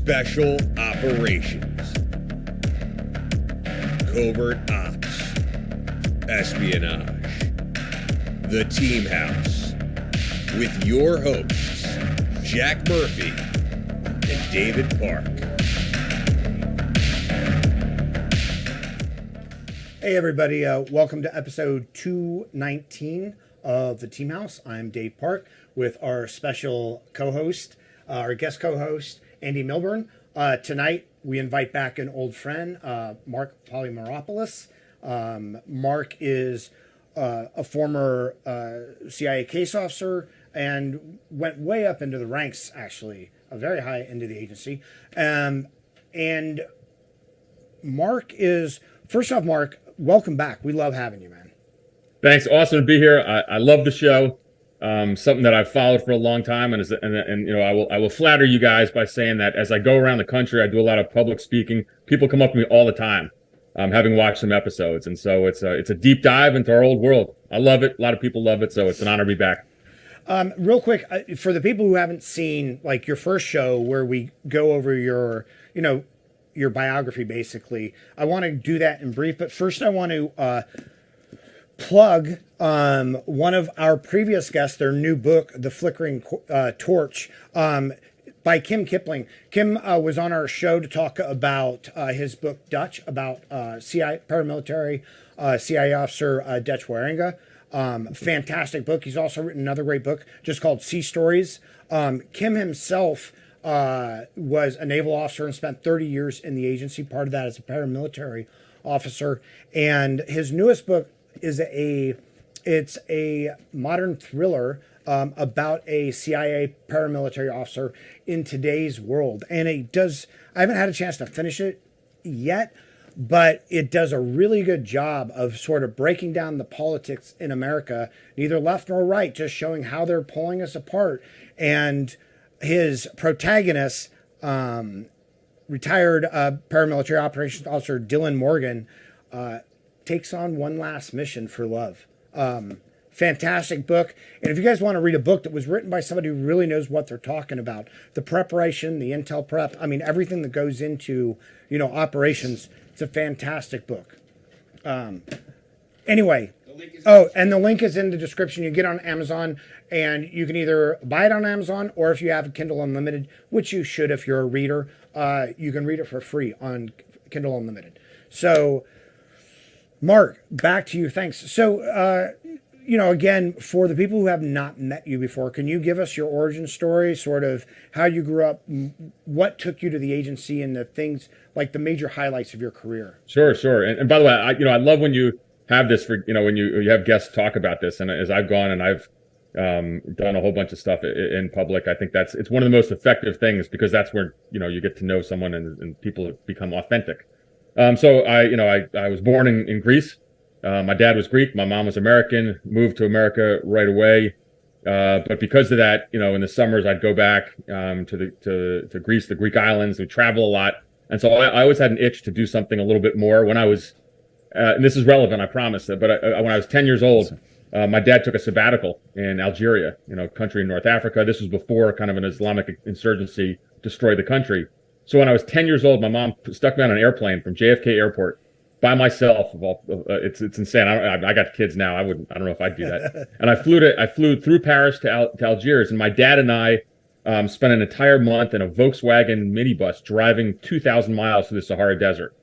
Special Operations, Covert Ops, Espionage, The Team House, with your hosts, Jack Murphy and David Park. Hey everybody, welcome to episode 219 of The Team House. I'm Dave Park with our special co-host, our guest co-host, Andy Milburn. Tonight, we invite back an old friend, Marc Polymeropoulos. Marc is a former CIA case officer and went way up into the ranks, actually, very high into the agency. And Marc is, first off, Marc, welcome back. We love having you, man. Thanks. Awesome to be here. I love the show. Something that I've followed for a long time, and you know, I will flatter you guys by saying that as I go around the country, I do a lot of public speaking. People come up to me all the time, having watched some episodes, and so it's a deep dive into our old world. I love it. A lot of people love it, so it's an honor to be back. Real quick, for the people who haven't seen like your first show where we go over your biography, basically, I want to do that in brief. But first, I want to plug one of our previous guests, their new book, The Flickering Torch, by Kipling. Kim was on our show to talk about his book, Dutch, about paramilitary CIA officer Dutch Waringa. Fantastic book. He's also written another great book just called Sea Stories. Kim himself was a naval officer and spent 30 years in the agency, part of that as a paramilitary officer. And his newest book is it's a modern thriller about a CIA paramilitary officer in today's world. And I haven't had a chance to finish it yet, but it does a really good job of sort of breaking down the politics in America, neither left nor right, just showing how they're pulling us apart. And his protagonist, retired paramilitary operations officer Dylan Morgan, takes on one last mission for love. Fantastic book. And if you guys want to read a book that was written by somebody who really knows what they're talking about, the preparation, the intel prep, I mean, everything that goes into, operations, it's a fantastic book. Anyway, and the link is in the description. You get on Amazon, and you can either buy it on Amazon, or if you have Kindle Unlimited, which you should if you're a reader, you can read it for free on Kindle Unlimited. So, Marc, back to you. Thanks. So, again, for the people who have not met you before, can you give us your origin story, sort of how you grew up, what took you to the agency, and the things, like the major highlights of your career? Sure. And by the way, I love when you have this for, when you have guests talk about this. And as I've gone and I've done a whole bunch of stuff in public, I think it's one of the most effective things, because that's where, you get to know someone and people become authentic. So I was born in Greece. My dad was Greek. My mom was American, moved to America right away. But because of that, in the summers, I'd go back to Greece, the Greek islands. We travel a lot. And so I always had an itch to do something a little bit more. When I was, and this is relevant, I promise, but when I was 10 years old, my dad took a sabbatical in Algeria, country in North Africa. This was before kind of an Islamic insurgency destroyed the country. So when I was 10 years old, my mom stuck me on an airplane from JFK Airport by myself. It's insane. I got kids now. I don't know if I'd do that. And I flew through Paris to Algiers, and my dad and I spent an entire month in a Volkswagen minibus driving 2,000 miles through the Sahara Desert.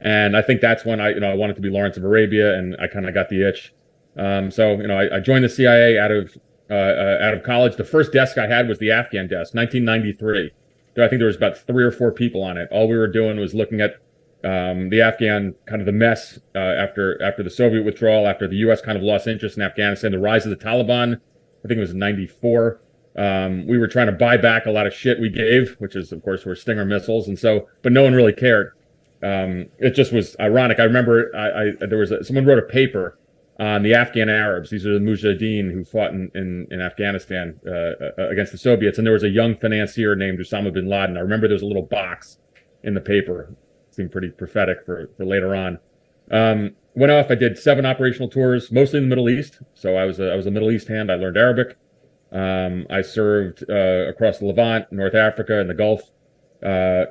And I think that's when I wanted to be Lawrence of Arabia, and I kind of got the itch. I joined the CIA out of college. The first desk I had was the Afghan desk, 1993. I think there was about 3 or 4 people on it. All we were doing was looking at the Afghan, kind of the mess after the Soviet withdrawal, after the U.S. kind of lost interest in Afghanistan, the rise of the Taliban. I think it was in 94. We were trying to buy back a lot of shit we gave, which is, of course, were Stinger missiles. And so, but no one really cared. It just was ironic. I remember someone wrote a paper on the Afghan Arabs. These are the Mujahideen who fought in Afghanistan against the Soviets. And there was a young financier named Osama bin Laden. I remember there was a little box in the paper. It seemed pretty prophetic for later on. Went off. I did 7 operational tours, mostly in the Middle East. So I was a Middle East hand. I learned Arabic. I served across the Levant, North Africa, and the Gulf. And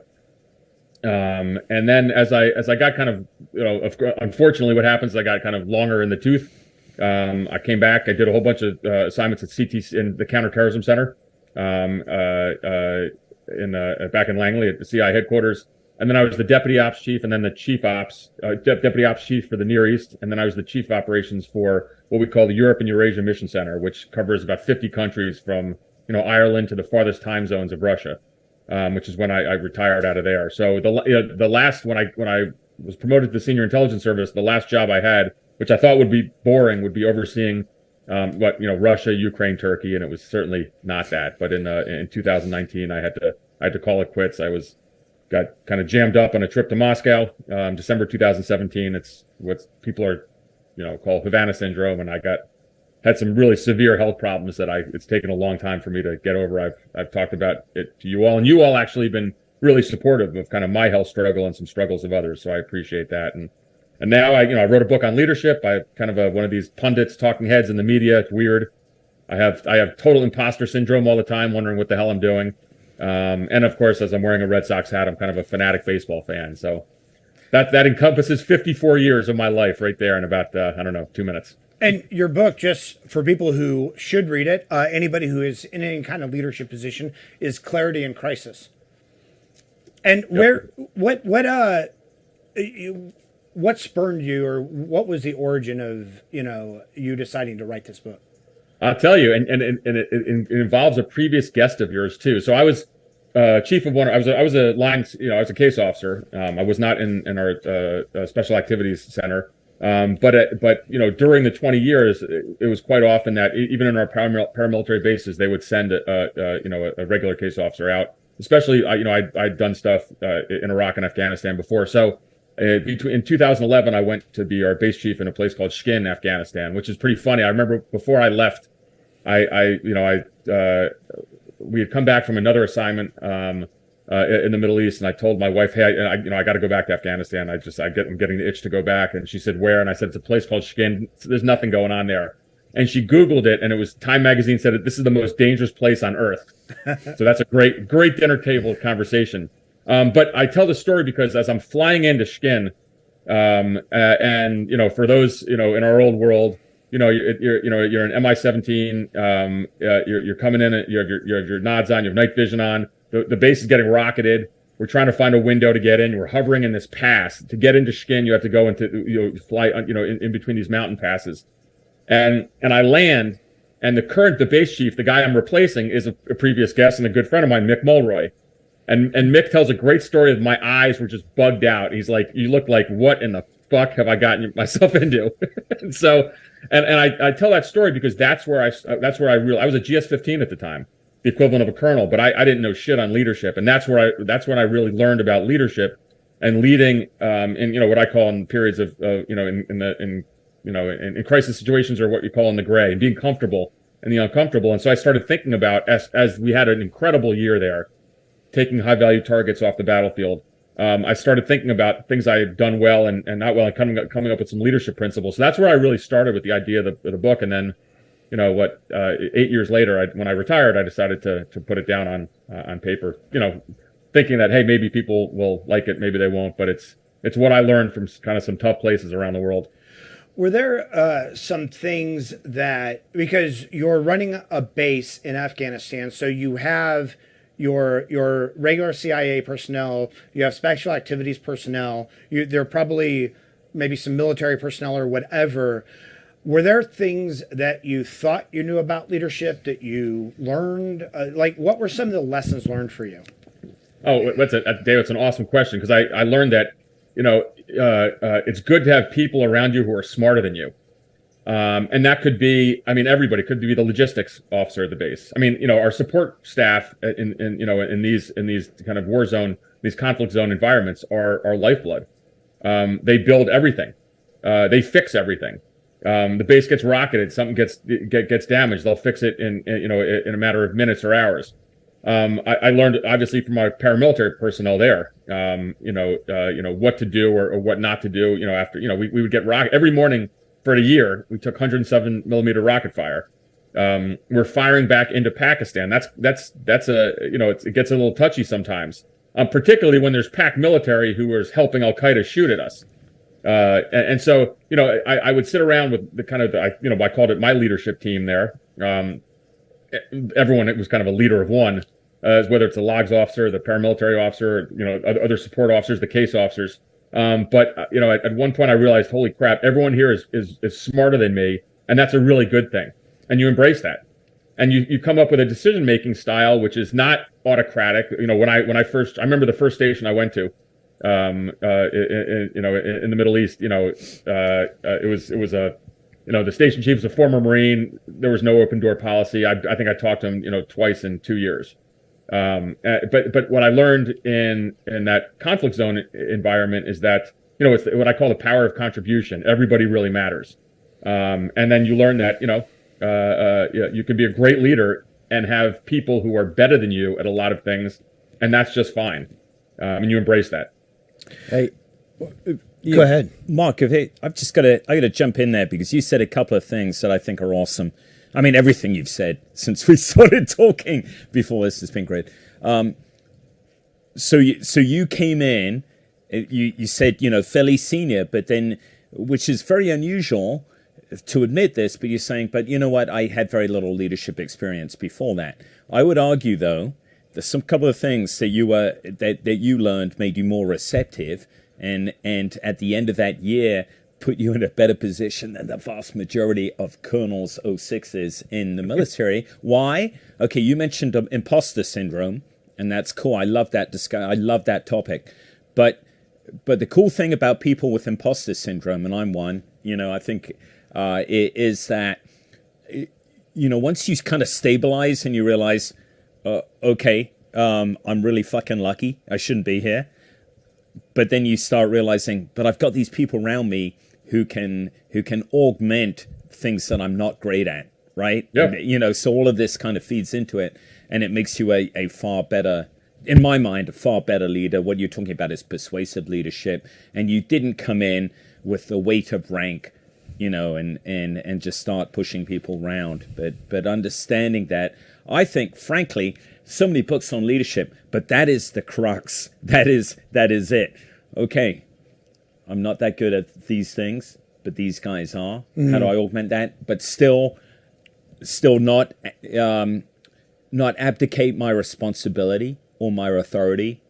then as I got kind of, unfortunately, what happens is I got kind of longer in the tooth. I came back. I did a whole bunch of assignments at CTC in the Counter Terrorism Center, back in Langley at the CI headquarters. And then I was the deputy ops chief, and then the deputy ops chief for the Near East, and then I was the chief of operations for what we call the Europe and Eurasia Mission Center, which covers about 50 countries from Ireland to the farthest time zones of Russia, which is when I retired out of there. So the last when I was promoted to the senior intelligence service, the last job I had, which I thought would be boring, would be overseeing Russia, Ukraine, Turkey, and it was certainly not that. But in 2019, I had to call it quits. Got kind of jammed up on a trip to Moscow, December 2017. It's what people are, call Havana syndrome, and I had some really severe health problems that it's taken a long time for me to get over. I've talked about it to you all, and you all actually been really supportive of kind of my health struggle and some struggles of others. So I appreciate that. And now I wrote a book on leadership. I kind of one of these pundits, talking heads in the media. It's weird. I have total imposter syndrome all the time, wondering what the hell I'm doing. And of course, as I'm wearing a Red Sox hat, I'm kind of a fanatic baseball fan. So that encompasses 54 years of my life right there in about, 2 minutes. And your book, just for people who should read it, anybody who is in any kind of leadership position, is Clarity in Crisis. And what spurred you, or what was the origin of, you deciding to write this book? I'll tell you, and it involves a previous guest of yours too. So I was chief of one. I was a line, I was a case officer. I was not in our special activities center. But during the 20 years, it was quite often that even in our paramilitary bases, they would send a regular case officer out. Especially, I'd done stuff in Iraq and Afghanistan before. So in 2011, I went to be our base chief in a place called Shkin, Afghanistan, which is pretty funny. I remember before I left, we had come back from another assignment in the Middle East, and I told my wife, "Hey, I got to go back to Afghanistan. I'm getting the itch to go back." And she said, "Where?" And I said, "It's a place called Shkin. There's nothing going on there." And she Googled it, and it was Time Magazine said this is the most dangerous place on earth. So that's a great dinner table conversation. But I tell the story because as I'm flying into Shkin, and for those in our old world, you're an MI-17, you're coming in, you have your nods on, you have night vision on. The base is getting rocketed. We're trying to find a window to get in. We're hovering in this pass. To get into Shkin, you have to go into fly in between these mountain passes, and I land, and the base chief, the guy I'm replacing, is a previous guest and a good friend of mine, Mick Mulroy. And Mick tells a great story of my eyes were just bugged out. He's like, "You look like, what in the fuck have I gotten myself into?" And so, and I tell that story because that's where I realized I was a GS-15 at the time, the equivalent of a colonel, but I didn't know shit on leadership, and that's when I really learned about leadership and leading in what I call in periods of in crisis situations, or what you call in the gray, and being comfortable in the uncomfortable. And so I started thinking about as we had an incredible year there, taking high value targets off the battlefield. I started thinking about things I had done well and not well, and coming up with some leadership principles. So that's where I really started with the idea of the book. And then, 8 years later, when I retired, I decided to put it down on paper, thinking that, hey, maybe people will like it, maybe they won't, but it's what I learned from kind of some tough places around the world. Were there some things that, because you're running a base in Afghanistan, so you have your regular CIA personnel, you have special activities personnel, there are probably maybe some military personnel or whatever. Were there things that you thought you knew about leadership that you learned? What were some of the lessons learned for you? Oh, Dave, it's an awesome question, because I learned that, it's good to have people around you who are smarter than you. And that could be, everybody could be the logistics officer at the base. Our support staff in these kind of war zone, these conflict zone environments are lifeblood. They build everything. They fix everything. The base gets rocketed, something gets damaged. They'll fix it in a matter of minutes or hours. I learned obviously from my paramilitary personnel there, what to do or what not to do. After we would get rocket every morning. For a year, we took 107 millimeter rocket fire. We're firing back into Pakistan. That's it gets a little touchy sometimes. particularly when there's PAC military who is helping Al Qaeda shoot at us. And so, I would sit around with the kind of, I called it my leadership team there. Everyone, it was kind of a leader of one, whether it's the logs officer, the paramilitary officer, other support officers, the case officers. But at one point I realized, holy crap, everyone here is smarter than me. And that's a really good thing. And you embrace that. And you come up with a decision-making style, which is not autocratic. I remember the first station I went to, in the Middle East, it was the station chief was a former Marine. There was no open door policy. I think I talked to him, twice in 2 years. But what I learned in that conflict zone environment is that, it's what I call the power of contribution. Everybody really matters. And then you learn that, you can be a great leader and have people who are better than you at a lot of things, and that's just fine. And you embrace that. Hey, Go ahead, Mark. I got to jump in there because you said a couple of things that I think are awesome. I mean, everything you've said since we started talking before this has been great. So you came in, you said, fairly senior, but then, which is very unusual to admit this, but you're saying, but you know what? I had very little leadership experience before that. I would argue, though, there's some couple of things that you learned made you more receptive, and at the end of that year put you in a better position than the vast majority of colonels 06s in the military. Why? Okay, you mentioned imposter syndrome, and that's cool. I love that I love that topic. But the cool thing about people with imposter syndrome, and I'm one, I think is that once you kind of stabilize and you realize, okay, I'm really fucking lucky. I shouldn't be here. But then you start realizing, but I've got these people around me who can augment things that I'm not great at, right? Yeah. So all of this kind of feeds into it, and it makes you a far better, in my mind, a far better leader. What you're talking about is persuasive leadership, and you didn't come in with the weight of rank, and just start pushing people around. But understanding that, I think, frankly, so many books on leadership, but that is the crux. That is it. Okay, I'm not that good at these things, but these guys are. Mm-hmm. How do I augment that? But still not abdicate my responsibility or my authority.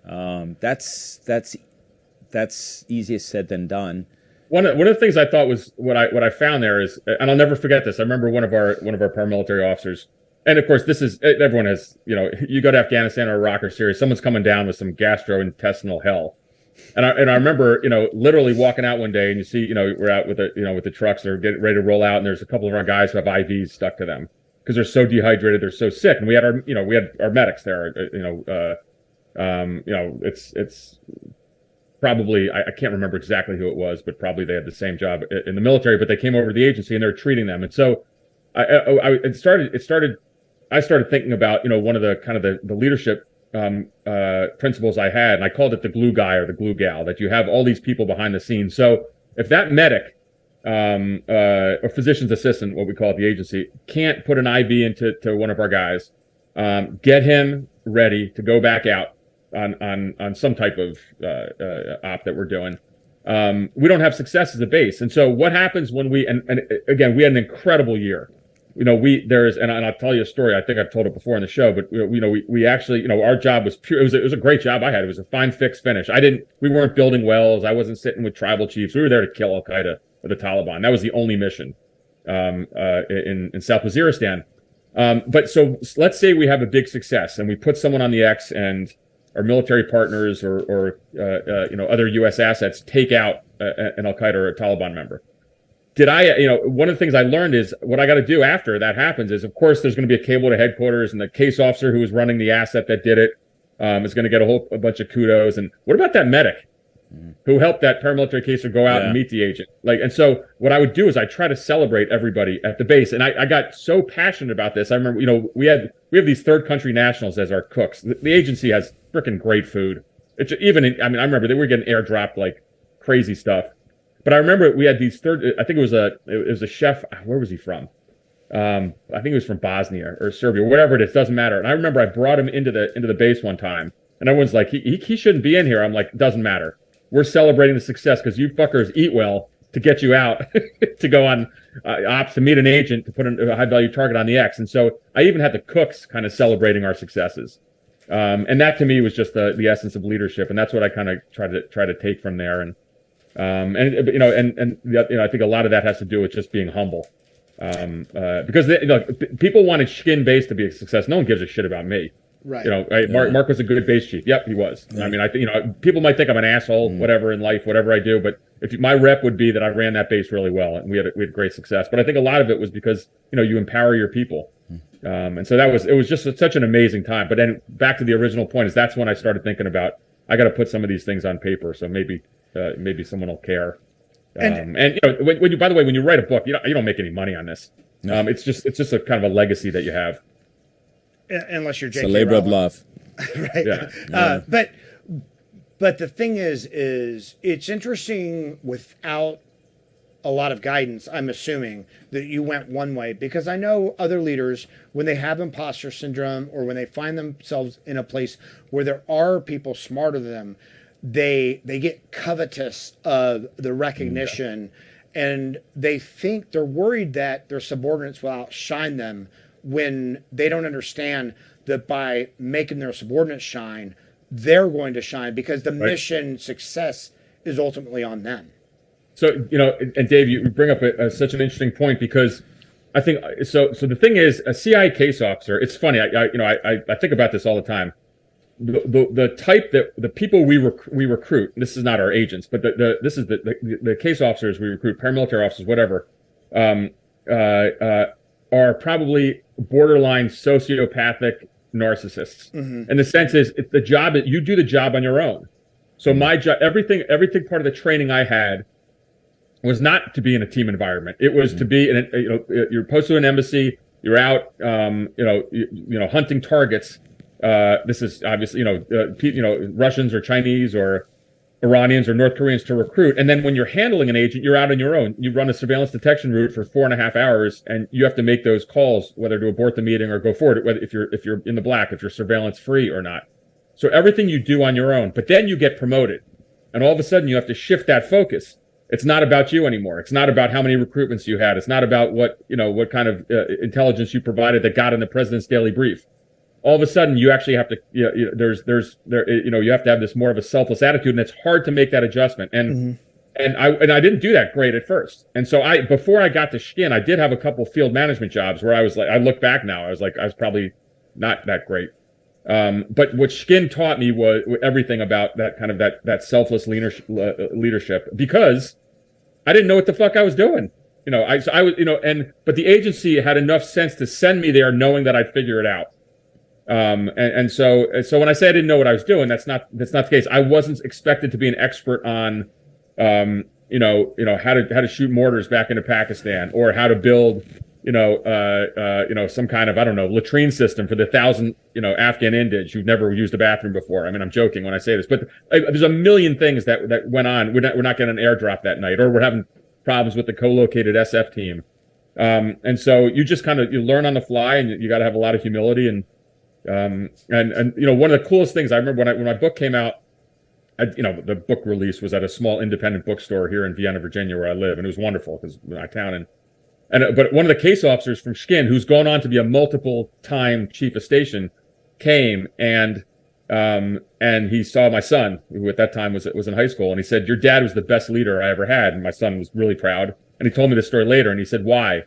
That's easier said than done. One of the things I thought was what I found there is, and I'll never forget this. I remember one of our paramilitary officers, and of course this is, everyone has, you go to Afghanistan or Iraq or Syria, someone's coming down with some gastrointestinal hell, and I remember literally walking out one day and you see we're out with the trucks, they're getting ready to roll out, and there's a couple of our guys who have IVs stuck to them because they're so dehydrated, they're so sick, and we had our medics there, it's probably, I can't remember exactly who it was, but probably they had the same job in the military, but they came over to the agency and they were treating them. And so I started thinking about, one of the kind of the leadership principles I had, and I called it the glue guy or the glue gal, that you have all these people behind the scenes. So if that medic or physician's assistant, what we call it, the agency, can't put an IV into one of our guys, get him ready to go back out on some type of op that we're doing, we don't have success as a base. And so what happens when and again, we had an incredible year. And I'll tell you a story. I think I've told it before in the show, but we actually, our job was pure. It was a great job I had. It was a fine fix finish. We weren't building wells. I wasn't sitting with tribal chiefs. We were there to kill Al Qaeda or the Taliban. That was the only mission in South Waziristan. But so let's say we have a big success and we put someone on the X, and our military partners or other U.S. assets take out an Al Qaeda or a Taliban member. One of the things I learned is what I got to do after that happens is, of course, there's going to be a cable to headquarters, and the case officer who was running the asset that did it is going to get a bunch of kudos. And what about that medic who helped that paramilitary caser go out and meet the agent? And so what I would do is I try to celebrate everybody at the base. And I got so passionate about this. I remember, we have these third country nationals as our cooks. The agency has freaking great food. I remember they were getting airdropped like crazy stuff. But I remember we had these I think it was a chef. Where was he from? I think he was from Bosnia or Serbia, whatever it is, doesn't matter. And I remember I brought him into the base one time, And everyone's like, he shouldn't be in here. I'm like, doesn't matter. We're celebrating the success because you fuckers eat well to get you out to go on ops to meet an agent to put a high value target on the X. And so I even had the cooks kind of celebrating our successes. And that to me was just the essence of leadership. And that's what I kind of try to take from there. And I think a lot of that has to do with just being humble. Because people wanted Skin Base to be a success. No one gives a shit about me. Right. Mark was a good base chief. Yep, he was. Yeah. I mean, I think people might think I'm an asshole, whatever in life, whatever I do, but my rep would be that I ran that base really well and we had great success. But I think a lot of it was because you empower your people, and so it was just such an amazing time. But then back to the original point that's when I started thinking about I got to put some of these things on paper, so maybe someone will care. When you write a book, you don't make any money on this. No. It's just a kind of a legacy that you have. Unless you're J.K. It's a labor Rowling. of love. Right. Yeah. But the thing is it's interesting without a lot of guidance. I'm assuming that you went one way, because I know other leaders, when they have imposter syndrome or when they find themselves in a place where there are people smarter than them, they get covetous of the recognition, and they think they're worried that their subordinates will outshine them, when they don't understand that by making their subordinates shine, they're going to shine, because the mission success is ultimately on them. So, and Dave, you bring up such an interesting point, because I think, so the thing is, a CIA case officer, it's funny, I think about this all the time. The type that the people we recruit, this is not our agents, but this is the case officers we recruit, paramilitary officers, whatever, are probably borderline sociopathic narcissists. And the sense is, it's the job that you do the job on your own. So my job, everything part of the training I had was not to be in a team environment. It was to be in you're posted to an embassy, you're out, hunting targets. This is obviously, Russians or Chinese or Iranians or North Koreans to recruit. And then when you're handling an agent, you're out on your own. You run a surveillance detection route for 4.5 hours, and you have to make those calls, whether to abort the meeting or go forward, whether if you're in the black, if you're surveillance free or not. So everything you do on your own, but then you get promoted, and all of a sudden you have to shift that focus. It's not about you anymore. It's not about how many recruitments you had. It's not about what kind of intelligence you provided that got in the president's daily brief. All of a sudden, you actually have to. You have to have this more of a selfless attitude, and it's hard to make that adjustment. And I didn't do that great at first. And so before I got to Skin, I did have a couple field management jobs where I was like, I look back now, I was probably not that great. But what Skin taught me was everything about that kind of that selfless leadership, because I didn't know what the fuck I was doing. But the agency had enough sense to send me there knowing that I'd figure it out. So when I say I didn't know what I was doing, that's not the case. I wasn't expected to be an expert on, how to shoot mortars back into Pakistan, or how to build, some kind of, I don't know, latrine system for the 1,000, Afghan indigents who've never used a bathroom before. I mean, I'm joking when I say this, but there's a million things that went on. We're not getting an airdrop that night, or we're having problems with the co-located SF team. And so you just you learn on the fly, and you got to have a lot of humility. And one of the coolest things I remember when my book came out, the book release was at a small independent bookstore here in Vienna, Virginia, where I live, and it was wonderful because my town. But one of the case officers from Skin, who's gone on to be a multiple-time chief of station, came and he saw my son, who at that time was in high school, and he said, "Your dad was the best leader I ever had." And my son was really proud, and he told me this story later, and he said, "Why?"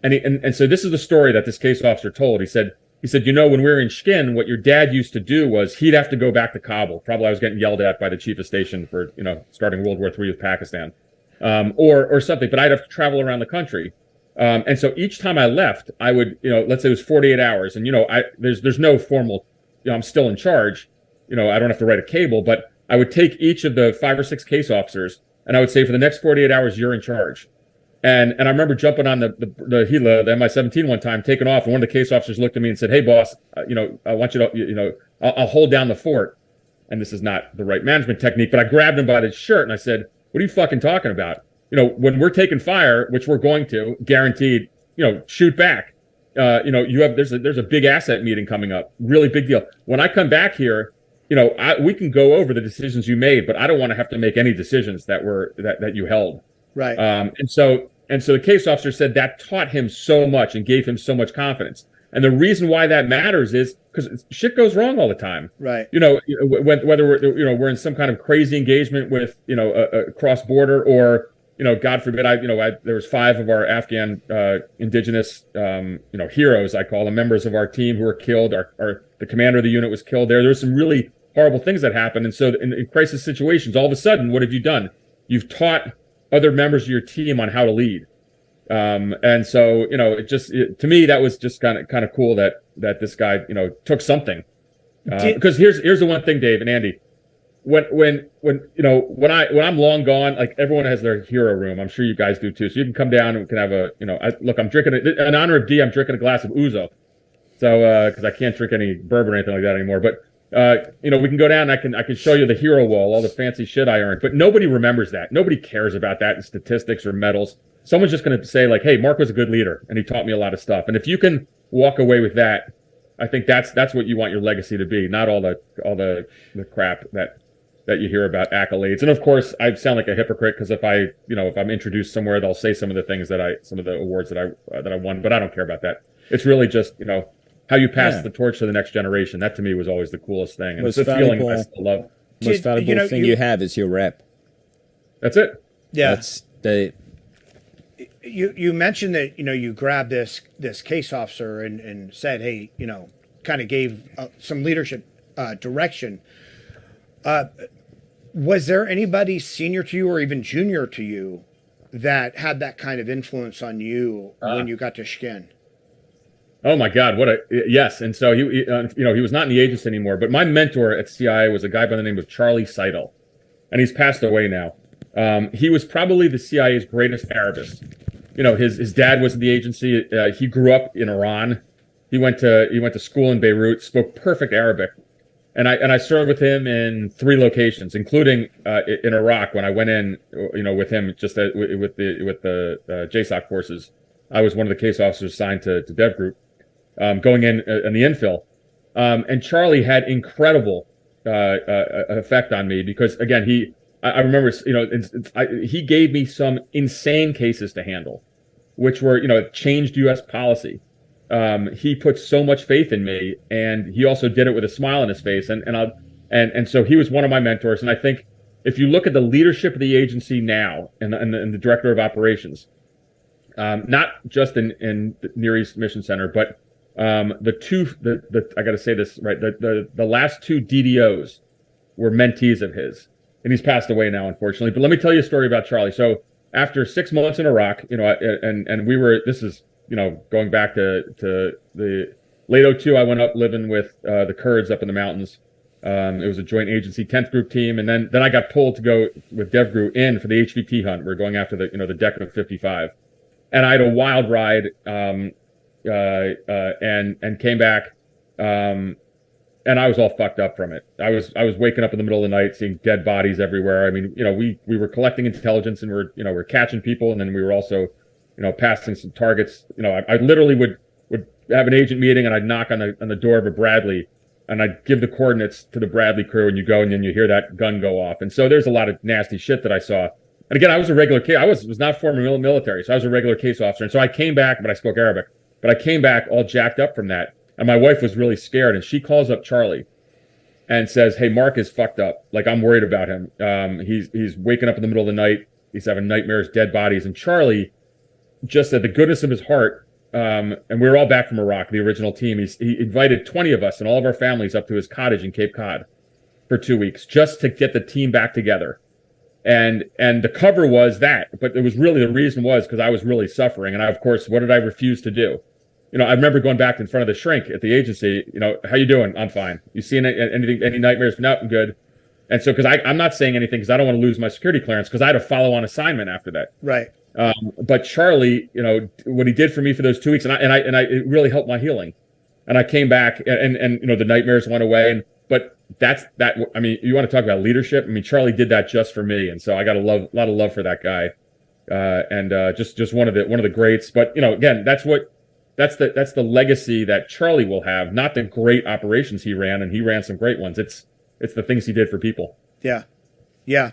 And so this is the story that this case officer told. He said, when we were in Skin, what your dad used to do was he'd have to go back to Kabul. Probably I was getting yelled at by the chief of station for, starting World War III with Pakistan, or something, but I'd have to travel around the country. And so each time I left, I would, let's say it was 48 hours, and, there's no formal, I'm still in charge, I don't have to write a cable, but I would take each of the 5 or 6 case officers, and I would say, for the next 48 hours, you're in charge. And I remember jumping on the Gila, the Mi-17 one time, taking off, and one of the case officers looked at me and said, "Hey, boss, I want you to, I'll hold down the fort." And this is not the right management technique, but I grabbed him by the shirt and I said, "What are you fucking talking about? When we're taking fire, which we're going to, guaranteed, shoot back. There's a big asset meeting coming up, really big deal. When I come back here, we can go over the decisions you made, but I don't want to have to make any decisions that you held. Right. And so the case officer said that taught him so much and gave him so much confidence. And the reason why that matters is because shit goes wrong all the time. Right. Whether we're in some kind of crazy engagement with, a cross border, or, God forbid, there was 5 of our Afghan indigenous, heroes, I call them, members of our team, who were killed. The commander of the unit was killed there. There were some really horrible things that happened. And so in crisis situations, all of a sudden, what have you done? You've taught other members of your team on how to lead. And so, to me, that was just kind of cool that this guy, took something. Because here's the one thing, Dave and Andy, when I'm long gone, like, everyone has their hero room. I'm sure you guys do too. So you can come down and we can have I'm drinking in honor of D, I'm drinking a glass of ouzo. So, cause I can't drink any bourbon or anything like that anymore, but, we can go down and I can show you the hero wall, all the fancy shit I earned, but nobody remembers that. Nobody cares about that in statistics or medals. Someone's just going to say, like, hey, Mark was a good leader and he taught me a lot of stuff. And if you can walk away with that, I think that's what you want your legacy to be, not all the crap that you hear about accolades. And of course, I sound like a hypocrite because if I'm introduced somewhere, they'll say some of the awards that I won, but I don't care about that. It's really just, how you pass the torch to the next generation. That to me was always the coolest thing. And it's a feeling I still love. Most valuable thing you have is your rep. That's it. Yeah. That's the. You mentioned that you grabbed this case officer and said, hey, kind of gave some leadership direction. Was there anybody senior to you or even junior to you that had that kind of influence on you when you got to Shkin? Oh my God, yes. And so he was not in the agency anymore, but my mentor at CIA was a guy by the name of Charlie Seidel, and he's passed away now. He was probably the CIA's greatest Arabist. His dad was in the agency. He grew up in Iran. He went to school in Beirut, spoke perfect Arabic. And I served with him in 3 locations, including in Iraq when I went in, with him with the JSOC forces. I was one of the case officers assigned to Dev Group, going in the infill. And Charlie had incredible effect on me because, again, I remember, he gave me some insane cases to handle, which were, changed U.S. policy. He put so much faith in me, and he also did it with a smile on his face. And so he was one of my mentors. And I think if you look at the leadership of the agency now and the director of operations, not just in the Near East Mission Center, but I got to say this right. The last 2 DDOs were mentees of his, and he's passed away now, unfortunately. But let me tell you a story about Charlie. So after 6 months in Iraq, and we were, this is, going back to the late 2002, I went up living with the Kurds up in the mountains. It was a joint agency 10th group team, and then I got pulled to go with DevGru in for the HVT hunt. We're going after the deck of 55, and I had a wild ride. And came back, and I was all fucked up from it. I was waking up in the middle of the night, seeing dead bodies everywhere. I mean, we were collecting intelligence and we're catching people, and then we were also, passing some targets. I literally would have an agent meeting, and I'd knock on the door of a Bradley, and I'd give the coordinates to the Bradley crew, and you go, and then you hear that gun go off. And so there's a lot of nasty shit that I saw. And again, I was a regular case. I was not former military, so I was a regular case officer. And so I came back, but I spoke Arabic. But I came back all jacked up from that. And my wife was really scared. And she calls up Charlie and says, hey, Mark is fucked up. Like, I'm worried about him. He's waking up in the middle of the night. He's having nightmares, dead bodies. And Charlie, just at the goodness of his heart, and we were all back from Iraq, the original team. He invited 20 of us and all of our families up to his cottage in Cape Cod for 2 weeks just to get the team back together. And the cover was that, but it was really, the reason was because I was really suffering. And I, of course, what did I refuse to do? I remember going back in front of the shrink at the agency, how you doing? I'm fine. You seen any nightmares? No, I'm good. And so, because I'm not saying anything because I don't want to lose my security clearance because I had a follow-on assignment after that. Right. But Charlie, what he did for me for those 2 weeks, and it really helped my healing. And I came back and the nightmares went away. But that's that. I mean, you want to talk about leadership? I mean, Charlie did that just for me, and so I got a lot of love for that guy, and just one of the greats. But again, that's the legacy that Charlie will have. Not the great operations he ran, and he ran some great ones. It's it's the things he did for people. Yeah. Yeah.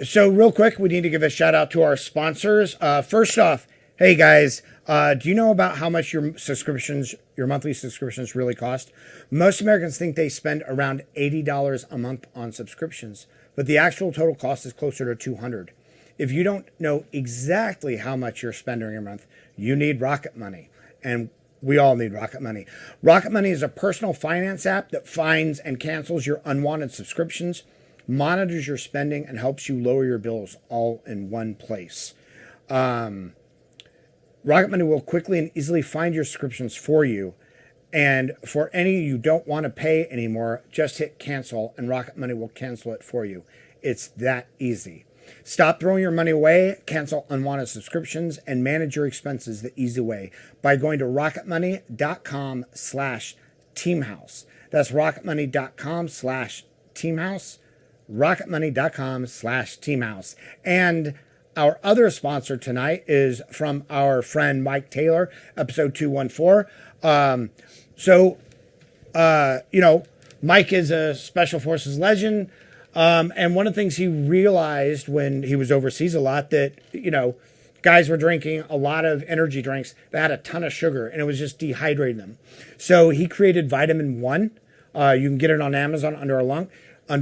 So real quick, we need to give a shout out to our sponsors. First off, hey guys, do you know about how much your monthly subscriptions really cost? Most Americans think they spend around $80 a month on subscriptions, but the actual total cost is closer to $200. If you don't know exactly how much you're spending a month, you need Rocket Money. And we all need Rocket Money. Rocket Money is a personal finance app that finds and cancels your unwanted subscriptions, monitors your spending, and helps you lower your bills all in one place. Rocket Money will quickly and easily find your subscriptions for you. And for any you don't want to pay anymore, just hit cancel and Rocket Money will cancel it for you. It's that easy. Stop throwing your money away, cancel unwanted subscriptions, and manage your expenses the easy way by going to rocketmoney.com/teamhouse. That's rocketmoney.com/teamhouse. rocketmoney.com/teamhouse. And our other sponsor tonight is from our friend Mike Taylor, episode 214. Mike is a Special Forces legend. And one of the things he realized when he was overseas a lot that, guys were drinking a lot of energy drinks that had a ton of sugar and it was just dehydrating them. So he created Vitamin One. You can get it on Amazon under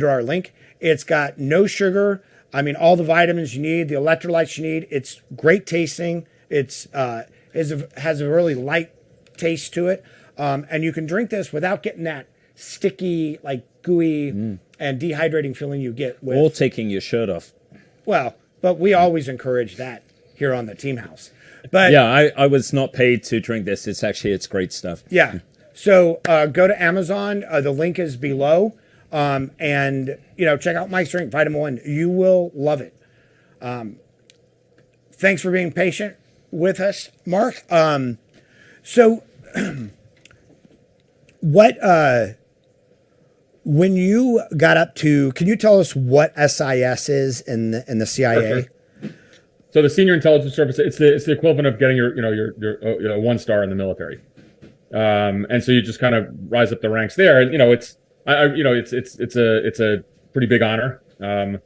our link. It's got no sugar. I mean, all the vitamins you need, the electrolytes you need. It's great tasting. It has a really light taste to it. And you can drink this without getting that sticky, gooey and dehydrating feeling you get with... Or taking your shirt off. Well, but we always encourage that here on the Team House. But yeah, I was not paid to drink this. It's great stuff. Yeah. So go to Amazon. The link is below. And check out Mike's drink, Vitamin One. You will love it. Thanks for being patient with us, Mark. So when you got up to, can you tell us what SIS is in the CIA? Okay. So the Senior Intelligence Service, it's the equivalent of getting your 1 star in the military. And so you just kind of rise up the ranks there, and it's a pretty big honor. There's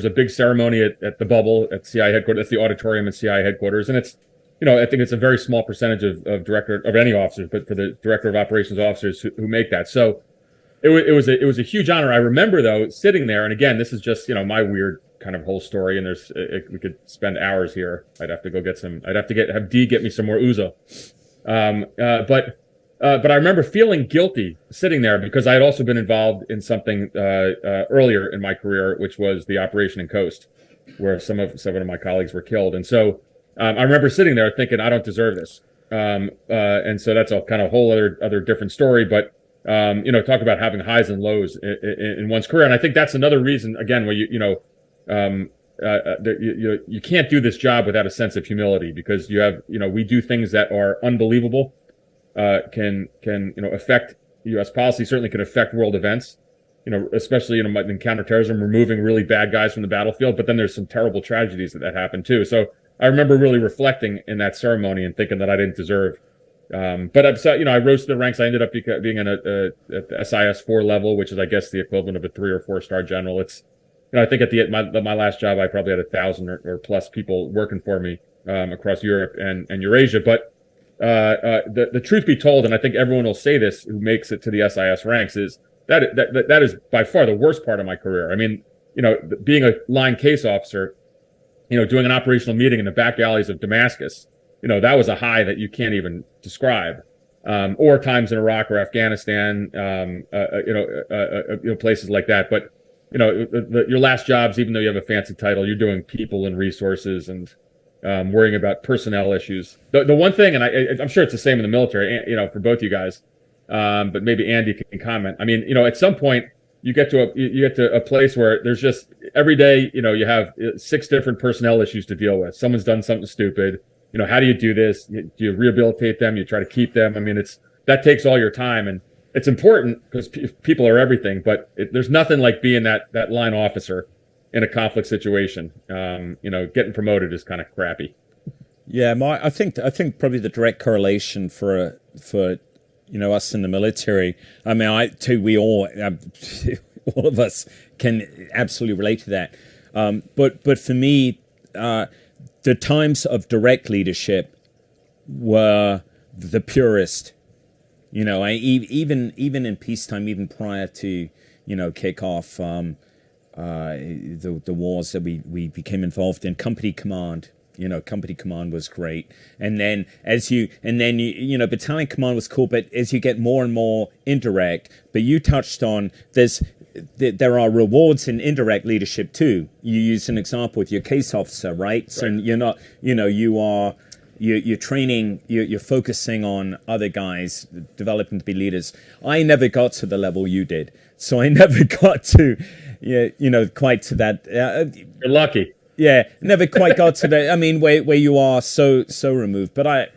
a big ceremony at the bubble at CIA headquarters. That's the auditorium at CIA headquarters, and it's I think it's a very small percentage of director of any officers, but for the director of operations officers who make that. So it was a huge honor. I remember though sitting there, and again, this is just my weird kind of whole story, and we could spend hours here. I'd have to go get some. I'd have to have Dee get me some more ouzo. But I remember feeling guilty sitting there because I had also been involved in something earlier in my career, which was the operation in Coast, where some of my colleagues were killed, and so. I remember sitting there thinking, I don't deserve this. And so that's a kind of whole other different story. But, talk about having highs and lows in one's career. And I think that's another reason, again, where you can't do this job without a sense of humility because you have, we do things that are unbelievable, can affect U.S. policy, certainly can affect world events. Especially in counterterrorism, removing really bad guys from the battlefield. But then there's some terrible tragedies that happen, too. So I remember really reflecting in that ceremony and thinking that I didn't deserve. But I rose to the ranks. I ended up being at the SIS 4 level, which is, I guess, the equivalent of a 3 or 4 star general. It's, I think at my last job, I probably had 1,000 or plus people working for me across Europe and Eurasia. But the truth be told, and I think everyone will say this who makes it to the SIS ranks, is that is by far the worst part of my career. I mean, being a line case officer, doing an operational meeting in the back alleys of Damascus, that was a high that you can't even describe. Or times in Iraq or Afghanistan, places like that. But, your last jobs, even though you have a fancy title, you're doing people and resources and worrying about personnel issues. The one thing, and I'm sure it's the same in the military, for both you guys, but maybe Andy can comment. I mean, at some point, you get to a place where there's just every day, you have 6 different personnel issues to deal with. Someone's done something stupid. How do you do this? Do you rehabilitate them? You try to keep them. I mean, that takes all your time, and it's important because people are everything. But there's nothing like being that line officer in a conflict situation. Getting promoted is kind of crappy. Yeah, I think probably the direct correlation for us in the military. I mean, we all, all of us can absolutely relate to that. But for me, the times of direct leadership were the purest. Even in peacetime, even prior to kick off the wars that we became involved in, company command. Company command was great, and then battalion command was cool. But as you get more and more indirect, but you touched on there are rewards in indirect leadership too. You used an example with your case officer, right? So you're not, you're training, you're focusing on other guys, developing to be leaders. I never got to the level you did, so I never got to, quite to that. You're lucky. Yeah, never quite got to that. I mean, where you are so removed. But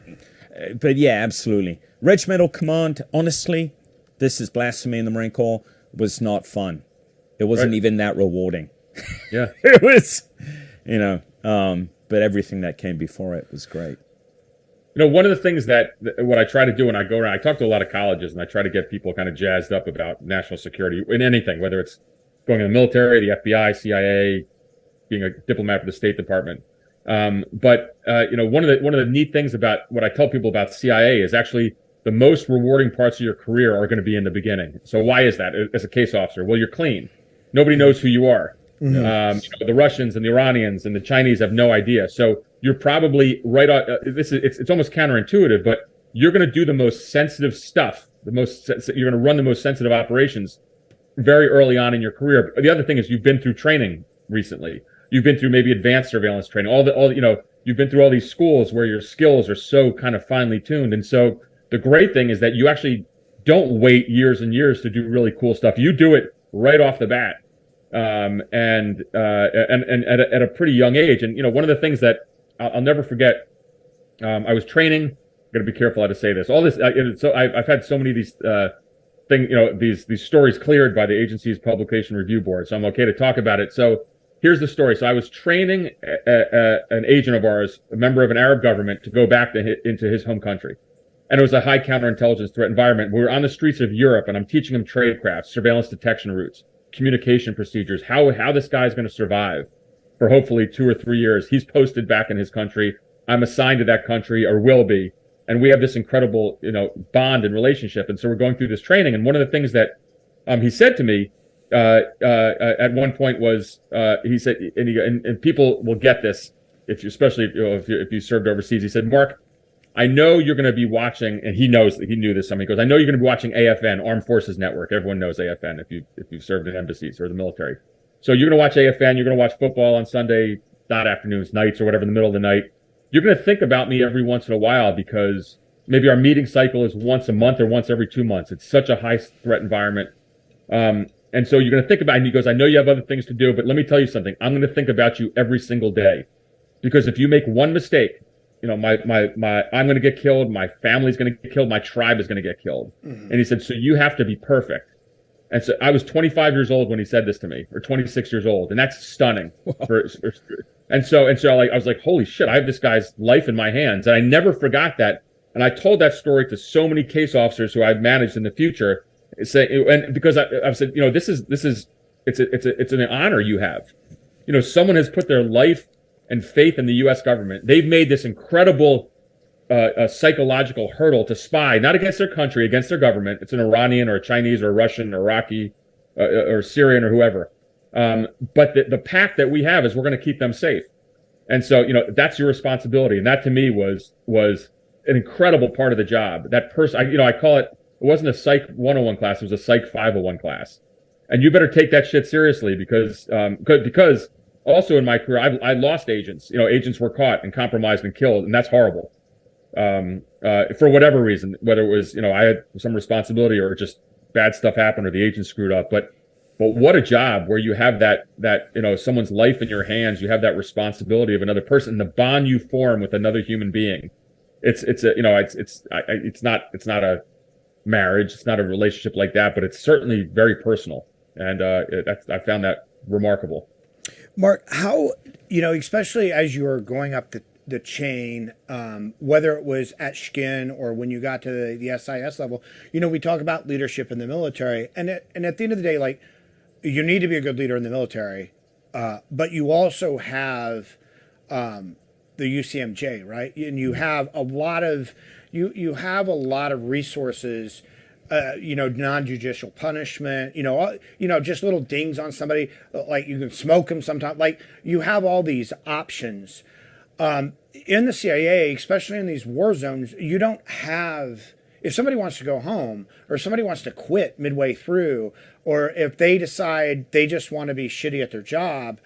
yeah, absolutely. Regimental command, honestly, this is blasphemy in the Marine Corps, was not fun. It wasn't even that rewarding. Yeah. It was, but everything that came before it was great. One of the things what I try to do when I go around, I talk to a lot of colleges and I try to get people kind of jazzed up about national security in anything, whether it's going in the military, the FBI, CIA, being a diplomat for the State Department. But one of the neat things about what I tell people about CIA is actually the most rewarding parts of your career are going to be in the beginning. So why is that? As a case officer, well, you're clean. Nobody knows who you are. Mm-hmm. The Russians and the Iranians and the Chinese have no idea. So you're probably right on. It's almost counterintuitive, but you're going to do the most sensitive stuff. You're going to run the most sensitive operations very early on in your career. But the other thing is you've been through training recently. You've been through maybe advanced surveillance training. You've been through all these schools where your skills are so kind of finely tuned. And so the great thing is that you actually don't wait years and years to do really cool stuff. You do it right off the bat, and at a pretty young age. And one of the things that I'll never forget, I was training. I'm going to be careful how to say this. All this, I've had so many of these these stories cleared by the agency's publication review board, so I'm okay to talk about it. So here's the story. So I was training an agent of ours, a member of an Arab government, to go back into his home country. And it was a high counterintelligence threat environment. We were on the streets of Europe, and I'm teaching him tradecraft, surveillance detection routes, communication procedures, how this guy's going to survive for hopefully 2 or 3 years. He's posted back in his country. I'm assigned to that country, or will be. And we have this incredible, bond and relationship. And so we're going through this training. And one of the things that he said to me at one point was, he said, and people will get this, especially if you served overseas. He said, Mark, I know you're going to be watching, and he knew this. He goes, I know you're going to be watching AFN, Armed Forces Network. Everyone knows AFN if you've served in embassies or the military. So you're going to watch AFN. You're going to watch football on Sunday, not afternoons, nights, or whatever, in the middle of the night. You're going to think about me every once in a while because maybe our meeting cycle is once a month or once every 2 months. It's such a high threat environment. And so you're going to think about it. And he goes, I know you have other things to do, but let me tell you something. I'm going to think about you every single day, because if you make one mistake, I'm going to get killed. My family's going to get killed. My tribe is going to get killed. Mm-hmm. And he said, so you have to be perfect. And so I was 25 years old when he said this to me, or 26 years old. And that's stunning. And so I was like, holy shit, I have this guy's life in my hands. And I never forgot that. And I told that story to so many case officers who I've managed in the future. And because I've said, it's an honor you have. Someone has put their life and faith in the U.S. government. They've made this incredible psychological hurdle to spy, not against their country, against their government. It's an Iranian or a Chinese or a Russian or Iraqi or Syrian or whoever. But the pact that we have is we're going to keep them safe. And so, that's your responsibility. And that to me was an incredible part of the job. That person, I call it wasn't a Psych 101 class, it was a Psych 501 class. And you better take that shit seriously because also in my career, I lost agents. Agents were caught and compromised and killed, and that's horrible. For whatever reason, whether it was, I had some responsibility or just bad stuff happened or the agent screwed up. But what a job where you have that someone's life in your hands. You have that responsibility of another person, the bond you form with another human being. It's not a marriage. It's not a relationship like that, but it's certainly very personal. And I found that remarkable. Mark, how, especially as you are going up the chain, whether it was at Shkin or when you got to the SIS level. You know, we talk about leadership in the military, and at the end of the day, like, you need to be a good leader in the military, but you also have the UCMJ, right? And you have a lot of you have a lot of resources. Non-judicial punishment, just little dings on somebody, like you can smoke them sometimes. Like, you have all these options. In the CIA, especially in these war zones, you don't have, if somebody wants to go home or somebody wants to quit midway through, or if they decide they just want to be shitty at their job,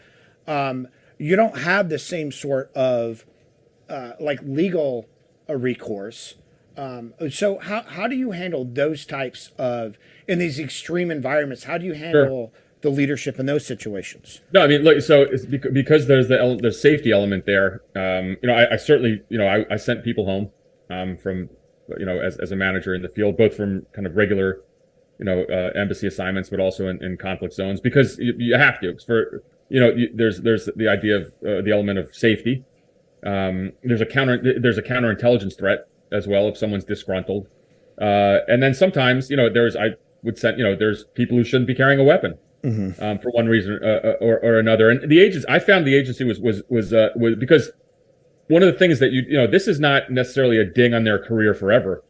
you don't have the same sort of legal recourse. So how do you handle those types of, in these extreme environments, how do you handle the leadership in those situations? No, I mean, look, so it's because there's the safety element there. I certainly, I sent people home from, as a manager in the field, both from kind of regular, embassy assignments, but also in conflict zones, because you have to. It's for, there's the idea of the element of safety. There's a counterintelligence threat as well if someone's disgruntled, and then sometimes there's people who shouldn't be carrying a weapon for one reason or another. And I found the agency was because one of the things that this is not necessarily a ding on their career forever,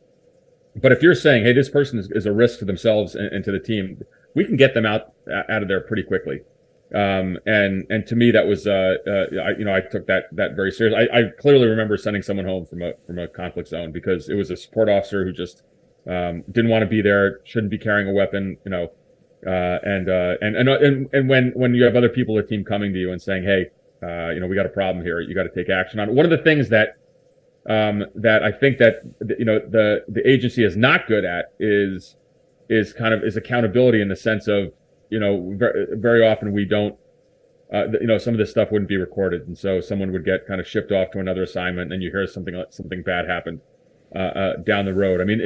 but if you're saying, hey, this person is a risk to themselves and to the team, we can get them out of there pretty quickly. And to me, that was, I took that very serious. I clearly remember sending someone home from a conflict zone because it was a support officer who just, didn't want to be there, shouldn't be carrying a weapon, and when you have other people in the team coming to you and saying, hey, we got a problem here, you got to take action on it. One of the things that I think that, the agency is not good at is accountability, in the sense of, very often we don't, some of this stuff wouldn't be recorded. And so someone would get kind of shipped off to another assignment, and you hear something bad happened, down the road. I mean,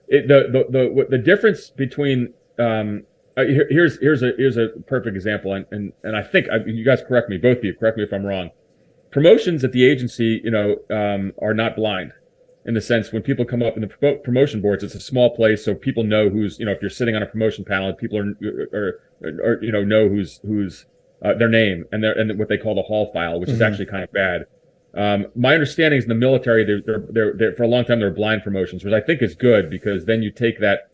the difference between, here's a perfect example. And I think, you guys correct me, both of you, correct me if I'm wrong. Promotions at the agency, are not blind. In the sense, when people come up in the promotion boards, it's a small place, so people know who's, if you're sitting on a promotion panel, people know who's their name and what they call the hall file, which is actually kind of bad. My understanding is in the military, they're for a long time there were blind promotions, which I think is good, because then you take that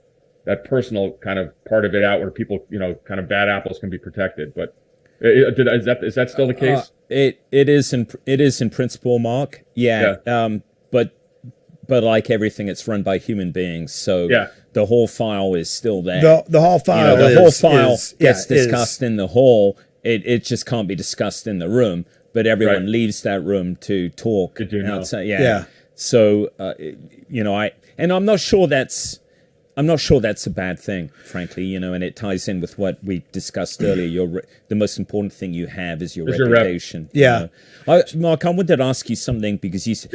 personal kind of part of it out, where people, kind of bad apples can be protected. But is that still the case? It is in principle, Mark. Yeah. But like everything, it's run by human beings, so the whole file is still there. The whole file, gets discussed in the hall. It just can't be discussed in the room. But everyone leaves that room to talk outside. Yeah. So I'm not sure that's a bad thing, frankly. And it ties in with what we discussed earlier. The most important thing you have is your reputation. Mark, I wanted to ask you something, because it's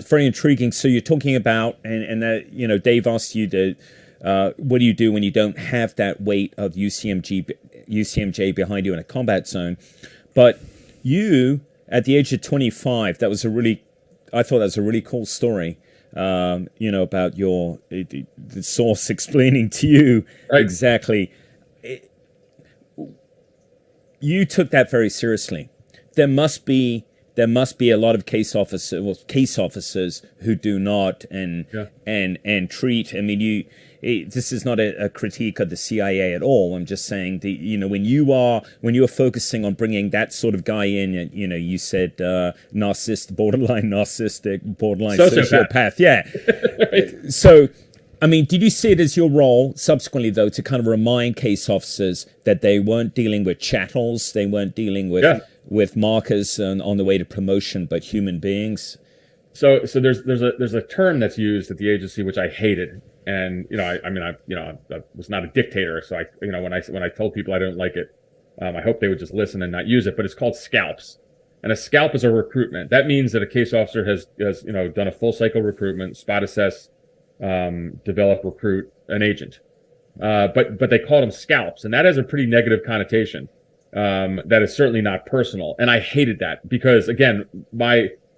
very intriguing. So you're talking about, and Dave asked you what do you do when you don't have that weight of UCMJ behind you in a combat zone? But you, at the age of 25, I thought that was a really cool story. About the source explaining to you exactly. You took that very seriously. There must be a lot of case officers who do not and treat. I mean, this is not a critique of the CIA at all. I'm just saying when you are focusing on bringing that sort of guy in, you said borderline narcissistic, borderline sociopath. Yeah. Right. So, I mean, did you see it as your role subsequently, though, to kind of remind case officers that they weren't dealing with chattels, they weren't dealing with markers on the way to promotion, but human beings? So there's a term that's used at the agency which I hated. And I was not a dictator, so when I told people I don't like it, I hope they would just listen and not use it. But it's called scalps, and a scalp is a recruitment. That means that a case officer has done a full cycle recruitment, spot assess, develop, recruit an agent. But they called them scalps, and that has a pretty negative connotation. That is certainly not personal, and I hated that, because again,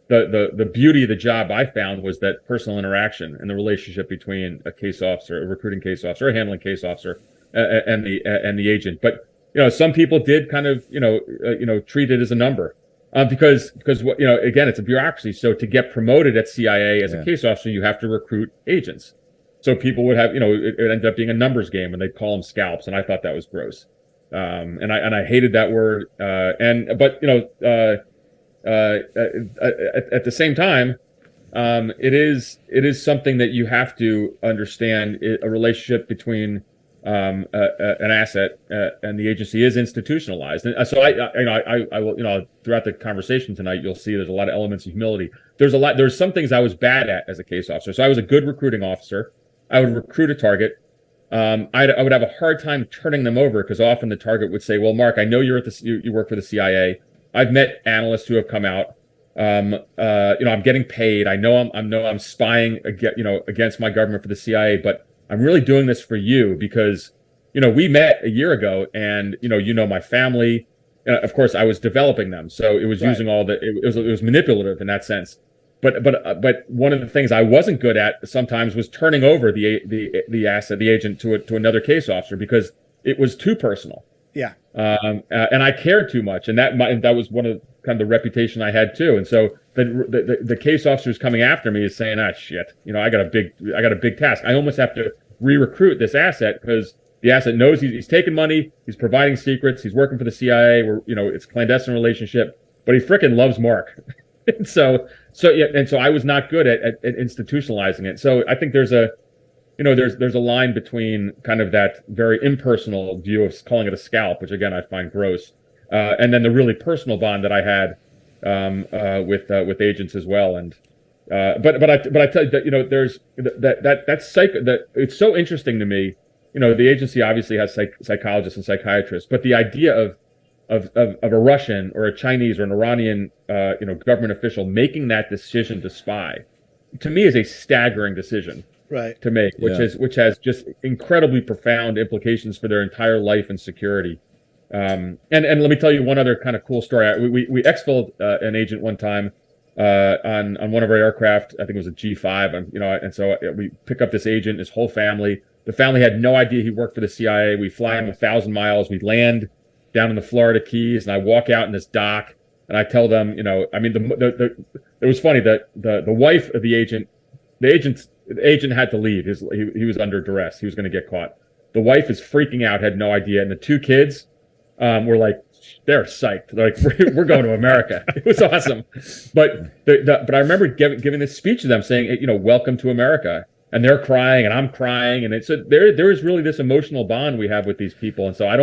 the beauty of the job I found was that personal interaction and the relationship between a case officer, a recruiting case officer, a handling case officer, and the agent. But some people did kind of treat it as a number, because again, it's a bureaucracy. So to get promoted at CIA as a case officer, you have to recruit agents. So people would have it ended up being a numbers game, and they'd call them scalps, and I thought that was gross, and I hated that word. At the same time, it is something that you have to understand. A relationship between an asset and the agency is institutionalized, and so I will throughout the conversation tonight you'll see there's a lot of elements of humility. There's some things I was bad at as a case officer. So I was a good recruiting officer. I would recruit a target. I would have a hard time turning them over because often the target would say, "Well, Mark, I know you work for the CIA. I've met analysts who have come out. I'm getting paid. I know I'm spying against my government for the CIA, but I'm really doing this for you because we met a year ago, and my family. Of course, I was developing them, so it was using all the. It was manipulative in that sense. But one of the things I wasn't good at sometimes was turning over the asset, the agent, to another case officer because it was too personal. Yeah. And I cared too much, and that was one of kind of the reputation I had too. And so the case officers coming after me is saying, shit, I got a big task. I almost have to re-recruit this asset because the asset knows he's taking money, he's providing secrets, he's working for the CIA. It's a clandestine relationship, but he frickin' loves Mark. And so I was not good at institutionalizing it. So I think there's a line between kind of that very impersonal view of calling it a scalp, which again I find gross, and then the really personal bond that I had with agents as well. And but I tell you that there's that's that it's so interesting to me. The agency obviously has psychologists and psychiatrists, but the idea of a Russian or a Chinese or an Iranian government official making that decision to spy, to me, is a staggering decision. Right. To make, which has just incredibly profound implications for their entire life and security. And let me tell you one other kind of cool story. We exfilled an agent one time on one of our aircraft. I think it was a G5. And so we pick up this agent, his whole family. The family had no idea he worked for the CIA. We fly him 1,000 miles. We land down in the Florida Keys, and I walk out in this dock, and I tell them, it was funny that the wife of the agent had to leave. He was under duress. He was going to get caught. The wife is freaking out, had no idea. And the two kids were like, they're psyched. They're like, we're going to America. It was awesome. But I remember giving this speech to them saying, welcome to America. And they're crying and I'm crying. And so there is really this emotional bond we have with these people. And so I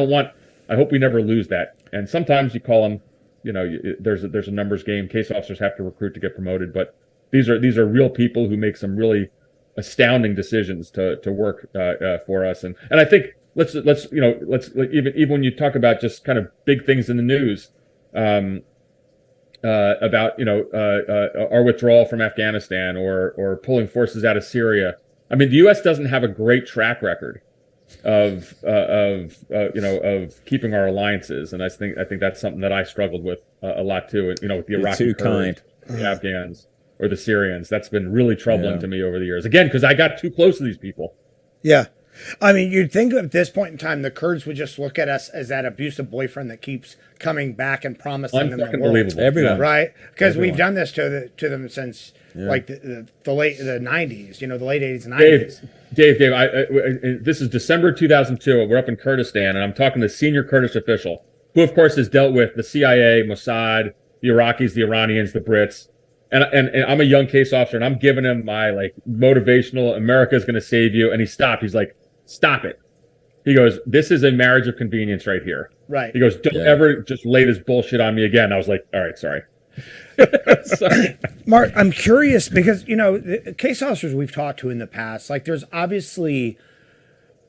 hope we never lose that. And sometimes you call them, there's a numbers game. Case officers have to recruit to get promoted. But these are real people who make some really astounding decisions to work for us, and I think let's even when you talk about just kind of big things in the news about our withdrawal from Afghanistan or pulling forces out of Syria. I mean, the U.S. doesn't have a great track record of keeping our alliances, and I think that's something that I struggled with a lot too. With the Iraqi Kurds, the Afghans, or the Syrians. That's been really troubling to me over the years. Again, because I got too close to these people. Yeah. I mean, you'd think at this point in time, the Kurds would just look at us as that abusive boyfriend that keeps coming back and promising them the world. Everyone. Right? Because we've done this to them since like the late 90s, the late 80s and 90s. Dave, this is December 2002. We're up in Kurdistan, and I'm talking to a senior Kurdish official who, of course, has dealt with the CIA, Mossad, the Iraqis, the Iranians, the Brits. And I'm a young case officer, and I'm giving him my motivational America's going to save you. And he stopped. He's like, stop it. He goes, this is a marriage of convenience right here. Right. He goes, don't ever just lay this bullshit on me again. I was like, all right, sorry. Sorry. Mark, I'm curious because, the case officers we've talked to in the past, there's obviously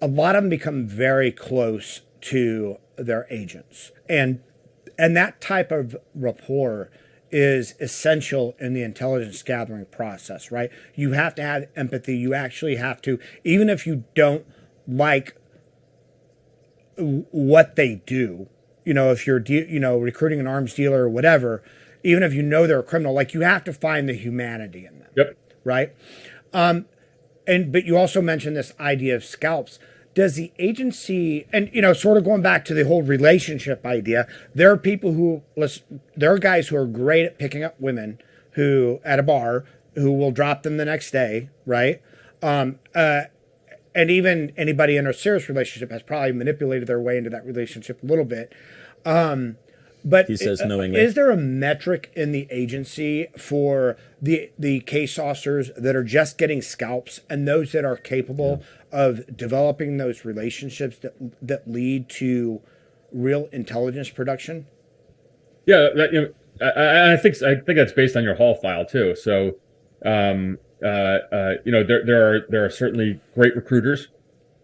a lot of them become very close to their agents. And that type of rapport is essential in the intelligence gathering process, right? You have to have empathy. You actually have to, even if you don't like what they do, if you're, recruiting an arms dealer or whatever, even if you know they're a criminal, like you have to find the humanity in them. Yep. Right. But you also mentioned this idea of scalps. Does the agency, and sort of going back to the whole relationship idea, there are people there are guys who are great at picking up women who at a bar who will drop them the next day, right? And even anybody in a serious relationship has probably manipulated their way into that relationship a little bit. But he says knowingly. Is there a metric in the agency for the case officers that are just getting scalps and those that are capable of developing those relationships that lead to real intelligence production? Yeah, I think that's based on your Hall file too. So, there are certainly great recruiters,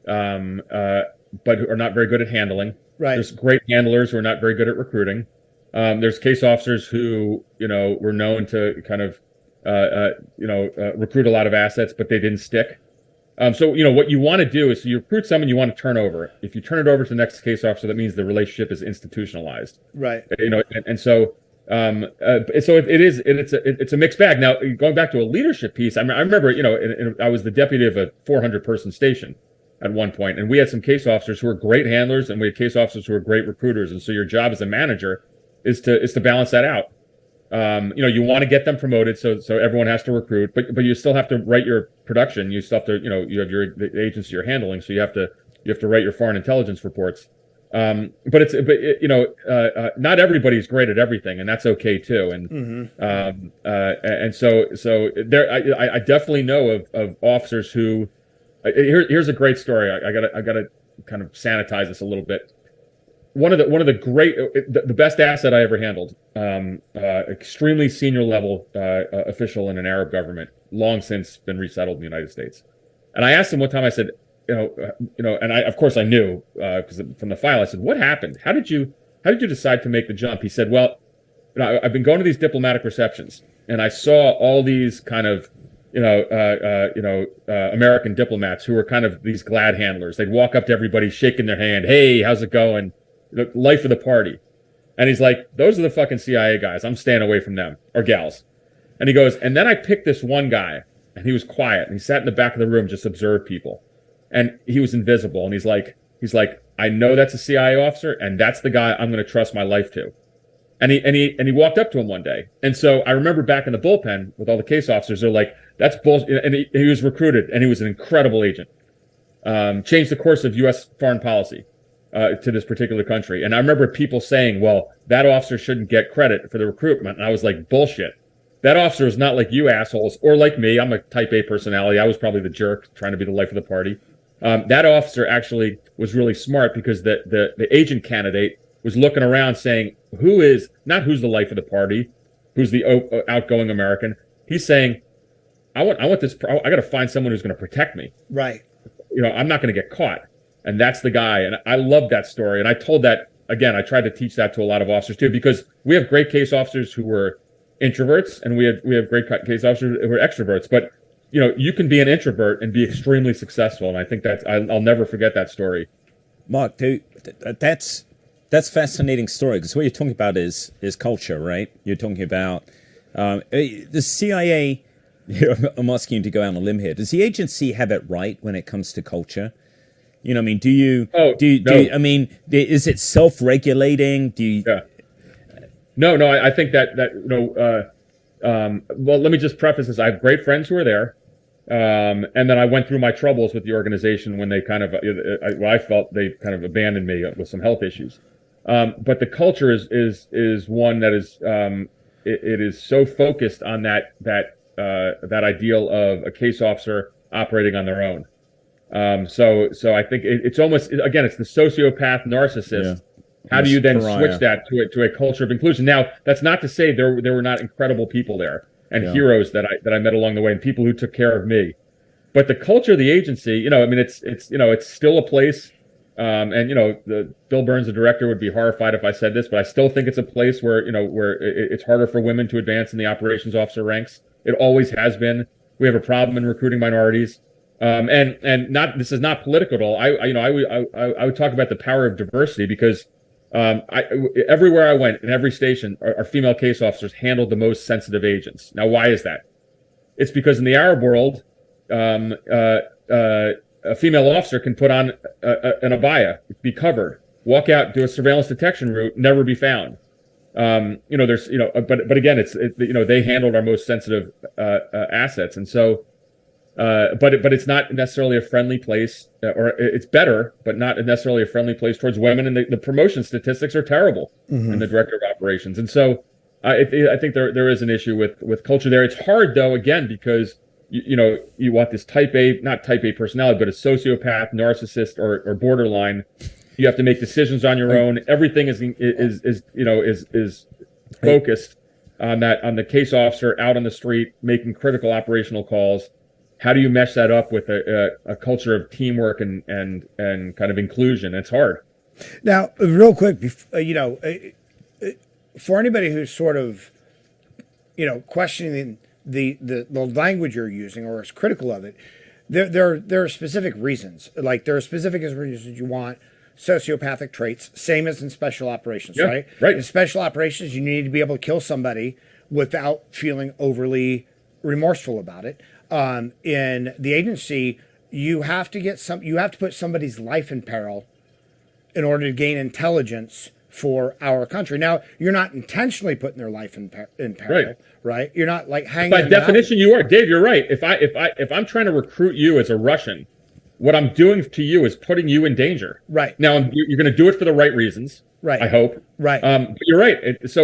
but who are not very good at handling. Right. There's great handlers who are not very good at recruiting. There's case officers who, were known to kind of, recruit a lot of assets, but they didn't stick. So, what you want to do is you recruit someone you want to turn over. If you turn it over to the next case officer, that means the relationship is institutionalized. Right. So it's a mixed bag. Now, going back to a leadership piece, I remember, I was the deputy of a 400-person station at one point, and we had some case officers who were great handlers, and we had case officers who were great recruiters. And so your job as a manager is to balance that out. You want to get them promoted, so everyone has to recruit, but you still have to write your production. You still have to, you have the agency you're handling, so you have to write your foreign intelligence reports. Not everybody's great at everything, and that's okay too. And and so there, I definitely know of officers who. Here's a great story. I gotta kind of sanitize this a little bit. One of the great, the best asset I ever handled, extremely senior level official in an Arab government, long since been resettled in the United States. And I asked him one time. I said, and I, of course, I knew because from the file. I said, "What happened? How did you decide to make the jump?" He said, "Well, I've been going to these diplomatic receptions, and I saw all these kind of American diplomats who were kind of these glad handlers. They'd walk up to everybody, shaking their hand. Hey, how's it going? Life of the party." And he's like, "Those are the fucking CIA guys. I'm staying away from them, or gals." And he goes, "And then I picked this one guy, and he was quiet, and he sat in the back of the room, just observed people, and he was invisible. And he's like, I know that's a CIA officer, and that's the guy I'm going to trust my life to." And he walked up to him one day. And so I remember back in the bullpen with all the case officers, they're like, "That's bullshit." And he was recruited, and he was an incredible agent. Changed the course of U.S. foreign policy to this particular country. And I remember people saying, "Well, that officer shouldn't get credit for the recruitment." And I was like, "Bullshit. That officer is not like you assholes, or like me. I'm a type A personality. I was probably the jerk trying to be the life of the party." That officer actually was really smart, because the agent candidate was looking around saying, who's the life of the party? Who's the outgoing American? He's saying, I want this. I got to find someone who's going to protect me. Right. I'm not going to get caught. And that's the guy. And I love that story. And I told that, again, I tried to teach that to a lot of officers too, because we have great case officers who were introverts, and we have great case officers who are extroverts. But, you can be an introvert and be extremely successful. And I think I'll never forget that story. Mark, that's a fascinating story, because what you're talking about is culture, right? You're talking about the CIA. I'm asking you to go out on a limb here. Does the agency have it right when it comes to culture? I mean, is it self-regulating? Yeah. No, I think that well, let me just preface this. I have great friends who are there. And then I went through my troubles with the organization when they kind of, I felt they kind of abandoned me with some health issues. But the culture is one that is, it is so focused on that ideal of a case officer operating on their own. So I think it's almost, again, it's the sociopath narcissist. Yeah. How do you then switch that to a culture of inclusion? Now, that's not to say there were not incredible people there and heroes that I met along the way, and people who took care of me. But the culture of the agency, it's still a place. The Bill Burns, the director, would be horrified if I said this, but I still think it's a place where it's harder for women to advance in the operations officer ranks. It always has been. We have a problem in recruiting minorities. This is not political at all. I would talk about the power of diversity, because Everywhere I went, in every station, our female case officers handled the most sensitive agents. Now, why is that? It's because in the Arab world, a female officer can put on an abaya, be covered, walk out, do a surveillance detection route, never be found. There's, but again, they handled our most sensitive assets, and so, but it's not necessarily a friendly place, or it's better, but not necessarily a friendly place towards women. And the promotion statistics are terrible in the director of operations, and so I think there is an issue with culture there. It's hard though, again, because you want this not type A personality, but a sociopath, narcissist, or borderline. You have to make decisions on your own. Everything is focused on the case officer out on the street making critical operational calls. How do you mesh that up with a culture of teamwork and kind of inclusion? It's hard. Now, real quick, for anybody who's sort of, questioning the language you're using or is critical of it, there are specific reasons. Like there are specific reasons you want sociopathic traits, same as in special operations, right? Right. In special operations, you need to be able to kill somebody without feeling overly remorseful about it. In the agency, you have to put somebody's life in peril in order to gain intelligence for our country. Now, you're not intentionally putting their life in peril, right? You're not like hanging. By definition, you are, Dave. You're right. If I'm trying to recruit you as a Russian, what I'm doing to you is putting you in danger. Right. Now, you're going to do it for the right reasons. Right. I hope. Right. But you're right. That's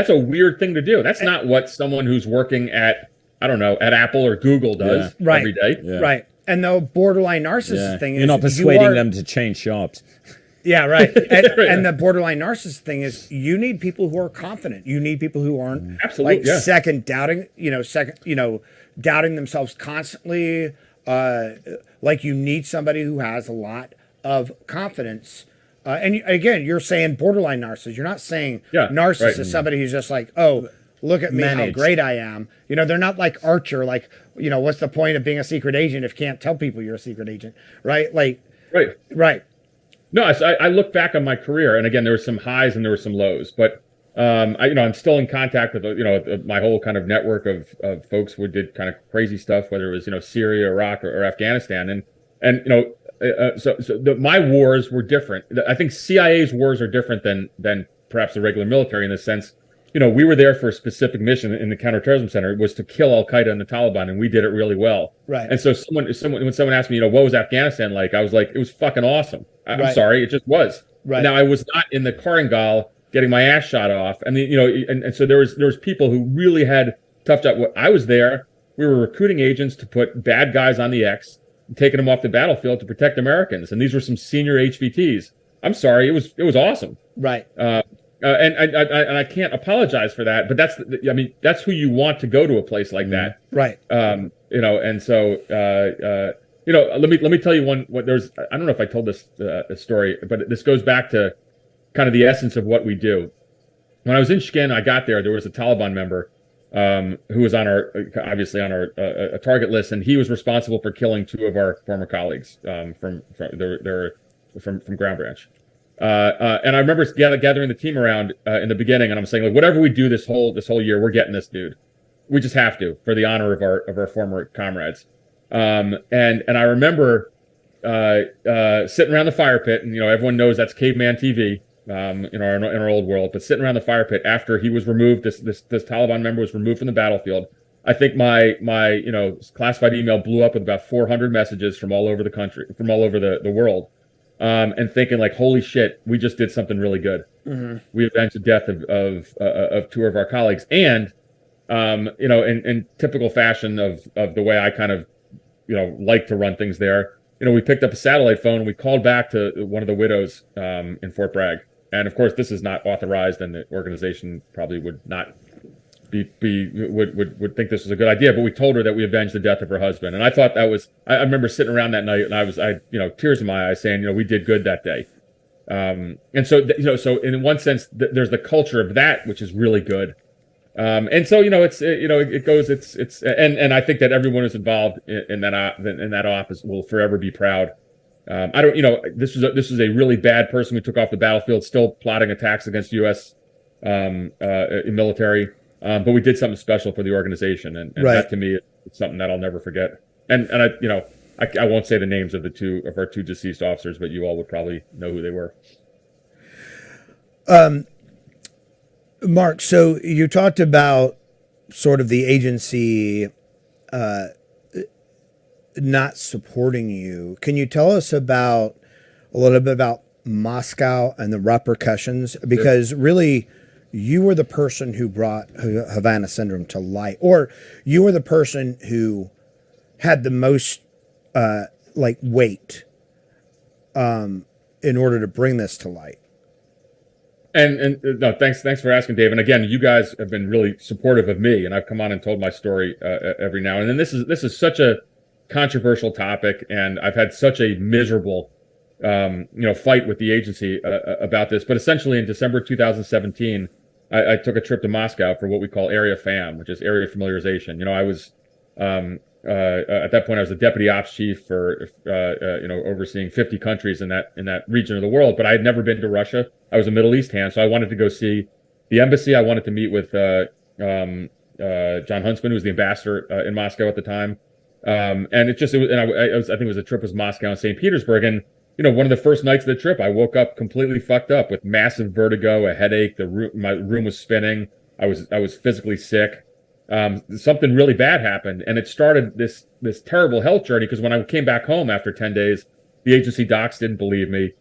a weird thing to do. That's not what someone who's working at Apple or Google does every day. Yeah. Right. And the borderline narcissist thing is you're not persuading them to change jobs. Yeah, right. And the borderline narcissist thing is you need people who are confident. You need people who aren't doubting themselves constantly. Like you need somebody who has a lot of confidence. Again, you're saying borderline narcissist. You're not saying narcissist is somebody who's just like, oh, look at me, how great I am. They're not like Archer, like, what's the point of being a secret agent if you can't tell people you're a secret agent, right? Like, right. No, I look back on my career, and again, there were some highs and there were some lows, but I'm still in contact with my whole kind of network of folks who did kind of crazy stuff, whether it was Syria, Iraq, or Afghanistan, and my wars were different. I think CIA's wars are different than perhaps the regular military in the sense, we were there for a specific mission in the Counter Terrorism Center. It was to kill Al Qaeda and the Taliban, and we did it really well. Right. And so when someone asked me, what was Afghanistan like? I was like, it was fucking awesome. Sorry, it just was. Right. Now I was not in the Korengal getting my ass shot off, and and so there was people who really had tough job. I was there. We were recruiting agents to put bad guys on the X, and taking them off the battlefield to protect Americans, and these were some senior HVTs. I'm sorry, it was awesome. Right. And I can't apologize for that, but that's who you want to go to a place like that, right? And so let me tell you I don't know if I told this story, but this goes back to kind of the essence of what we do. When I was in Shkin, I got there was a Taliban member who was obviously on our target list, and he was responsible for killing two of our former colleagues from Ground Branch. And I remember gathering the team around in the beginning, and I'm saying, like, whatever we do this whole year, we're getting this dude. We just have to, for the honor of our former comrades. And I remember sitting around the fire pit, and everyone knows that's caveman TV in our old world. But sitting around the fire pit after he was removed, this Taliban member was removed from the battlefield. I think my classified email blew up with about 400 messages from all over the country, from all over the world. And thinking like, holy shit, we just did something really good. Mm-hmm. We avenged the death of two of our colleagues, and in typical fashion of the way I kind of like to run things there. We picked up a satellite phone and we called back to one of the widows in Fort Bragg, and of course this is not authorized, and the organization probably would not would think this was a good idea, but we told her that we avenged the death of her husband. And I thought that was, I remember sitting around that night, and I tears in my eyes saying, we did good that day. And so, so in one sense, there's the culture of that, which is really good. And so, it goes, and I think that everyone who's involved in that office will forever be proud I don't, this was a really bad person who took off the battlefield, still plotting attacks against U.S. Military. But we did something special for the organization, and that to me is something that I'll never forget. And I won't say the names of our two deceased officers, but you all would probably know who they were. Mark, so you talked about sort of the agency not supporting you. Can you tell us a little bit about Moscow and the repercussions? Because really, you were the person who brought Havana Syndrome to light, or you were the person who had the most weight in order to bring this to light. And no, thanks for asking, Dave. And again, you guys have been really supportive of me, and I've come on and told my story every now and then. This is such a controversial topic, and I've had such a miserable fight with the agency about this. But essentially, in December 2017, I took a trip to Moscow for what we call Area FAM, which is area familiarization. I was at that point I was the deputy ops chief for overseeing 50 countries in that region of the world. But I had never been to Russia. I was a Middle East hand, so I wanted to go see the embassy. I wanted to meet with John Huntsman, who was the ambassador in Moscow at the time. And I think it was a trip was Moscow and St. Petersburg. And, one of the first nights of the trip, I woke up completely fucked up with massive vertigo, a headache. My room was spinning. I was physically sick. Something really bad happened, and it started this terrible health journey, because when I came back home after 10 days, the agency docs didn't believe me.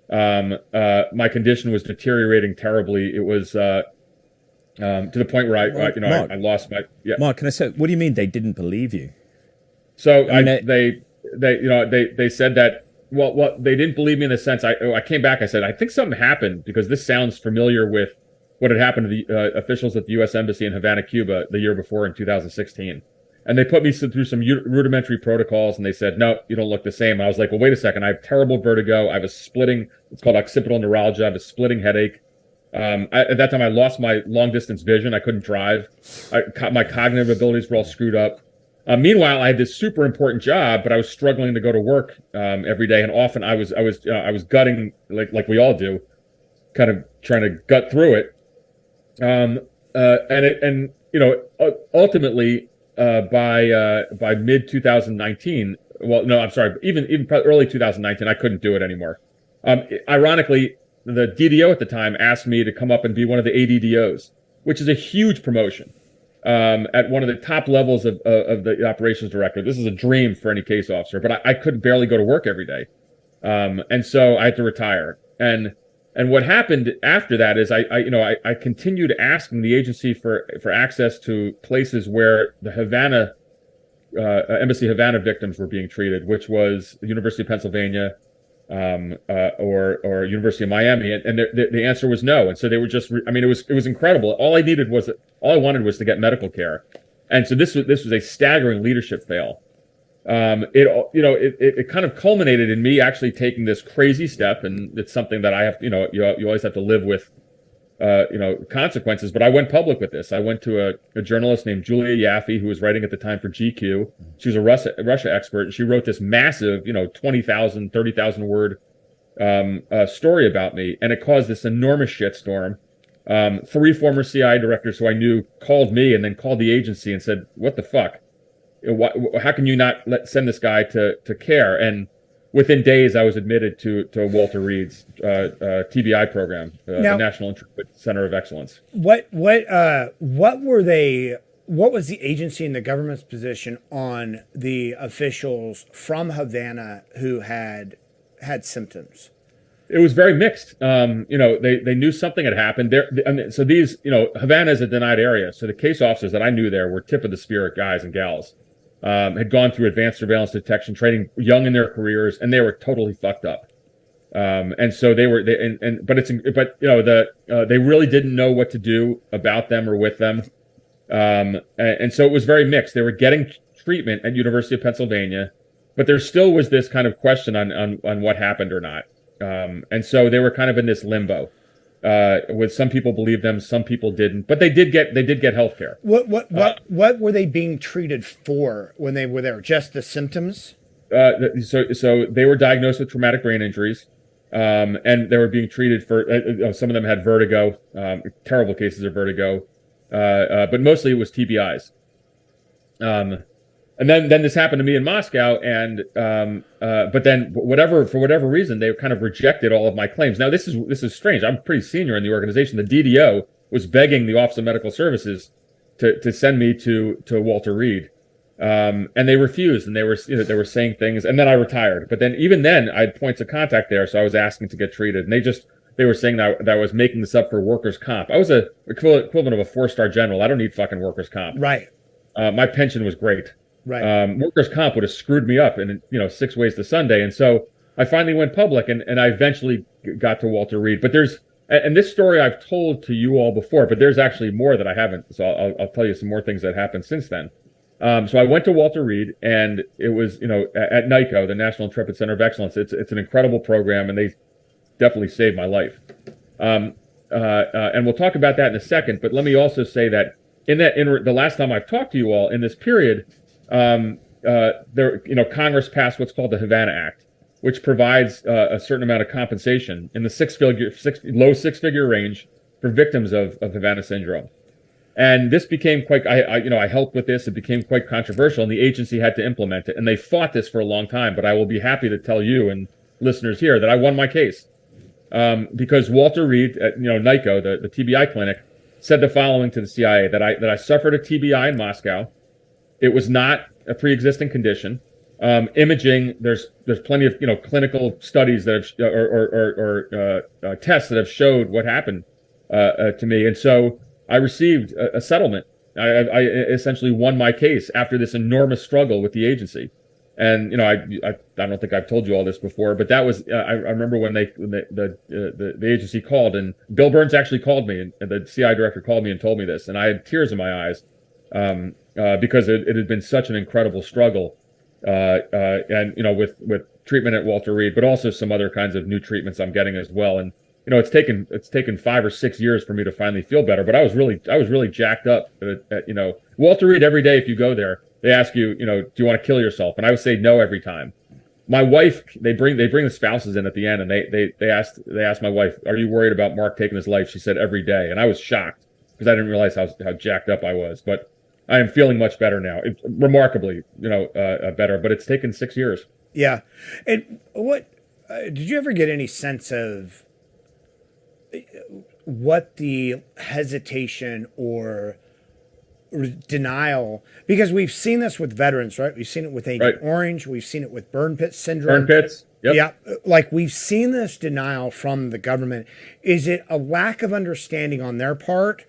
My condition was deteriorating terribly. It was to the point where I lost my. Yeah. Mark, can I say, what do you mean they didn't believe you? So they said that. Well, they didn't believe me in the sense I came back. I said, I think something happened, because this sounds familiar with what had happened to the officials at the U.S. Embassy in Havana, Cuba, the year before in 2016. And they put me through some rudimentary protocols, and they said, no, you don't look the same. And I was like, well, wait a second. I have terrible vertigo. I was splitting. It's called occipital neuralgia. I have a splitting headache. At that time, I lost my long-distance vision. I couldn't drive. My cognitive abilities were all screwed up. Meanwhile, I had this super important job, but I was struggling to go to work every day, and often I was gutting like we all do, kind of trying to gut through it. Ultimately, by mid 2019, well, no, I'm sorry, even early 2019, I couldn't do it anymore. Ironically, the DDO at the time asked me to come up and be one of the ADDOs, which is a huge promotion. At one of the top levels of the operations director. This is a dream for any case officer, but I could barely go to work every day. And so I had to retire. And what happened after that is I continued asking the agency for access to places where the Havana, Embassy Havana victims were being treated, which was the University of Pennsylvania, or University of Miami, and the answer was no. And so they were just, it was incredible. All I wanted was to get medical care, and so this was a staggering leadership fail. It kind of culminated in me actually taking this crazy step, and it's something that I have, you always have to live with, consequences. But I went public with this. I went to a journalist named Julia Yaffe, who was writing at the time for GQ. She was a Russia expert, and she wrote this massive, 20,000, 30,000 word story about me, and it caused this enormous shitstorm. 3 former CIA directors who I knew called me and then called the agency and said, "What the fuck? How can you not send this guy to care?" And within days, I was admitted to Walter Reed's TBI program, the National Introvert Center of Excellence. What were they? What was the agency and the government's position on the officials from Havana who had symptoms? It was very mixed. They knew something had happened there. So these, Havana is a denied area. So the case officers that I knew there were tip of the spear guys and gals. Had gone through advanced surveillance detection training, young in their careers, and they were totally fucked up. And so they really didn't know what to do about them or with them. And so it was very mixed. They were getting treatment at University of Pennsylvania, but there still was this kind of question on what happened or not. And so they were kind of in this limbo. With some people believed them, some people didn't, but they did get health care. What were they being treated for when they were there? Just the symptoms? so they were diagnosed with traumatic brain injuries, and they were being treated for. Some of them had vertigo, terrible cases of vertigo, but mostly it was TBIs. And then this happened to me in Moscow, and but then for whatever reason, they kind of rejected all of my claims. Now this is strange. I'm pretty senior in the organization. The DDO was begging the Office of Medical Services to send me to Walter Reed, and they refused. And they were saying things. And then I retired. But then even then, I had points of contact there, so I was asking to get treated. And they were saying that I was making this up for workers' comp. I was a equivalent of a 4-star general. I don't need fucking workers' comp. Right. My pension was great. Right. Workers' comp would have screwed me up in 6 ways to Sunday. And so I finally went public, and I eventually got to Walter Reed. But and this story I've told to you all before, but there's actually more that I haven't. So I'll tell you some more things that happened since then. So I went to Walter Reed, and it was, at NICO, the National Intrepid Center of Excellence. It's an incredible program, and they definitely saved my life. And we'll talk about that in a second. But let me also say that in the last time I've talked to you all in this period, Congress passed what's called the Havana Act, which provides a certain amount of compensation in the low six-figure range for victims of Havana syndrome. And this became quite, I helped with this. It became quite controversial, and the agency had to implement it. And they fought this for a long time. But I will be happy to tell you and listeners here that I won my case, because Walter Reed at NICO, the TBI clinic, said the following to the CIA: that I suffered a TBI in Moscow. It was not a pre-existing condition. Imaging, there's plenty of clinical studies that have tests that have showed what happened to me, and so I received a settlement. I essentially won my case after this enormous struggle with the agency. And I don't think I've told you all this before, but that was I remember when the agency called, and Bill Burns actually called me, and the CI director called me and told me this, and I had tears in my eyes. Because it had been such an incredible struggle, and with treatment at Walter Reed, but also some other kinds of new treatments I'm getting as well. And it's taken 5 or 6 years for me to finally feel better. But I was really jacked up. At Walter Reed, every day if you go there, they ask you, do you want to kill yourself? And I would say no every time. My wife, they bring the spouses in at the end, and they asked my wife, "Are you worried about Mark taking his life?" She said every day, and I was shocked because I didn't realize how jacked up I was, but I am feeling much better now. Remarkably, better, but it's taken 6 years. Yeah. And what did you ever get any sense of what the hesitation or denial, because we've seen this with veterans, right? We've seen it with Agent Orange. We've seen it with burn pit syndrome. Burn pits. Yep. Yeah. Like we've seen this denial from the government. Is it a lack of understanding on their part?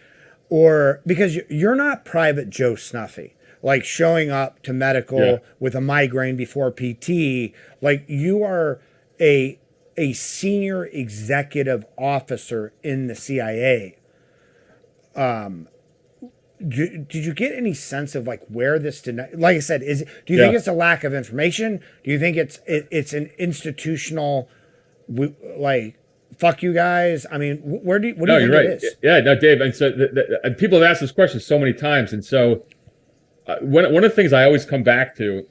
Or because you're not Private Joe Snuffy, like showing up to medical with a migraine before PT, like you are a senior executive officer in the CIA. Did you get any sense of like where this like I said, do you think it's a lack of information? Do you think it's an institutional, like, fuck you guys? I mean, what do you think it is? Yeah, no, Dave. And so and people have asked this question so many times. And so one of the things I always come back to,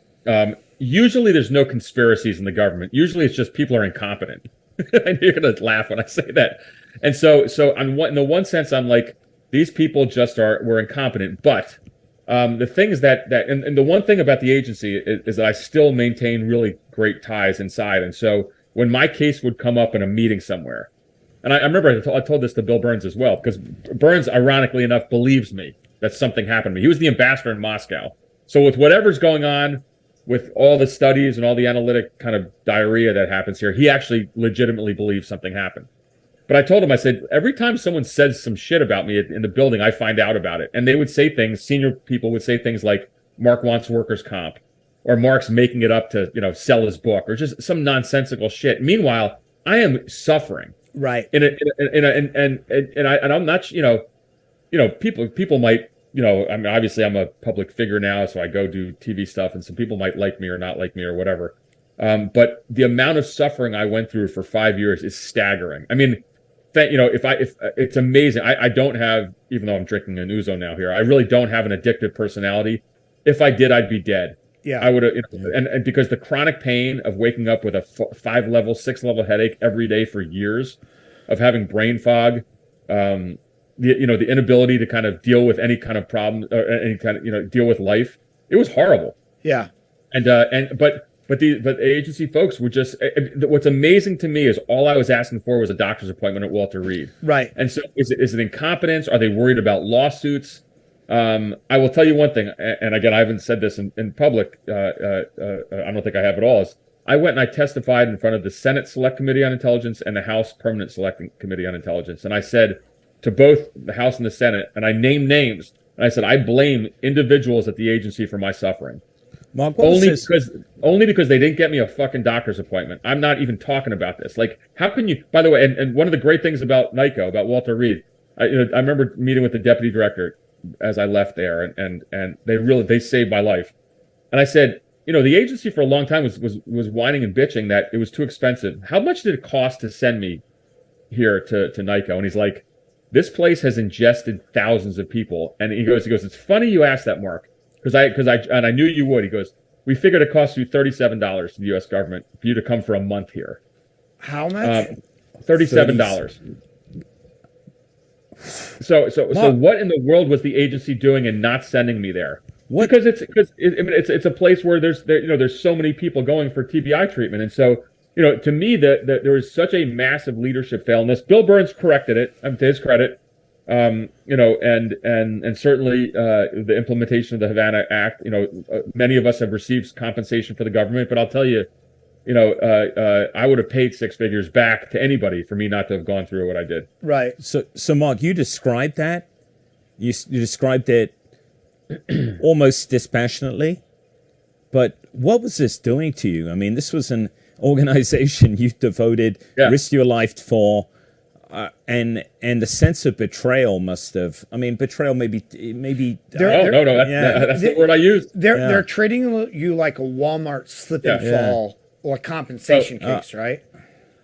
usually there's no conspiracies in the government. Usually it's just people are incompetent. And you're going to laugh when I say that. And so in the one sense, I'm like, these people just were incompetent. But the things and the one thing about the agency is that I still maintain really great ties inside. And so when my case would come up in a meeting somewhere, and I remember I told this to Bill Burns as well, because Burns, ironically enough, believes me that something happened to me. He was the ambassador in Moscow. So with whatever's going on, with all the studies and all the analytic kind of diarrhea that happens here, he actually legitimately believes something happened. But I told him, I said, every time someone says some shit about me in the building, I find out about it. And they would say things, senior people would say things like, Mark wants workers' comp, or Mark's making it up to, sell his book, or just some nonsensical shit. Meanwhile, I am suffering. Right. And I'm not, people might, I mean, obviously I'm a public figure now, so I go do TV stuff, and some people might like me or not like me or whatever. But the amount of suffering I went through for 5 years is staggering. I mean, if it's amazing. I don't have, even though I'm drinking an ouzo now here, I really don't have an addictive personality. If I did, I'd be dead. Yeah. I would have, and because the chronic pain of waking up with a 5-level, 6-level headache every day for years, of having brain fog, the inability to kind of deal with any kind of problem or any kind of deal with life, it was horrible. Yeah. But the agency folks were just, what's amazing to me is all I was asking for was a doctor's appointment at Walter Reed. Right. And so is it incompetence? Are they worried about lawsuits? I will tell you one thing, and again, I haven't said this in public. I don't think I have at all. Is I went and I testified in front of the Senate Select Committee on Intelligence and the House Permanent Select Committee on Intelligence. And I said to both the House and the Senate, and I named names, and I said, I blame individuals at the agency for my suffering. Mark, only because they didn't get me a fucking doctor's appointment. I'm not even talking about this. Like, how can you? By the way, and one of the great things about NICO, about Walter Reed, I remember meeting with the deputy director as I left there, and they saved my life. And I said, the agency for a long time was whining and bitching that it was too expensive. How much did it cost to send me here to NICO? And he's like, this place has ingested thousands of people. And he goes, it's funny you asked that, Mark. Because I knew you would. He goes, we figured it cost you $37 to the U.S. government for you to come for a month here. How much? $37. So what in the world was the agency doing in not sending me there? What? Because it's a place where there's so many people going for TBI treatment, and so to me there was such a massive leadership fail in this. Bill Burns corrected it, to his credit. And certainly the implementation of the Havana Act. Many of us have received compensation for the government, but I'll tell you, I would have paid 6 figures back to anybody for me not to have gone through what I did. Right. So Mark, you described that. You described it almost dispassionately, but what was this doing to you? I mean, this was an organization you devoted, risked your life for. And the sense of betrayal must have. I mean, betrayal maybe. No. That's the word I used. They're treating you like a Walmart slip and fall or compensation case, right?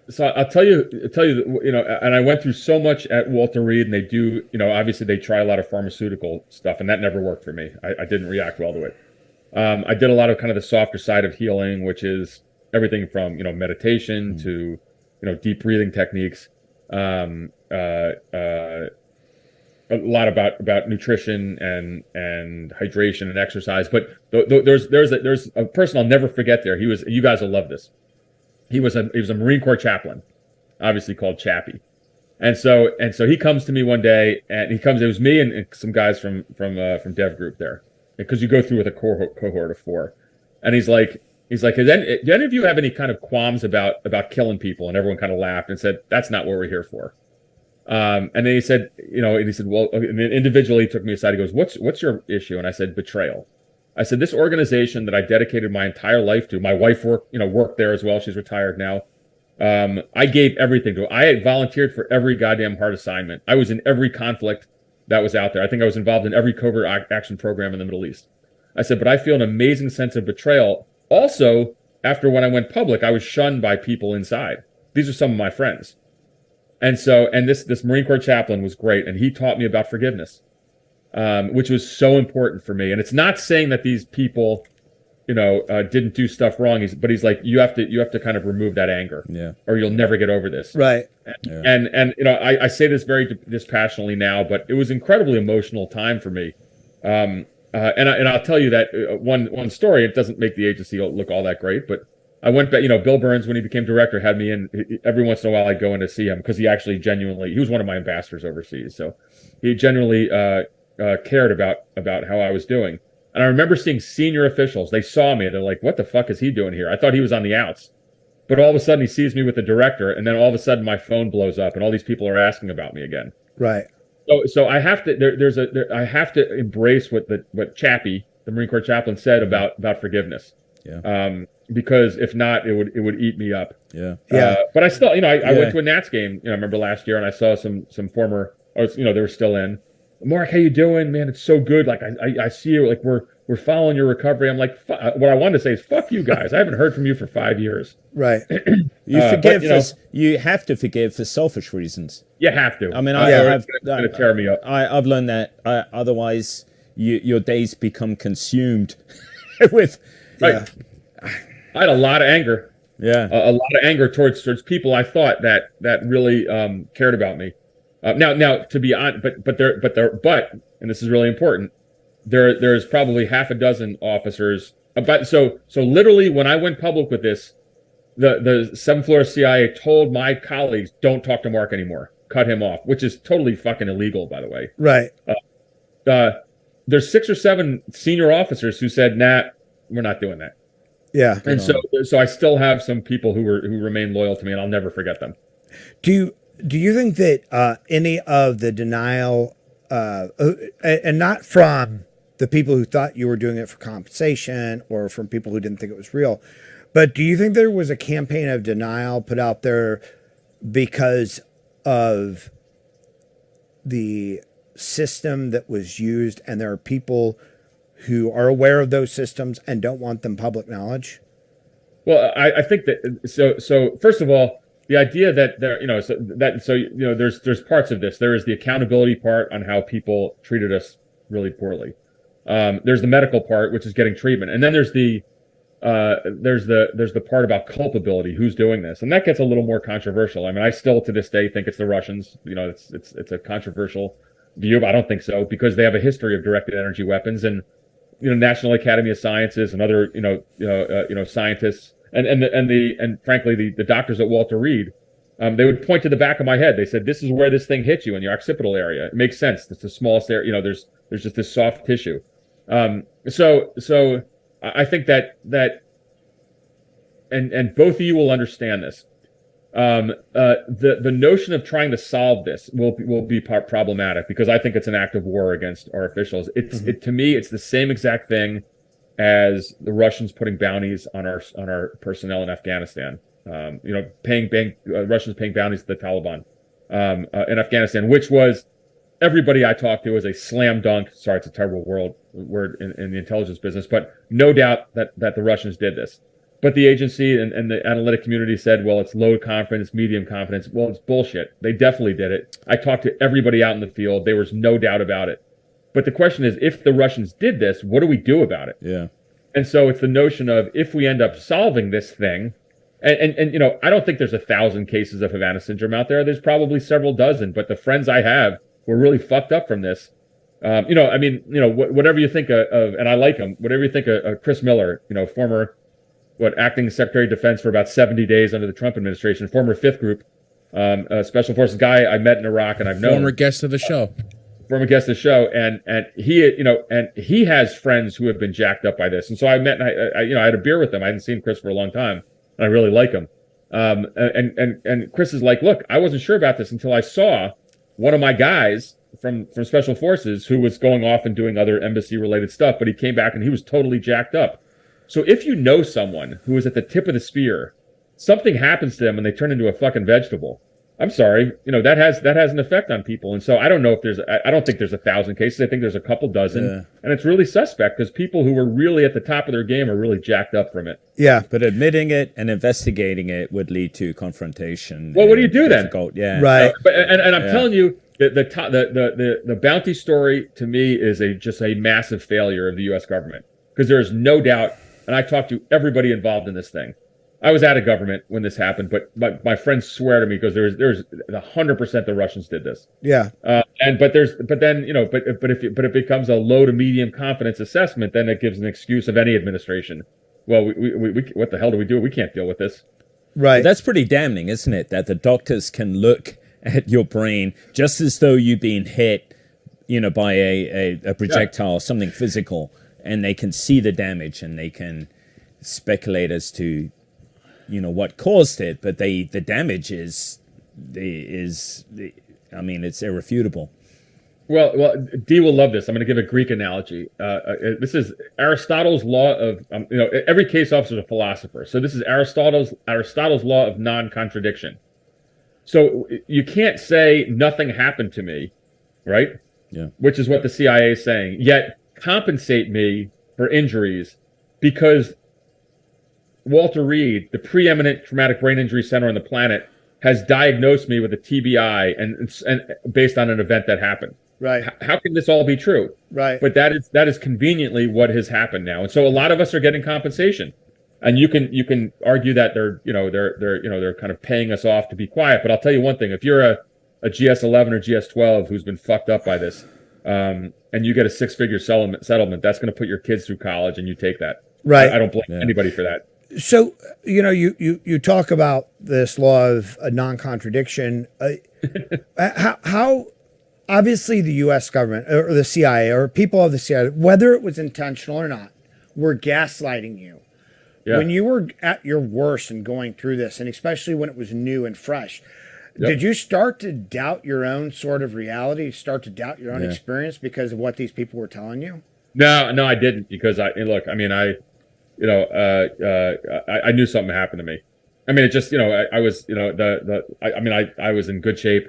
So I'll tell you, and I went through so much at Walter Reed, and they do, obviously they try a lot of pharmaceutical stuff, and that never worked for me. I didn't react well to it. I did a lot of kind of the softer side of healing, which is everything from meditation to deep breathing techniques. A lot about nutrition and hydration and exercise, but there's a person I'll never forget there. You guys will love this. He was a Marine Corps chaplain, obviously called Chappie, and so he comes to me one day, and it was me and some guys from Dev Group there, because you go through with a cohort of 4, and he's like, do any of you have any kind of qualms about killing people? And everyone kind of laughed and said, that's not what we're here for. And then he said, well, and then individually he took me aside. He goes, what's your issue? And I said, betrayal. I said, this organization that I dedicated my entire life to, my wife worked there as well. She's retired now. I gave everything to it. I had volunteered for every goddamn hard assignment. I was in every conflict that was out there. I think I was involved in every covert action program in the Middle East. I said, but I feel an amazing sense of betrayal. Also, after when I went public, I was shunned by people inside. These are some of my friends. And this Marine Corps chaplain was great, and he taught me about forgiveness, which was so important for me. And it's not saying that these people, didn't do stuff wrong. But he's like, you have to kind of remove that anger, or you'll never get over this. Right. And I say this very dispassionately now, but it was an incredibly emotional time for me. And I'll tell you that one story. It doesn't make the agency look all that great, but I went back. Bill Burns, when he became director, had me in every once in a while. I'd go in to see him because he was one of my ambassadors overseas, so he genuinely cared about how I was doing. And I remember seeing senior officials. They saw me. They're like, "What the fuck is he doing here?" I thought he was on the outs, but all of a sudden he sees me with the director, and then all of a sudden my phone blows up, and all these people are asking about me again. Right. So I have to. I have to embrace what Chappie, the Marine Corps chaplain, said about forgiveness. Yeah. Because if not, it would eat me up. Yeah. But I still, I went to a Nats game. I remember last year, and I saw some former, they were still in. Mark, how you doing, man? It's so good. Like I see you. Like we're following your recovery. I'm like, what I wanted to say is, fuck you guys. I haven't heard from you for 5 years. Right. You forgive you have to forgive for selfish reasons. You have to. I mean, it's going to tear me up. I've learned that. Otherwise, your days become consumed with Right. I had a lot of anger. Yeah. A lot of anger towards people I thought that really cared about me. Now to be honest, but and this is really important. There's probably half a dozen officers. So literally when I went public with this, the 7th floor CIA told my colleagues, don't talk to Mark anymore. Cut him off, which is totally fucking illegal, by the way. Right. There's 6 or 7 senior officers who said, nah, we're not doing that. Yeah. And so I still have some people who remain loyal to me, and I'll never forget them. Do you think that any of the denial, and not from the people who thought you were doing it for compensation or from people who didn't think it was real, but do you think there was a campaign of denial put out there because of the system that was used, and there are people who are aware of those systems and don't want them public knowledge? Well, I think that so first of all, the idea that there, there's parts of this. There is the accountability part on how people treated us really poorly. There's the medical part, which is getting treatment, and then there's the part about culpability, who's doing this, and that gets a little more controversial. I mean, I still to this day think it's the Russians. It's a controversial view, but I don't think so, because they have a history of directed energy weapons, and National Academy of Sciences and other scientists and frankly the doctors at Walter Reed, they would point to the back of my head. They said, this is where this thing hit you in your occipital area. It makes sense. It's the smallest area. There's just this soft tissue. So I think that and both of you will understand this. The notion of trying to solve this will be problematic, because I think it's an act of war against our officials. To me, it's the same exact thing as the Russians putting bounties on our personnel in Afghanistan. Russians paying bounties to the Taliban in Afghanistan, which was, everybody I talked to was a slam dunk. Sorry, it's a terrible word in the intelligence business, but no doubt that the Russians did this. But the agency and the analytic community said, well, it's low confidence, medium confidence. Well, it's bullshit. They definitely did it. I talked to everybody out in the field. There was no doubt about it. But the question is, if the Russians did this, what do we do about it? Yeah. And so it's the notion of, if we end up solving this thing, and I don't think there's 1,000 cases of Havana syndrome out there. There's probably several dozen. But the friends I have were really fucked up from this. Whatever you think of, and I like him, whatever you think of Chris Miller, former acting Secretary of Defense for about 70 days under the Trump administration, former 5th Group Special Forces guy I met in Iraq, and I've known. Former guest of the show, and he has friends who have been jacked up by this, and so I met, and I had a beer with him. I hadn't seen Chris for a long time, and I really like him. And Chris is like, look, I wasn't sure about this until I saw one of my guys from Special Forces who was going off and doing other embassy related stuff, but he came back and he was totally jacked up. So if you know someone who is at the tip of the spear, something happens to them and they turn into a fucking vegetable, I'm sorry, that has an effect on people. And so I don't think there's 1,000 cases. I think there's a couple dozen, and it's really suspect, because people who were really at the top of their game are really jacked up from it. Yeah, but admitting it and investigating it would lead to confrontation. Well, what do you do then? Yeah, right. And I'm telling you, the bounty story to me is just a massive failure of the U.S. government, because there is no doubt. And I talked to everybody involved in this thing. I was out of government when this happened, but my friends swear to me, because there's 100% the Russians did this. Yeah. But if it becomes a low to medium confidence assessment, then it gives an excuse of any administration. Well, we what the hell do we do? We can't deal with this. Right. That's pretty damning, isn't it? That the doctors can look at your brain just as though you've been hit, by a projectile, or something physical, and they can see the damage and they can speculate as to what caused it, but the damage is it's irrefutable. Well, Dee will love this. I'm going to give a Greek analogy. This is Aristotle's law of every case officer is a philosopher. So this is Aristotle's law of non-contradiction. So you can't say nothing happened to me, right? Yeah. Which is what the CIA is saying. Yet compensate me for injuries, because Walter Reed, the preeminent traumatic brain injury center on the planet, has diagnosed me with a TBI and based on an event that happened. Right. How can this all be true? Right. But that is conveniently what has happened now. And so a lot of us are getting compensation. And you can argue that they're kind of paying us off to be quiet. But I'll tell you one thing: if you're a GS11 or GS12 who's been fucked up by this, and you get a six-figure settlement, that's going to put your kids through college, and you take that. Right. I don't blame anybody for that. So, you talk about this law of non-contradiction. How obviously the U.S. government or the CIA or people of the CIA, whether it was intentional or not, were gaslighting you. Yeah. When you were at your worst and going through this, and especially when it was new and fresh, did you start to doubt your own sort of reality, start to doubt your own experience because of what these people were telling you? No, I didn't, because I knew something happened to me. I mean, it just, I was, I was in good shape.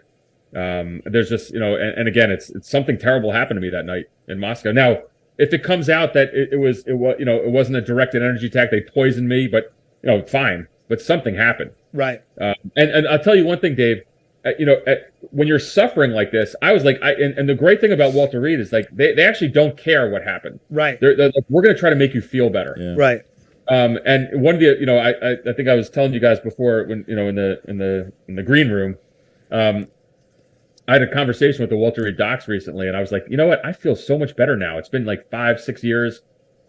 There's just, and again, it's something terrible happened to me that night in Moscow. Now, if it comes out that it wasn't a directed energy attack, they poisoned me, but fine. But something happened, right? And I'll tell you one thing, Dave. When you're suffering like this, I was like, and the great thing about Walter Reed is like they actually don't care what happened, right? They're like, we're going to try to make you feel better, right? And one of the, I think I was telling you guys before when in the green room, I had a conversation with the Walter Reed docs recently, and I was like, you know what? I feel so much better now. It's been like 5-6 years.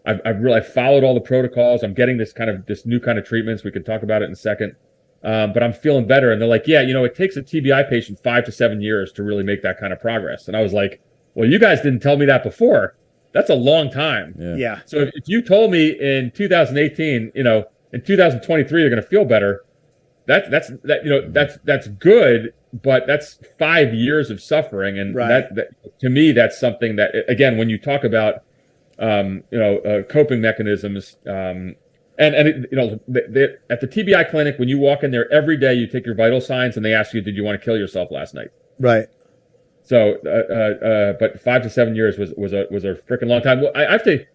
I've really followed all the protocols. I'm getting this new kind of treatments. We can talk about it in a second. But I'm feeling better. And they're like, yeah, it takes a TBI patient 5 to 7 years to really make that kind of progress. And I was like, well, you guys didn't tell me that before. That's a long time. Yeah. So if you told me in 2018, in 2023 you're going to feel better, that's good. But that's 5 years of suffering, and that to me, that's something that, again, when you talk about coping mechanisms, at the TBI clinic, when you walk in there every day, you take your vital signs, and they ask you, did you want to kill yourself last night? Right. So, but 5 to 7 years was a freaking long time. Well, I have to,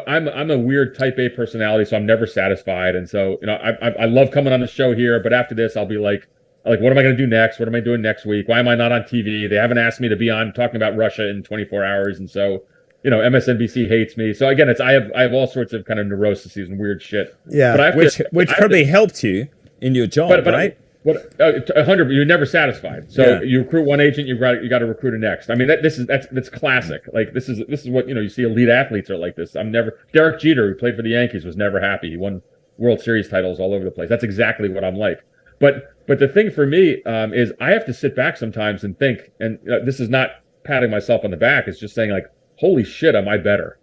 I'm a weird type A personality, so I'm never satisfied, and so I love coming on the show here, but after this, I'll be like, what am I going to do next? What am I doing next week? Why am I not on TV? They haven't asked me to be on talking about Russia in 24 hours. And so, MSNBC hates me. So again, I have all sorts of kind of neuroses and weird shit. Yeah. But which probably helped you in your job, right? 100, you're never satisfied. So you recruit one agent, you got to recruit a next. I mean, that's classic. Like this is what, you see elite athletes are like this. Derek Jeter, who played for the Yankees, was never happy. He won World Series titles all over the place. That's exactly what I'm like. But the thing for me is I have to sit back sometimes and think, and this is not patting myself on the back. It's just saying like, holy shit, am I better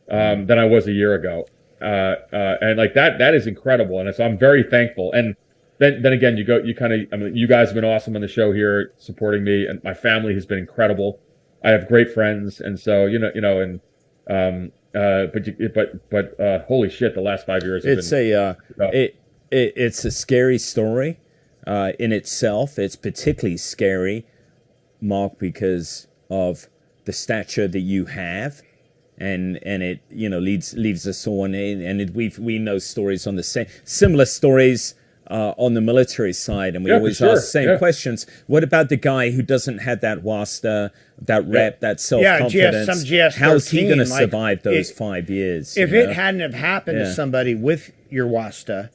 than I was a year ago? And like that is incredible. And so I'm very thankful. And then again, you guys have been awesome on the show here supporting me, and my family has been incredible. I have great friends. And so, but holy shit, the last 5 years. It's a scary story in itself. It's particularly scary, Mark, because of the stature that you have, and it leaves us on. And we know stories on the similar stories on the military side, and we always ask the same questions. What about the guy who doesn't have that wasta, that rep, that self-confidence? Some GS-13, how's he going to survive those 5 years? If it hadn't have happened to somebody with your wasta,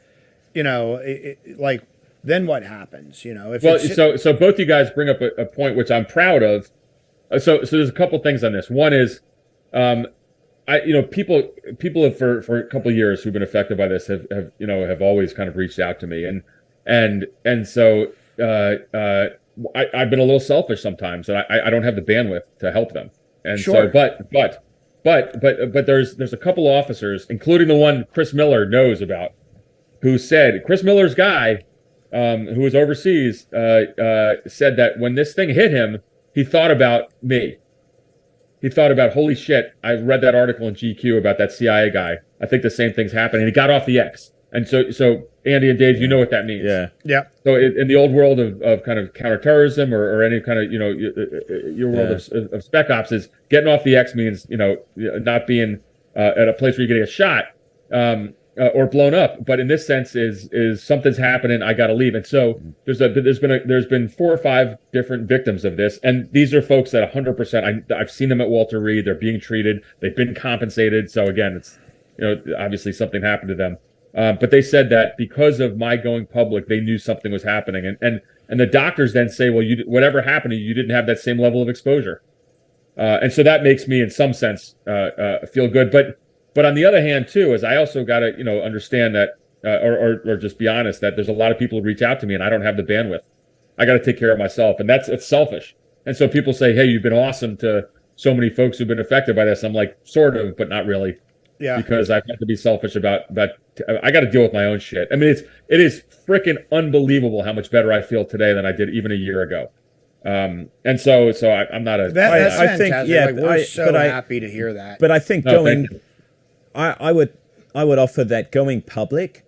then what happens? So both you guys bring up a point which I'm proud of. So there's a couple things on this. One is, people have for a couple of years who've been affected by this have always kind of reached out to me, and so I've been a little selfish sometimes, and I don't have the bandwidth to help them. And so, but there's a couple officers, including the one Chris Miller knows about, who said, Chris Miller's guy, who was overseas, said that when this thing hit him, he thought about me. He thought about, holy shit, I read that article in GQ about that CIA guy. I think the same thing's happening. And he got off the X. And so Andy and Dave, you know what that means. Yeah. So in the old world of kind of counterterrorism or any kind of, your world of spec ops, is getting off the X means, not being at a place where you're getting a shot. or blown up. But in this sense, is something's happening. I got to leave. And so there's been 4 or 5 different victims of this, and these are folks that 100%. I've seen them at Walter Reed. They're being treated. They've been compensated. So again, it's obviously something happened to them. But they said that because of my going public, they knew something was happening, and the doctors then say, well, whatever happened to you, you didn't have that same level of exposure, and so that makes me, in some sense, feel good. But on the other hand, too, is I also got to understand that, or just be honest that there's a lot of people who reach out to me, and I don't have the bandwidth. I got to take care of myself, and it's selfish. And so people say, hey, you've been awesome to so many folks who've been affected by this. I'm like, sort of, but not really. Yeah, because I've got to be selfish about. I got to deal with my own shit. I mean, it is freaking unbelievable how much better I feel today than I did even a year ago. And so I'm not a. That's I think fantastic. We're so happy to hear that. But I think I would offer that going public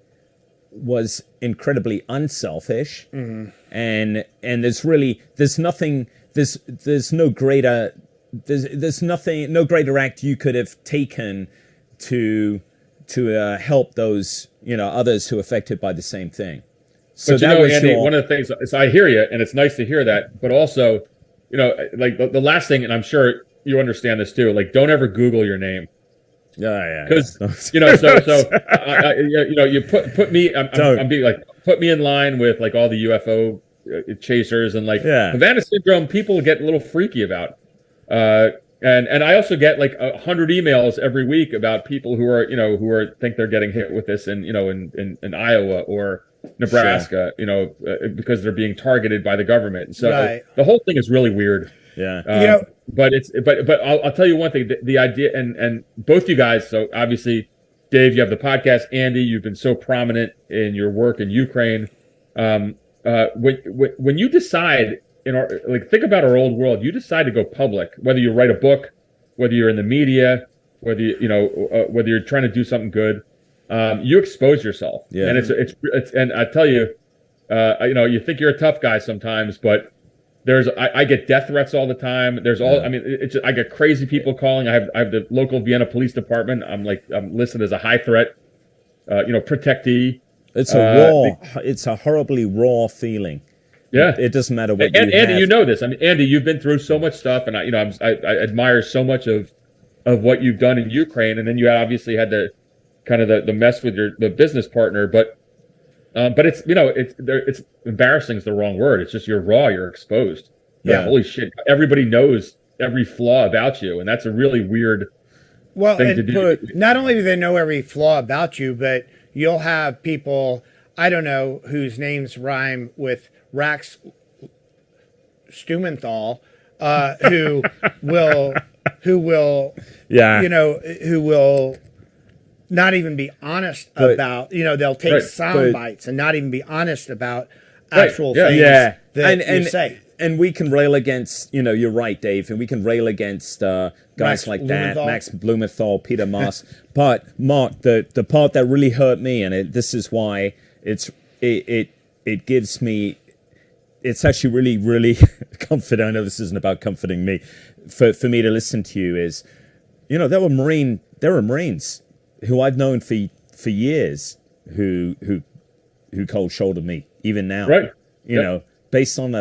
was incredibly unselfish, and there's no greater act you could have taken to help those others who are affected by the same thing. So but that was Andy, one of the things is I hear you, and it's nice to hear that. But also, like the last thing, and I'm sure you understand this too. Like, don't ever Google your name. Yeah. Because you put me. I'm being like, put me in line with like all the UFO chasers and like Havana syndrome. People get a little freaky about. And I also get like 100 emails every week about people who are think they're getting hit with this in Iowa or Nebraska, because they're being targeted by the government. And so the whole thing is really weird. Yeah. But I'll tell you one thing, the idea, and both you guys, so obviously Dave, you have the podcast, Andy, you've been so prominent in your work in Ukraine. When you decide, think about our old world. You decide to go public, whether you write a book, whether you're in the media, whether whether you're trying to do something good, you expose yourself. Yeah. And it's and I tell you, you think you're a tough guy sometimes, but I get death threats all the time. I get crazy people calling. I have the local Vienna Police Department. I'm listed as a high threat, protectee. It's it's a horribly raw feeling. Yeah, it doesn't matter what. And Andy, you know this. I mean, Andy, you've been through so much stuff, and I admire so much of what you've done in Ukraine. And then you obviously had the kind of the mess with the business partner, but it's embarrassing is the wrong word. It's just you're raw, you're exposed. Yeah, holy shit! Everybody knows every flaw about you, and that's a really weird thing to do. Not only do they know every flaw about you, but you'll have people I don't know whose names rhyme with Rax Stumenthal, who will not even be honest about, they'll take sound bites and not even be honest about actual things that you say. And we can rail against, you're right, Dave, and we can rail against guys like that, Max Blumenthal, Peter Maas. But Mark, the part that really hurt me, and this is why it gives me. It's actually really, really comforting. I know this isn't about comforting me. For me to listen to you is, there were Marines who I've known for years who cold shouldered me even now. Right. Based on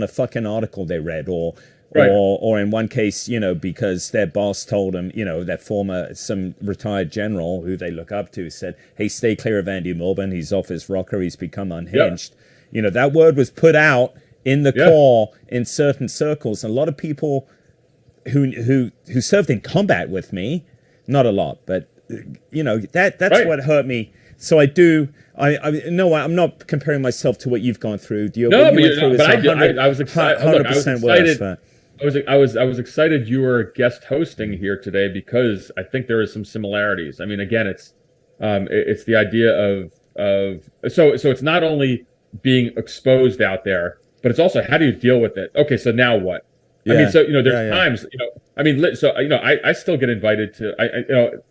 a fucking article they read or in one case, because their boss told them, some retired general who they look up to said, hey, stay clear of Andy Milburn. He's off his rocker. He's become unhinged. Yep. That word was put out in the Corps in certain circles. And a lot of people who served in combat with me, not a lot, but that's what hurt me. So I'm not comparing myself to what you've gone through. I was excited. 100% worse. I was excited you were guest hosting here today because I think there is some similarities. I mean, again, it's the idea of so it's not only being exposed out there, but it's also how do you deal with it? Okay, so now what? Yeah. I mean, so there's times I still get invited to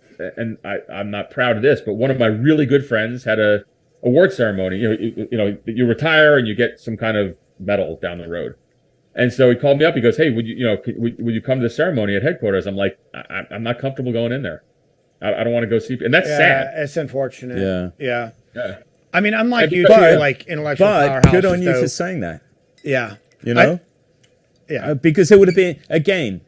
I'm not proud of this, but one of my really good friends had a award ceremony. You retire and you get some kind of medal down the road. And so he called me up. He goes, "Hey, would you come to the ceremony at headquarters?" I'm like, "I'm not comfortable going in there." I don't want to go see, and that's sad. It's unfortunate. Yeah. I mean, unlike you two, like intellectual But powerhouses, good on you though, for saying that. Yeah. You know. Because it would have been again.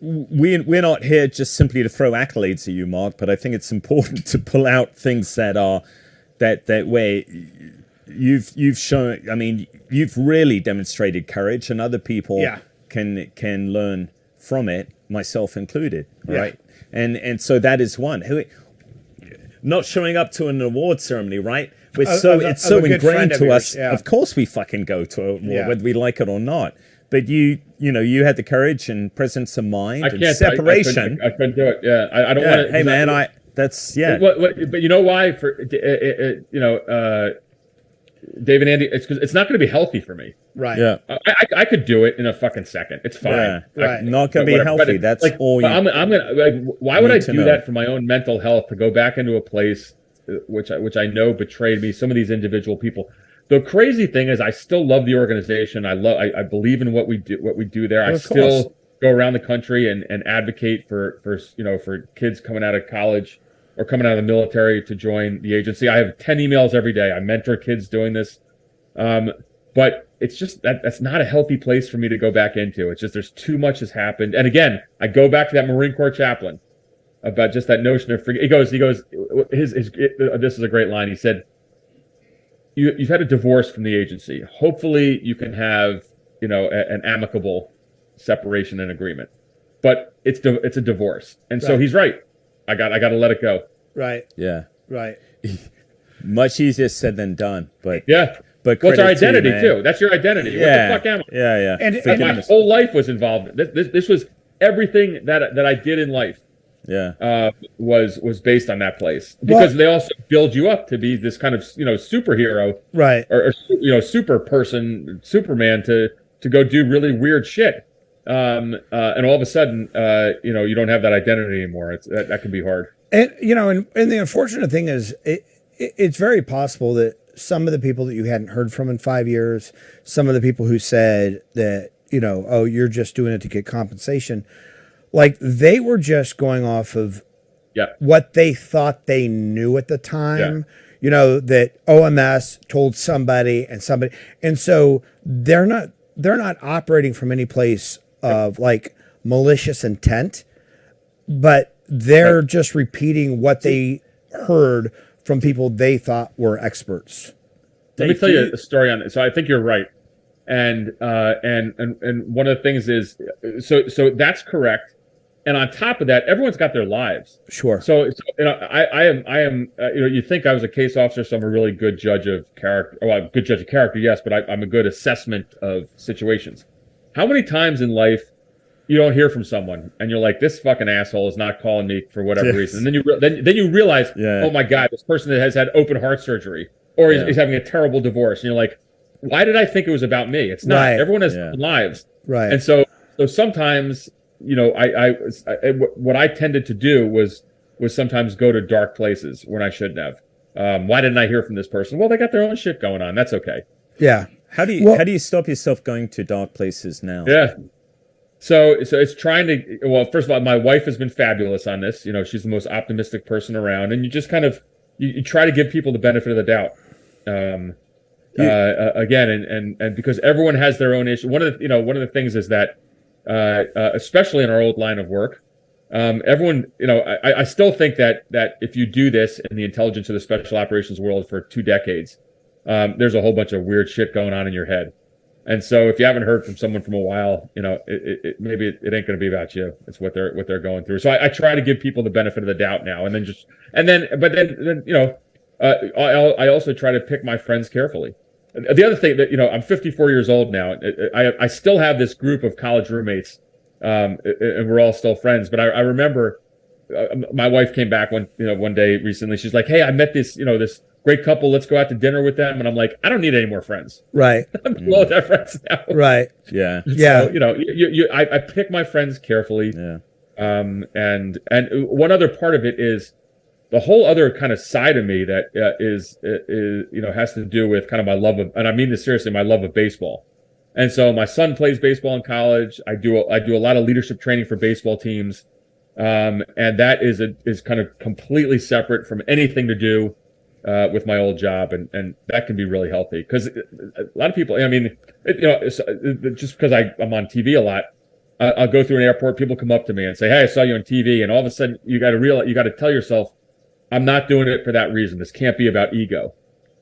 We're not here just simply to throw accolades at you, Mark, but I think it's important to pull out things that are that where you've shown. I mean, you've really demonstrated courage, and other people can learn from it, myself included. Right, and so that is one. Not showing up to an award ceremony, right? It's so ingrained to us. Of course, we fucking go to a award, whether we like it or not. But you had the courage and presence of mind and separation. I couldn't do it. Yeah, I don't want to. Hey, man, that's But you know why? Dave and Andy, it's not going to be healthy for me. Right. Yeah. I could do it in a fucking second. It's fine. Yeah. Right. Not going to be healthy. That's all you. I'm gonna. Why would I do that for my own mental health? To go back into a place which I know betrayed me. Some of these individual people. The crazy thing is, I still love the organization. I believe in what we do there. I still go around the country and advocate for kids coming out of college or coming out of the military to join the agency. I have 10 emails every day. I mentor kids doing this. But it's just that's not a healthy place for me to go back into. It's just there's too much has happened. And again, I go back to that Marine Corps chaplain about just that notion of he goes this is a great line. He said, You've had a divorce from the agency. Hopefully you can have, an amicable separation and agreement, but it's a divorce. And so he's right. I got to let it go. Right. Yeah. Right. Much easier said than done, but But it's our identity too. That's your identity. Yeah. What the fuck am I? Yeah. And my whole life was involved. This was everything that I did in life. Yeah. Was based on that place because they also build you up to be this kind of superhero, right? Or super person, Superman to go do really weird shit, and all of a sudden, you don't have that identity anymore. That can be hard. And and the unfortunate thing is, it's very possible that some of the people that you hadn't heard from in 5 years, some of the people who said that oh, you're just doing it to get compensation. Like they were just going off of what they thought they knew at the time, that OMS told somebody, and so they're not operating from any place of like malicious intent, but they're just repeating what they heard from people they thought were experts. Let me tell you a story on it. So I think you're right, and one of the things is so that's correct. And on top of that, everyone's got their lives. Sure. So I am. You think I was a case officer, so I'm a really good judge of character. Well, good judge of character, yes, but I'm a good assessment of situations. How many times in life you don't hear from someone and you're like, this fucking asshole is not calling me for whatever reason, and then you realize, oh my God, this person that has had open heart surgery or he's having a terrible divorce, and you're like, why did I think it was about me? It's not. Right. Everyone has lives, right? And so sometimes. What I tended to do was sometimes go to dark places when I shouldn't have. Why didn't I hear from this person? Well, they got their own shit going on. That's okay. Yeah. How do you stop yourself going to dark places now? Yeah. So it's trying to. Well, first of all, my wife has been fabulous on this. She's the most optimistic person around, and you just kind of you try to give people the benefit of the doubt. Again, and because everyone has their own issue. One of the things is that. Especially in our old line of work, everyone, I still think that if you do this in the intelligence or the special operations world for 2 decades, there's a whole bunch of weird shit going on in your head. And so if you haven't heard from someone from a while, maybe it ain't going to be about you. It's what they're going through. So I try to give people the benefit of the doubt now, I also try to pick my friends carefully. The other thing that, I'm 54 years old now. I still have this group of college roommates, and we're all still friends. But I remember my wife came back one day recently. She's like, "Hey, I met this great couple. Let's go out to dinner with them." And I'm like, "I don't need any more friends. Right. I'm well with our friends now." Right. Yeah. Yeah. So, I pick my friends carefully. Yeah. And one other part of it is. The whole other kind of side of me that is has to do with kind of my love of, and I mean this seriously, my love of baseball. And so my son plays baseball in college. I do a lot of leadership training for baseball teams. And that is kind of completely separate from anything to do with my old job, and that can be really healthy because a lot of people. I mean, just because I'm on TV a lot, I'll go through an airport. People come up to me and say, "Hey, I saw you on TV," and all of a sudden you got to tell yourself, "I'm not doing it for that reason. This can't be about ego."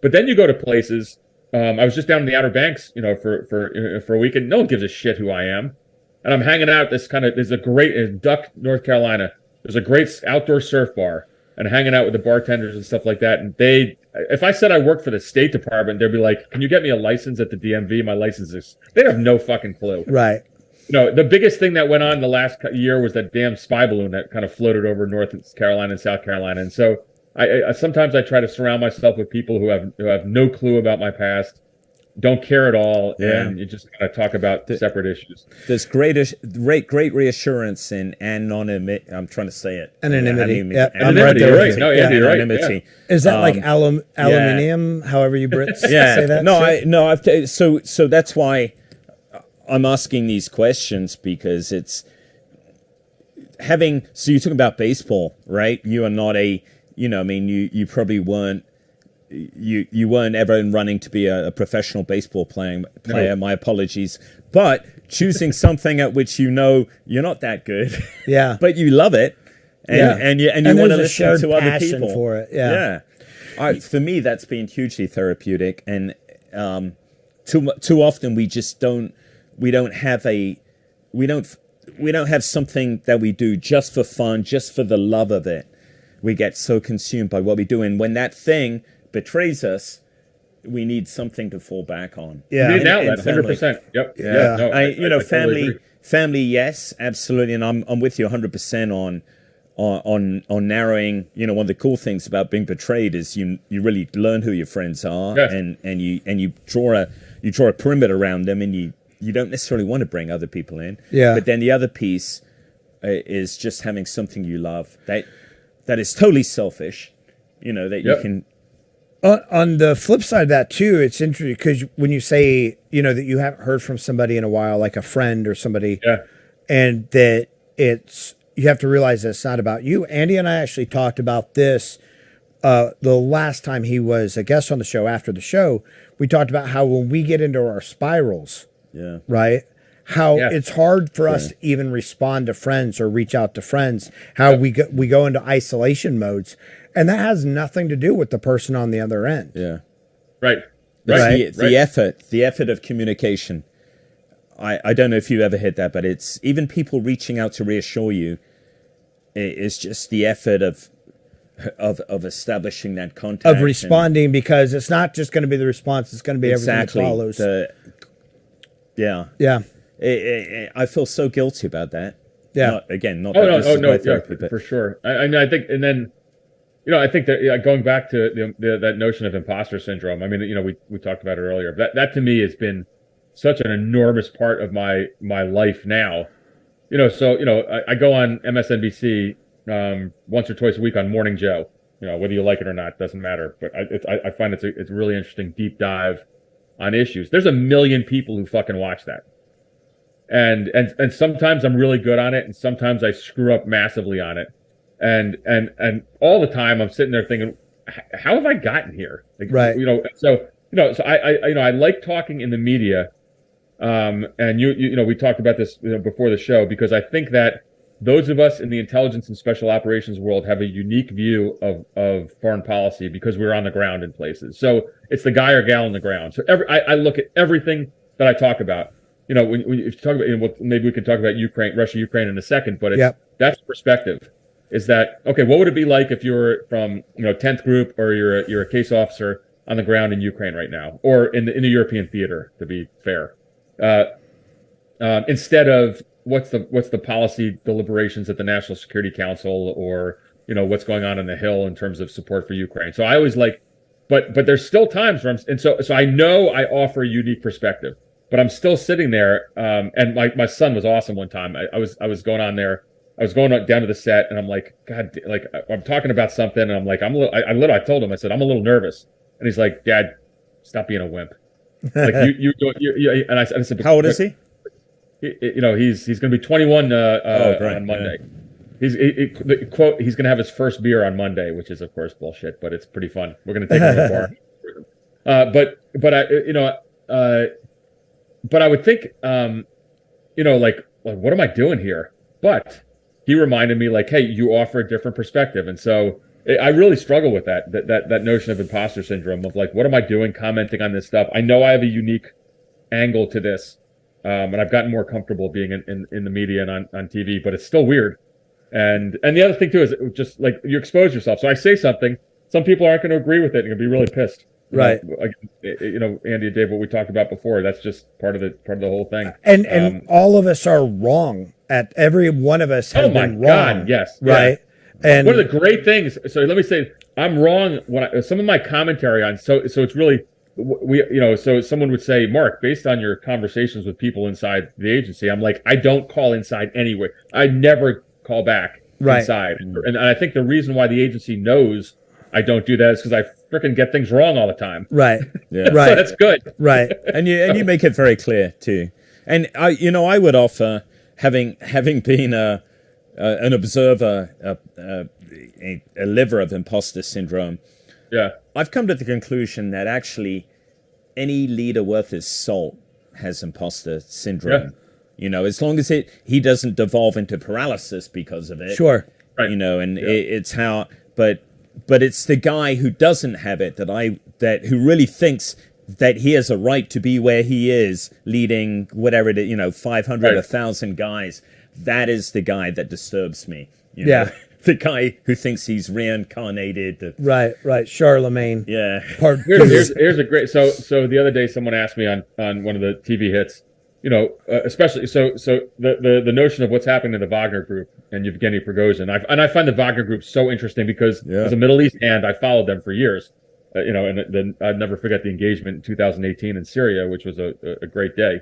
But then you go to places. I was just down in the Outer Banks, for a week, and no one gives a shit who I am. And I'm hanging out. There's a great in Duck, North Carolina. There's a great outdoor surf bar, and hanging out with the bartenders and stuff like that. And if I said I worked for the State Department, they'd be like, "Can you get me a license at the DMV? My license is." They have no fucking clue. Right. The biggest thing that went on the last year was that damn spy balloon that kind of floated over North Carolina and South Carolina, and so. I sometimes I try to surround myself with people who have no clue about my past, don't care at all, and you just kind of talk about separate issues. There's great reassurance in anonymity. I'm trying to say it. Anonymity. Yeah, I'm right there. Right. No, Andy, you're right. Anonymity. Yeah. Is that like aluminium? However you Brits say that. No, so that's why I'm asking these questions, because it's having. So you're talking about baseball, right? You are not a. You probably weren't. You weren't ever in running to be a professional baseball player. No. My apologies, but choosing something at which you're not that good, but you love it, and you want to listen to other people for it. Yeah. For me, that's been hugely therapeutic, and too often we just don't. We don't have something that we do just for fun, just for the love of it. We get so consumed by what we do, and when that thing betrays us, we need something to fall back on. Yeah, you nailed that 100%. Yep. Yeah. No, family, yes, absolutely, and I'm with you 100% on narrowing. One of the cool things about being betrayed is you really learn who your friends are, and you draw a perimeter around them, and you don't necessarily want to bring other people in. Yeah. But then the other piece is just having something you love that is totally selfish, that you can. On the flip side of that too, it's interesting because when you say, that you haven't heard from somebody in a while, like a friend or somebody, and that you have to realize that it's not about you. Andy and I actually talked about this the last time he was a guest on the show. After the show, we talked about how when we get into our spirals, right? How it's hard for us to even respond to friends or reach out to friends, how we go into isolation modes. And that has nothing to do with the person on the other end. Yeah. Right. The effort of communication. I don't know if you ever hit that, but it's even people reaching out to reassure you. It's just the effort of establishing that contact. Of responding, because it's not just going to be the response, it's going to be everything that follows. I feel so guilty about that. Yeah. Not therapy, but for sure. I think, and then, I think that going back to that notion of imposter syndrome. I mean, we talked about it earlier. That to me has been such an enormous part of my life now. I go on MSNBC once or twice a week on Morning Joe. Whether you like it or not doesn't matter. But I find it's a really interesting deep dive on issues. There's a million people who fucking watch that. And sometimes I'm really good on it, and sometimes I screw up massively on it. And all the time I'm sitting there thinking, how have I gotten here? Right. So I like talking in the media. And we talked about this before the show, because I think that those of us in the intelligence and special operations world have a unique view of foreign policy because we're on the ground in places. So it's the guy or gal on the ground. So I look at everything that I talk about. When you talk about, maybe we could talk about Russia, Ukraine in a second, but that's perspective. Is that okay? What would it be like if you were from 10th Group, or you're a case officer on the ground in Ukraine right now, or in the European theater, to be fair, instead of what's the policy deliberations at the National Security Council, or what's going on the Hill in terms of support for Ukraine. So I always but there's still times where so I know I offer a unique perspective, but I'm still sitting there. And my son was awesome one time. I was going on there. I was going down to the set, and I'm like, God, I'm talking about something, and I'm like, I told him, I said, I'm a little nervous. And he's like, Dad, stop being a wimp. Like you and I said, How old is he? He's going to be 21 great, on Monday. The quote, he's going to have his first beer on Monday, which is of course bullshit, but it's pretty fun. We're going to take him to the bar. But I would think, like what am I doing here? But he reminded me, like, hey, you offer a different perspective, and so I really struggle with that notion of imposter syndrome of like, what am I doing commenting on this stuff? I know I have a unique angle to this, and I've gotten more comfortable being in the media and on TV, but it's still weird. And the other thing too is just like you expose yourself. So I say something, some people aren't going to agree with it and you'll be really pissed. Right. Andy and Dave, what we talked about before, that's just part of the whole thing. And all of us are wrong. At every one of us has been wrong. God, yes. Right. Yeah. And one of the great things. So let me say, I'm wrong when some of my commentary on. So it's really So someone would say, Mark, based on your conversations with people inside the agency, I'm like, I don't call inside anyway. I never call back inside. And I think the reason why the agency knows I don't do that is because I freaking get things wrong all the time. Right. Yeah. Right. So that's good. Right. And you make it very clear too. And I would offer, having been an observer, a liver of imposter syndrome. Yeah. I've come to the conclusion that actually any leader worth his salt has imposter syndrome. Yeah. As long as he doesn't devolve into paralysis because of it. Sure. Right. It's how, but it's the guy who doesn't have it who really thinks that he has a right to be where he is, leading whatever it is, 500, 1,000 guys. That is the guy that disturbs me. The guy who thinks he's reincarnated. Right. Charlemagne. Yeah. Here's a great. So the other day, someone asked me on one of the TV hits, especially the notion of what's happening to the Wagner Group and Yevgeny Prigozhin. I find the Wagner Group so interesting because as a Middle East hand, I followed them for years. And then I'd never forget the engagement in 2018 in Syria, which was a great day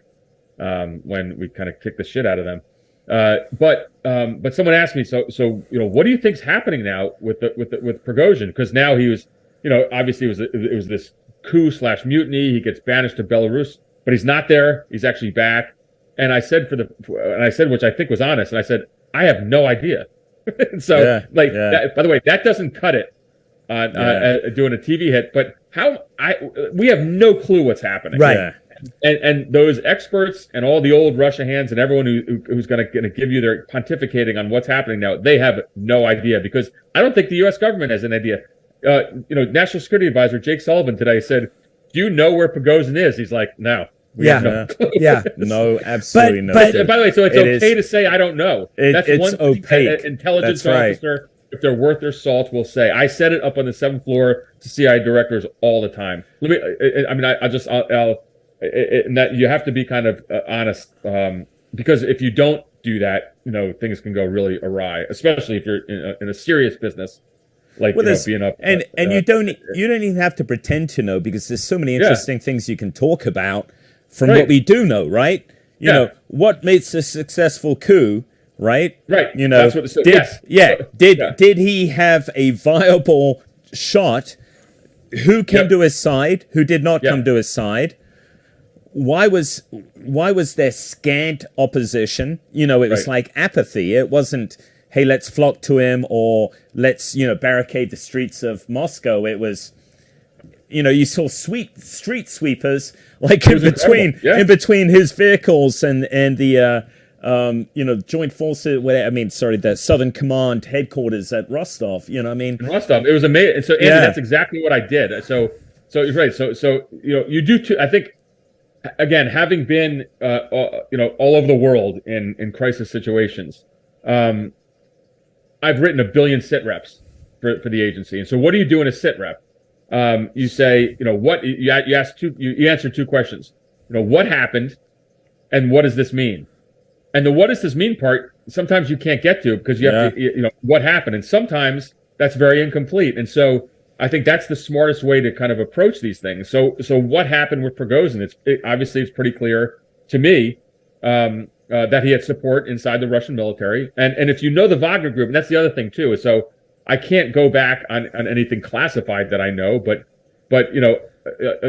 when we kind of kicked the shit out of them. But someone asked me, so what do you think's happening now with Prigozhin? Because now he was, obviously it was this coup/mutiny. He gets banished to Belarus, but he's not there. He's actually back. And I said which I think was honest. And I said, I have no idea. That, by the way, that doesn't cut it. Doing a TV hit, but we have no clue what's happening. Right. Yeah. And those experts and all the old Russia hands and everyone who's going to give you their pontificating on what's happening now, they have no idea, because I don't think the U.S. government has an idea. National Security Advisor Jake Sullivan today said, "Do you know where Prigozhin is?" He's like, "No." No, absolutely no. But by the way, so it's okay to say I don't know. That's it's one thing opaque. An intelligence That's officer, if they're worth their salt, will say. I said it up on the 7th floor to CIA directors all the time. That you have to be kind of honest, because if you don't do that, things can go really awry, especially if you're in a serious business like being up. And you don't even have to pretend to know, because there's so many interesting things you can talk about from what we do know, right? You know, what makes a successful coup, right? Right. That's what did he have a viable shot? Who came to his side? Who did not come to his side? Why was there scant opposition? It was like apathy. It wasn't, hey, let's flock to him, or let's, barricade the streets of Moscow. It was, you saw street sweepers like in between his vehicles and the joint forces. The Southern Command headquarters at Rostov. In Rostov, it was amazing. So Andy, that's exactly what I did. So you're right. So you do too. I think, again, having been all over the world in crisis situations, I've written 1 billion sit reps for the agency. And so what do you do in a sit rep? You say, what you answer 2 questions. What happened, and what does this mean? And the what does this mean part, sometimes you can't get to, because you have to, what happened, and sometimes that's very incomplete. And so I think that's the smartest way to kind of approach these things. So what happened with Prigozhin? Obviously it's pretty clear to me that he had support inside the Russian military. And if you know the Wagner Group, and that's the other thing too, is so I can't go back on anything classified that I know, but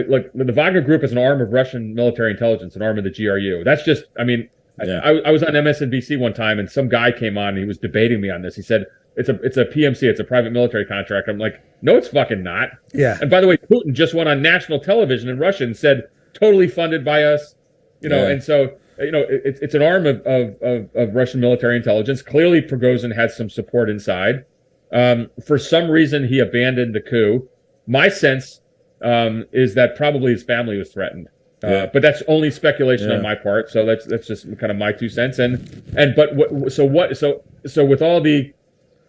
like the Wagner Group is an arm of Russian military intelligence, an arm of the GRU. That's just, I mean, Yeah. I was on MSNBC one time, and some guy came on and he was debating me on this. He said it's a PMC, it's a private military contract. I'm like, no, it's fucking not. Yeah. And by the way, Putin just went on national television in Russia and said totally funded by us. And so it's an arm of Russian military intelligence. Clearly, Prigozhin had some support inside. For some reason, he abandoned the coup. My sense is that probably his family was threatened. But that's only speculation on my part. So that's just kind of my 2 cents. So with all the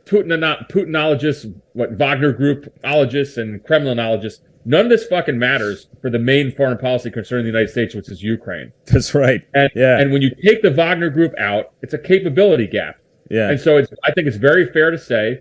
Putinologists, Wagner Groupologists and Kremlinologists, none of this fucking matters for the main foreign policy concern of the United States, which is Ukraine. That's right. And when you take the Wagner Group out, it's a capability gap. Yeah. And so I think it's very fair to say,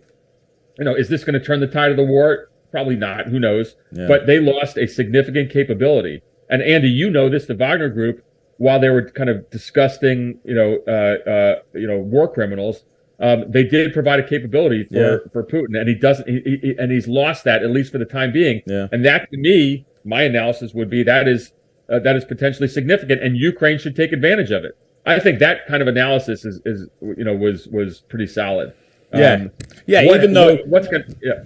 is this going to turn the tide of the war? Probably not. Who knows? Yeah. But they lost a significant capability. And Andy, the Wagner Group, while they were kind of disgusting, war criminals, they did provide a capability for Putin, and he doesn't. And he's lost that, at least for the time being. Yeah. And that, to me, my analysis would be that is potentially significant, and Ukraine should take advantage of it. I think that kind of analysis was pretty solid. Even though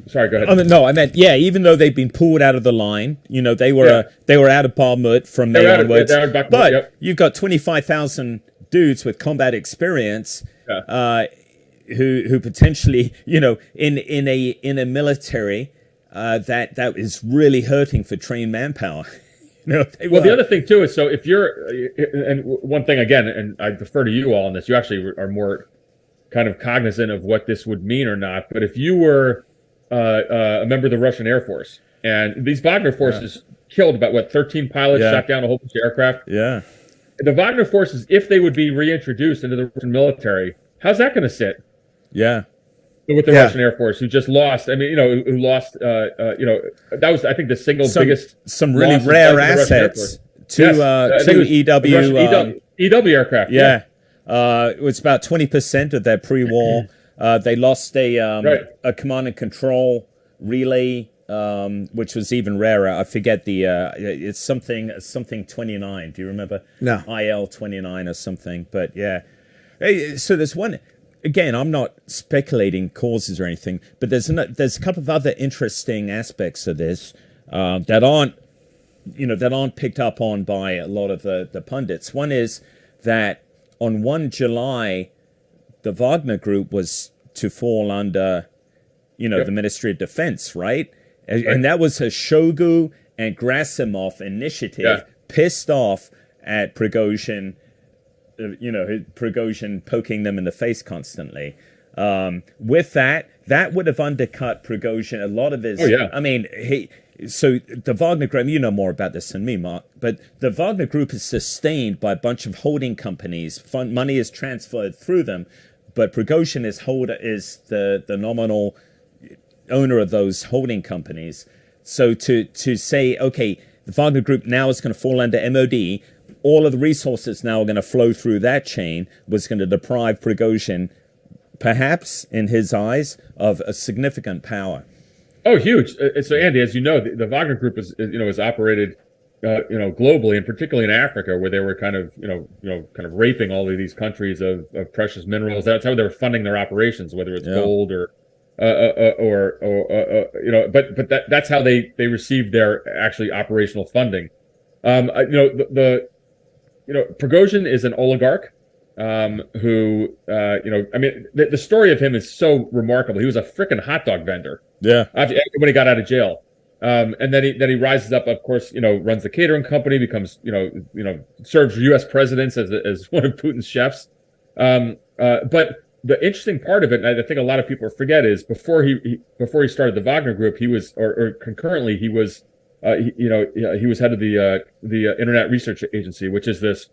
sorry, go ahead. I meant even though they've been pulled out of the line, they were out of Bakhmut from May onwards. But you've got 25,000 dudes with combat experience, who potentially, in a military that is really hurting for trained manpower. The other thing too is, so if you're, and one thing again, and I defer to you all on this, you actually are more kind of cognizant of what this would mean or not. But if you were a member of the Russian Air Force, and these Wagner forces killed about 13 pilots, shot down a whole bunch of aircraft. Yeah. The Wagner forces, if they would be reintroduced into the Russian military, how's that going to sit? Yeah. With the Russian Air Force, who just lost. I mean, who lost. That was, I think, the single biggest. Some really rare assets to EW aircraft. Yeah. It was about 20% of their pre-war. They lost a command and control relay, which was even rarer. I forget it's something 29. Do you remember? No. IL 29 or something. But yeah. So there's one. Again, I'm not speculating causes or anything, but there's a couple of other interesting aspects of this that aren't picked up on by a lot of the pundits. One is that on 1 July, the Wagner Group was to fall under, the Ministry of Defense, right? And that was a Shoigu and Gerasimov initiative, pissed off at Prigozhin. Prigozhin poking them in the face constantly. With that would have undercut Prigozhin a lot of his. Oh, yeah. I mean, so the Wagner Group, you know more about this than me, Mark, but the Wagner Group is sustained by a bunch of holding companies. Money is transferred through them, but Prigozhin is the nominal owner of those holding companies. So to say, okay, the Wagner Group now is going to fall under MOD. All of the resources now are going to flow through that chain, was going to deprive Prigozhin, perhaps in his eyes, of a significant power. Oh, huge! So, Andy, as you know, the Wagner Group is operated, globally, and particularly in Africa, where they were kind of raping all of these countries of precious minerals. That's how they were funding their operations, whether it's gold or that's how they received their actually operational funding. Prigozhin is an oligarch who, the story of him is so remarkable. He was a freaking hot dog vendor. Yeah. When he got out of jail. And then he rises up, of course, runs the catering company, becomes, serves U.S. presidents as one of Putin's chefs. But the interesting part of it, and I think a lot of people forget, is before he started the Wagner Group, he was, or concurrently, he was, he was head of the Internet Research Agency, which is this,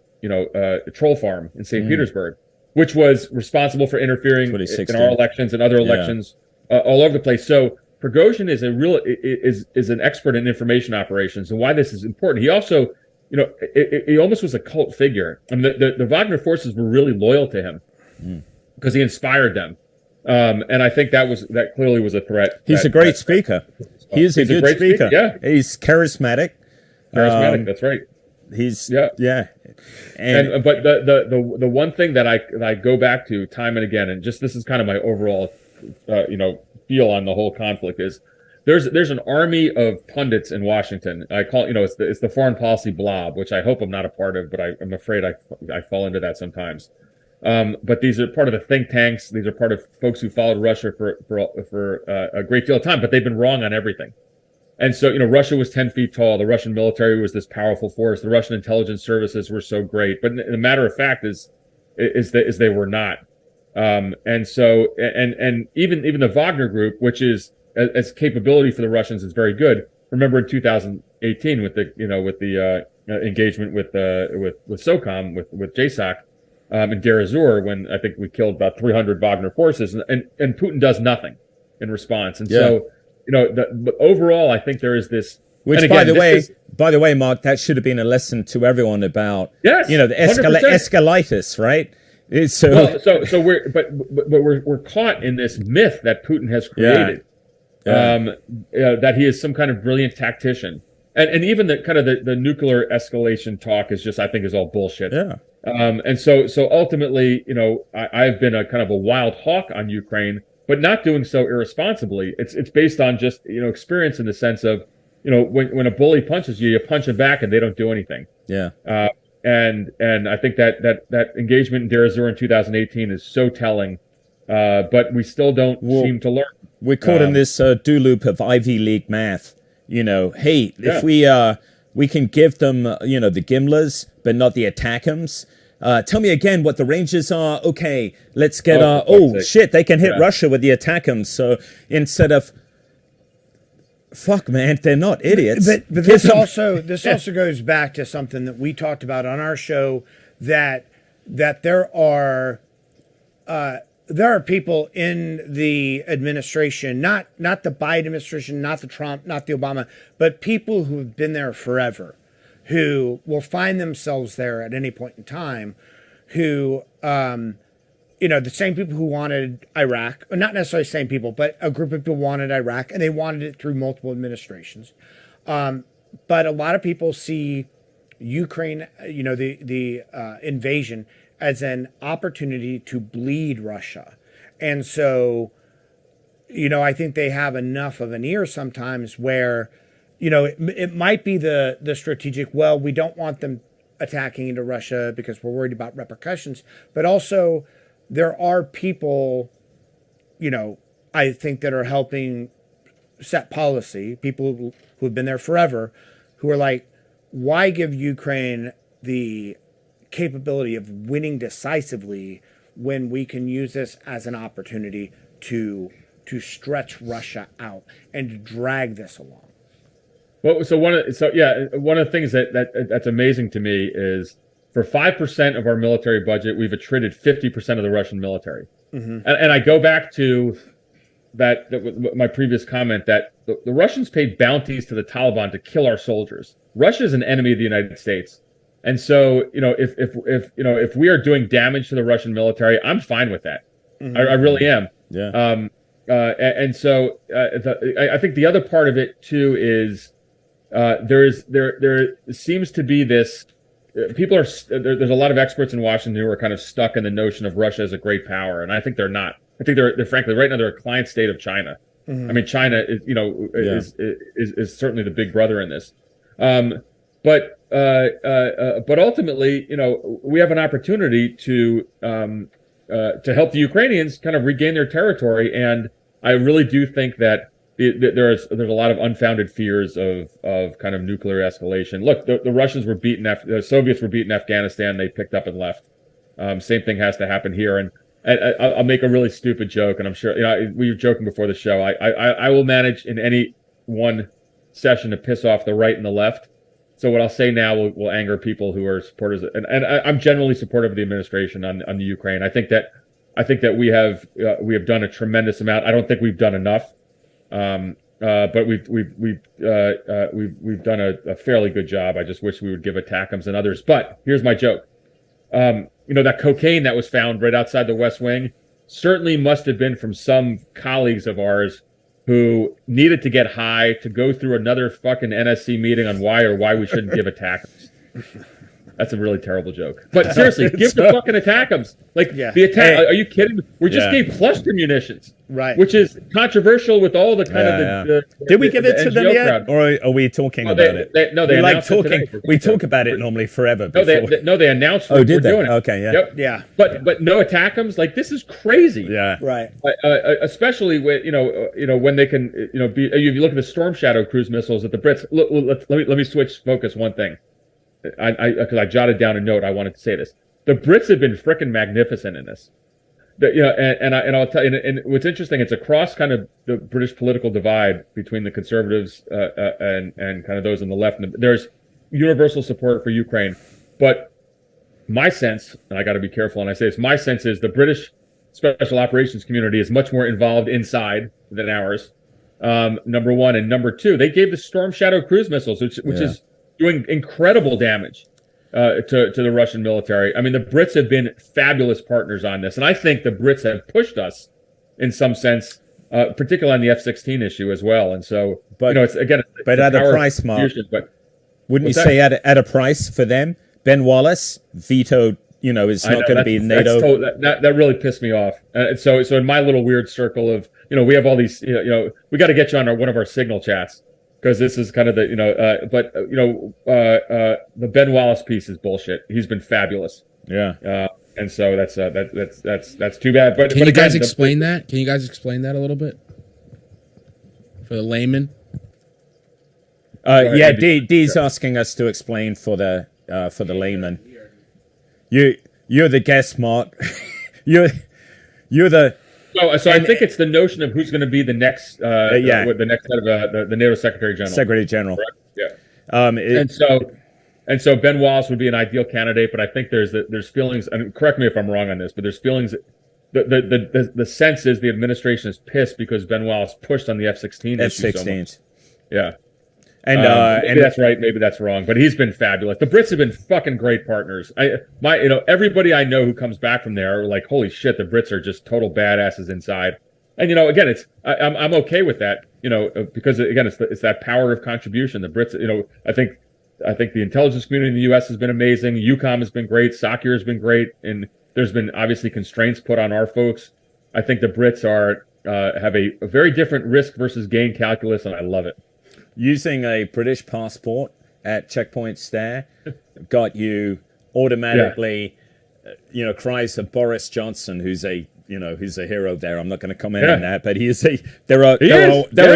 troll farm in St. Petersburg, which was responsible for interfering in our elections and other elections all over the place. So Prigozhin is is an expert in information operations, and why this is important. He also, he almost was a cult figure. I mean, the Wagner forces were really loyal to him because he inspired them. And I think that clearly was a threat. He's a great speaker. He's a good speaker. Yeah. He's charismatic. Charismatic. That's right. Yeah. And but the one thing that I go back to time and again, and just this is kind of my overall feel on the whole conflict, is there's an army of pundits in Washington. I call it's the foreign policy blob, which I hope I'm not a part of, but I'm afraid I fall into that sometimes. But these are part of the think tanks. These are part of folks who followed Russia for a great deal of time, but they've been wrong on everything. And so, Russia was 10 feet tall. The Russian military was this powerful force. The Russian intelligence services were so great. But the matter of fact is they were not. And so, and even the Wagner Group, which is as capability for the Russians is very good. Remember in 2018 with the engagement with SOCOM with JSOC in Deir ez-Zor, when I think we killed about 300 Wagner forces, and Putin does nothing in response. And so. But overall, I think there is this. Which, again, by the way, Mark, that should have been a lesson to everyone about. Yes, the escalatus, right? We're caught in this myth that Putin has created, that he is some kind of brilliant tactician, and even the nuclear escalation talk is just, I think, is all bullshit. Yeah. And so ultimately, I've been a kind of a wild hawk on Ukraine, but not doing so irresponsibly. It's based on just experience, in the sense of when a bully punches you, you punch him back, and they don't do anything. Yeah. And I think that engagement in Deir ez-Zor in 2018 is so telling, but we still don't seem to learn. We're caught in this do loop of Ivy League math. If we can give them the Gimlers, but not the attackums. Tell me again what the ranges are. Okay, let's get shit, they can hit Russia with the attackums. So instead of fuck, man, they're not idiots. But this also goes back to something that we talked about on our show, that there are people in the administration, not the Biden administration, not the Trump, not the Obama, but people who have been there forever, who will find themselves there at any point in time, who, the same people who wanted Iraq, or not necessarily the same people, but a group of people wanted Iraq, and they wanted it through multiple administrations. But a lot of people see Ukraine, the invasion, as an opportunity to bleed Russia. And so, I think they have enough of an ear sometimes where, it might be the strategic, well, we don't want them attacking into Russia because we're worried about repercussions. But also, there are people, I think, that are helping set policy, people who have been there forever, who are like, why give Ukraine the capability of winning decisively when we can use this as an opportunity to stretch Russia out and to drag this along? Well, one of the things that's amazing to me is, for 5% of our military budget, we've attrited 50% of the Russian military. Mm-hmm. And I go back to my previous comment that the Russians paid bounties to the Taliban to kill our soldiers. Russia is an enemy of the United States. And so, if we are doing damage to the Russian military, I'm fine with that. Mm-hmm. I really am. Yeah. And so I think the other part of it too is there seems to be this. There's a lot of experts in Washington who are kind of stuck in the notion of Russia as a great power, and I think they're not. I think they're frankly right now they're a client state of China. Mm-hmm. I mean, China is certainly the big brother in this. But ultimately, we have an opportunity to help the Ukrainians kind of regain their territory, and I really do think that there's a lot of unfounded fears of kind of nuclear escalation. Look, the Russians were beaten, the Soviets were beaten in Afghanistan. They picked up and left. Same thing has to happen here. And I'll make a really stupid joke, and I'm sure we were joking before the show. I will manage in any one session to piss off the right and the left. So what I'll say now will anger people who are supporters, and I'm generally supportive of the administration on the Ukraine. I think that we have done a tremendous amount. I don't think we've done enough. But we've done a fairly good job. I just wish we would give ATACMS and others. But here's my joke. That cocaine that was found right outside the West Wing certainly must have been from some colleagues of ours who needed to get high to go through another fucking NSC meeting on why we shouldn't give ATACMS. That's a really terrible joke. But seriously, give the fucking ATACMS. Like, the attack. Are you kidding me? We just gave cluster munitions. Right. Which is controversial with all the kind of the Did we give it to them NGO yet? crowd. Or are we talking about it? They announced it today. We talk about it normally forever before. They announced Oh, did they? doing it. Okay, yeah. Yep. Yeah. But no ATACMS. Like, this is crazy. Yeah. Right. Especially with when they can be. You look at the Storm Shadow cruise missiles that the Brits. Let me switch focus one thing. Because I jotted down a note. I wanted to say this. The Brits have been frickin' magnificent in this. And I'll tell you. And what's interesting, it's across kind of the British political divide between the conservatives and kind of those on the left. And there's universal support for Ukraine, but my sense, and I got to be careful, and I say this, my sense is the British special operations community is much more involved inside than ours. Number one, and number two, they gave the Storm Shadow cruise missiles, which is doing incredible damage to the Russian military. I mean, the Brits have been fabulous partners on this, and I think the Brits have pushed us in some sense, particularly on the F-16 issue as well. And so, it's again, but at a price, Mark. But wouldn't you say at a price for them? Ben Wallace vetoed. Is not going to be NATO. That really pissed me off. So in my little weird circle of we have all these we got to get you on one of our signal chats. Because this is kind of the the Ben Wallace piece is bullshit. He's been fabulous. Yeah. And so that's too bad. But Can you guys explain that? Can you guys explain that a little bit for the layman? Dee's asking us to explain for the layman. You're the guest, Mark. you're the. So I think it's the notion of who's going to be the next, the next head of the NATO Secretary General. Secretary General. Correct? Yeah. And so Ben Wallace would be an ideal candidate, but I think there's feelings. And correct me if I'm wrong on this, but there's feelings. The sense is the administration is pissed because Ben Wallace pushed on the F-16 issue so much. Yeah. And maybe that's right, maybe that's wrong, but he's been fabulous. The Brits have been fucking great partners. Everybody I know who comes back from there are like, holy shit, the Brits are just total badasses inside. And again, I'm okay with that, because again, it's that power of contribution. The Brits, I think the intelligence community in the U.S. has been amazing. UCOM has been great. SOCUR has been great, and there's been obviously constraints put on our folks. I think the Brits have a very different risk versus gain calculus, and I love it. Using a British passport at checkpoints there got you automatically, cries of Boris Johnson, who's a hero there. I'm not going to comment on that, but there are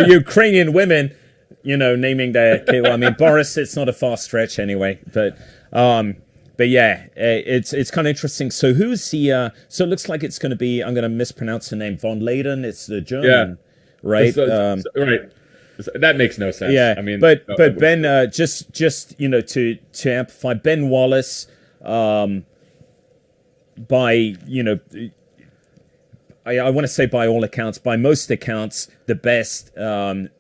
Ukrainian women, naming their kid. Well, I mean, Boris, it's not a far stretch anyway, but yeah, it's kind of interesting. So who's the? So it looks like it's going to be. I'm going to mispronounce the name. Von Leyden. It's the German, right? Right. That makes no sense. Yeah, I mean, but Ben, just to amplify, Ben Wallace, by I want to say by all accounts, by most accounts, the best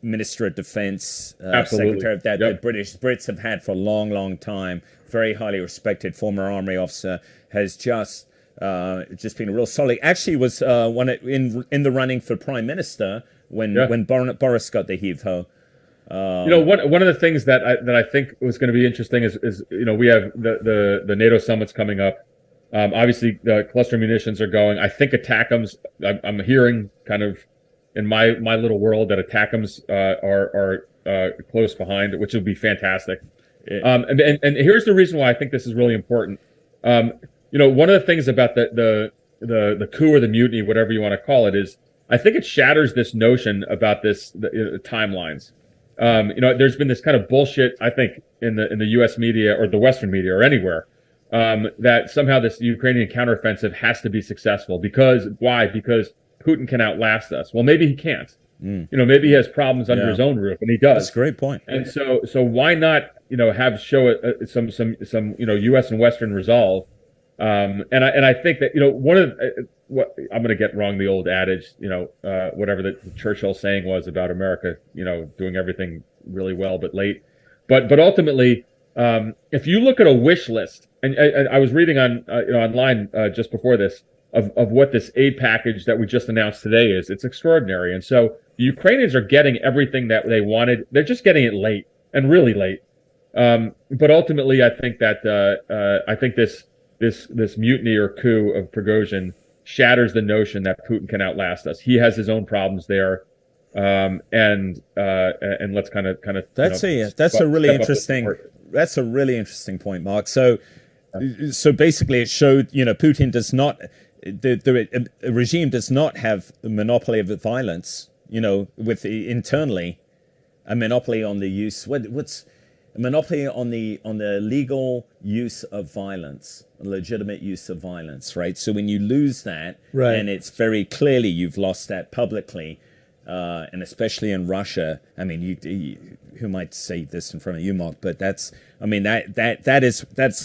Minister of Defense, Secretary of that the Brits have had for a long, long time. Very highly respected former army officer, has just been real solid. Actually, was in the running for Prime Minister. When Boris got the heave-ho. One of the things that I think was going to be interesting is we have the NATO summits coming up. Obviously, the cluster munitions are going. I think ATACMS. I'm hearing kind of in my little world that ATACMS are close behind, which would be fantastic. And here's the reason why I think this is really important. One of the things about the coup or the mutiny, whatever you want to call it, is I think it shatters this notion about the timelines. There's been this kind of bullshit, I think, in the U.S. media or the Western media or anywhere, that somehow this Ukrainian counteroffensive has to be successful. Why? Because Putin can outlast us. Well, maybe he can't. Maybe he has problems under his own roof, and he does. That's a great point. And so why not, show some U.S. and Western resolve. And I think that one of what I'm going to get wrong, the old adage, whatever the Churchill saying was about America, doing everything really well but late. But ultimately, if you look at a wish list, and I was reading online just before this of what this aid package that we just announced today is, it's extraordinary. And so The Ukrainians are getting everything that they wanted. They're just getting it late and really late. But ultimately, I think that this mutiny or coup of Prigozhin shatters the notion that Putin can outlast us. He has his own problems there, and let's kind of. That's a really interesting point, Mark. So basically, it showed Putin does not the regime does not have a monopoly of violence. With internally a monopoly on the use. What's a monopoly on the legal use of violence, legitimate use of violence, right? So when you lose that, right, and it's very clearly you've lost that publicly, and especially in Russia. I mean, you who might say this in front of you, Mark? But that's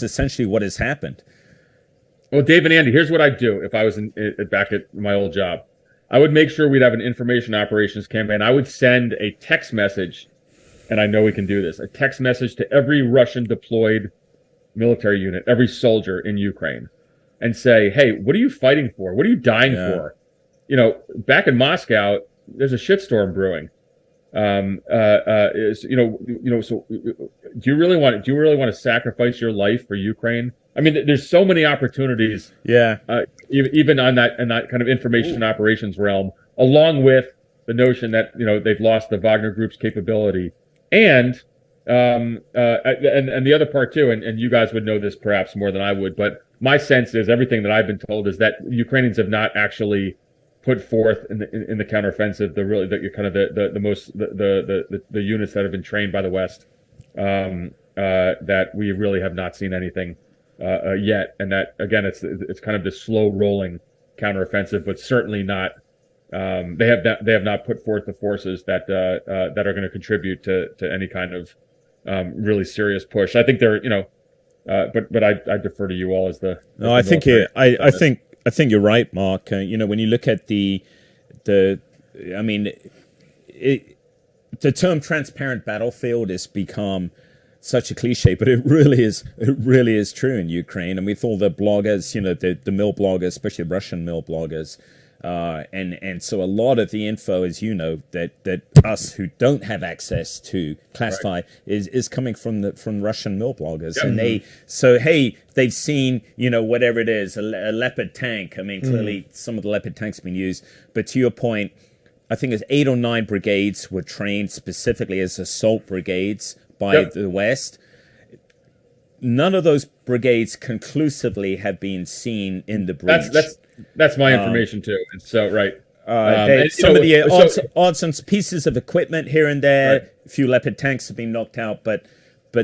essentially what has happened. Well, Dave and Andy, here's what I'd do if I was back at my old job. I would make sure we'd have an information operations campaign. I would send a text message, and I know we can do this, a text message to every Russian deployed military unit, every soldier in Ukraine, and say, hey, what are you fighting for? What are you dying for? Back in Moscow, there's a shitstorm brewing. So do you really want to sacrifice your life for Ukraine? I mean, there's so many opportunities. Yeah. Even on that kind of information operations realm, along with the notion that they've lost the Wagner Group's capability, and the other part too, and you guys would know this perhaps more than I would, but my sense is everything that I've been told is that Ukrainians have not actually put forth in the counteroffensive the units that have been trained by the West, that we really have not seen anything yet, and that again it's kind of this slow rolling counteroffensive, but certainly not. They have not put forth the forces that are going to contribute to any kind of really serious push. I think they're but I defer to you all as the. No, I think I think you're right, Mark. When you look at the term transparent battlefield has become such a cliche, but it really is true in Ukraine. And with all the bloggers, the mill bloggers, especially Russian mill bloggers, and so a lot of the info, as that us who don't have access to classified is coming from Russian mill bloggers, and they've seen whatever it is, a Leopard tank. I mean, clearly some of the Leopard tanks have been used, but to your point, I think it's 8 or 9 brigades were trained specifically as assault brigades by the West. None of those brigades conclusively have been seen in the breach. That's my information too. And so some of the odds and pieces of equipment here and there, a few Leopard tanks have been knocked out, but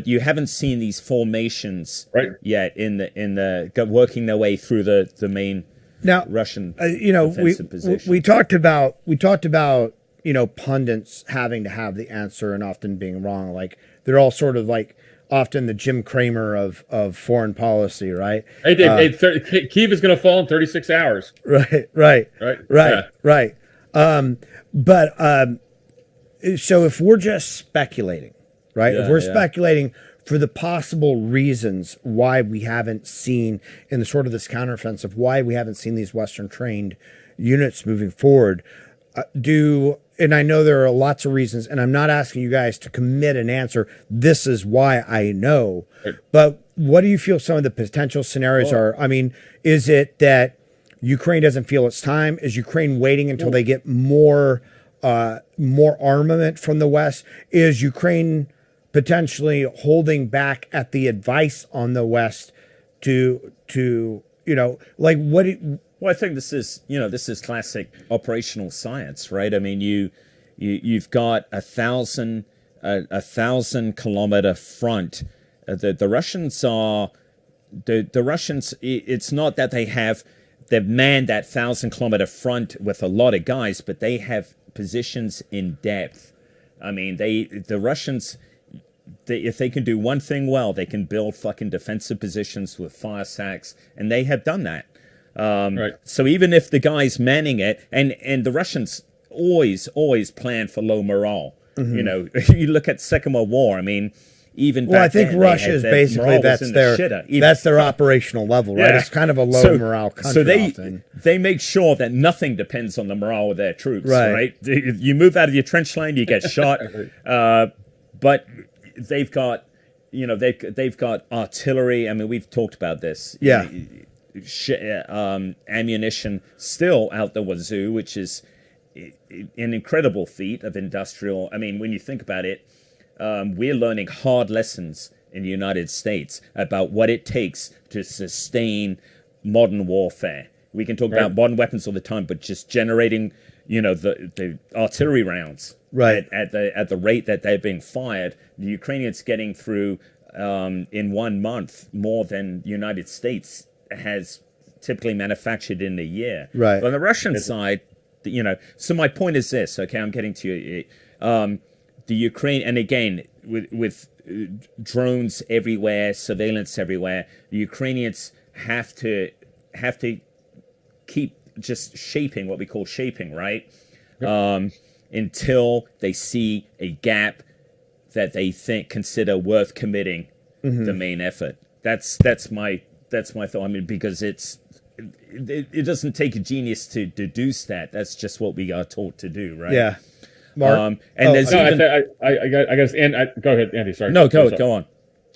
you haven't seen these formations yet in the working their way through the main Russian offensive position. We talked about pundits having to have the answer and often being wrong. Like they're all sort of like often the Jim Cramer of foreign policy, right? Hey, Dave, Kyiv is going to fall in 36 hours. Right. So if we're just speculating, right? If we're speculating for the possible reasons why we haven't seen in the sort of this counteroffensive, why we haven't seen these Western trained units moving forward, and I know there are lots of reasons, and I'm not asking you guys to commit an answer. This is why I know. But what do you feel some of the potential scenarios are? I mean, is it that Ukraine doesn't feel it's time? Is Ukraine waiting until they get more armament from the West? Is Ukraine potentially holding back at the advice on the West to Well, I think this is classic operational science, right? I mean, you've got a 1,000-kilometer front. The Russians are the Russians. It's not that they've manned that 1,000-kilometer front with a lot of guys, but they have positions in depth. I mean, the Russians. If they can do one thing well, they can build fucking defensive positions with fire sacks, and they have done that. So even if the guy's manning it, and the Russians always plan for low morale. You look at Second World War. I mean, even Well, I back think then, Russia is basically that's their operational level, right? Yeah. It's kind of a low morale country. So often. they make sure that nothing depends on the morale of their troops, Right. right? You move out of your trench line, you get shot. But they've got, they've got artillery. I mean, we've talked about this. Yeah. Ammunition still out the wazoo, which is an incredible feat of industrial. I mean, when you think about it, we're learning hard lessons in the United States about what it takes to sustain modern warfare. We can talk about modern weapons all the time, but just generating, the artillery rounds at the rate that they're being fired, the Ukrainians getting through in 1 month more than the United States has typically manufactured in a year. Right. But on the Russian side, so my point is this. Okay, I'm getting to you. The Ukraine, and again, with drones everywhere, surveillance everywhere, the Ukrainians have to keep just shaping what we call shaping, right? Until they see a gap that they consider worth committing the main effort. That's my thought. I mean, because it doesn't take a genius to deduce that. That's just what we are taught to do, right? Yeah. Mark? I guess, go ahead, Andy. Sorry. No, go on.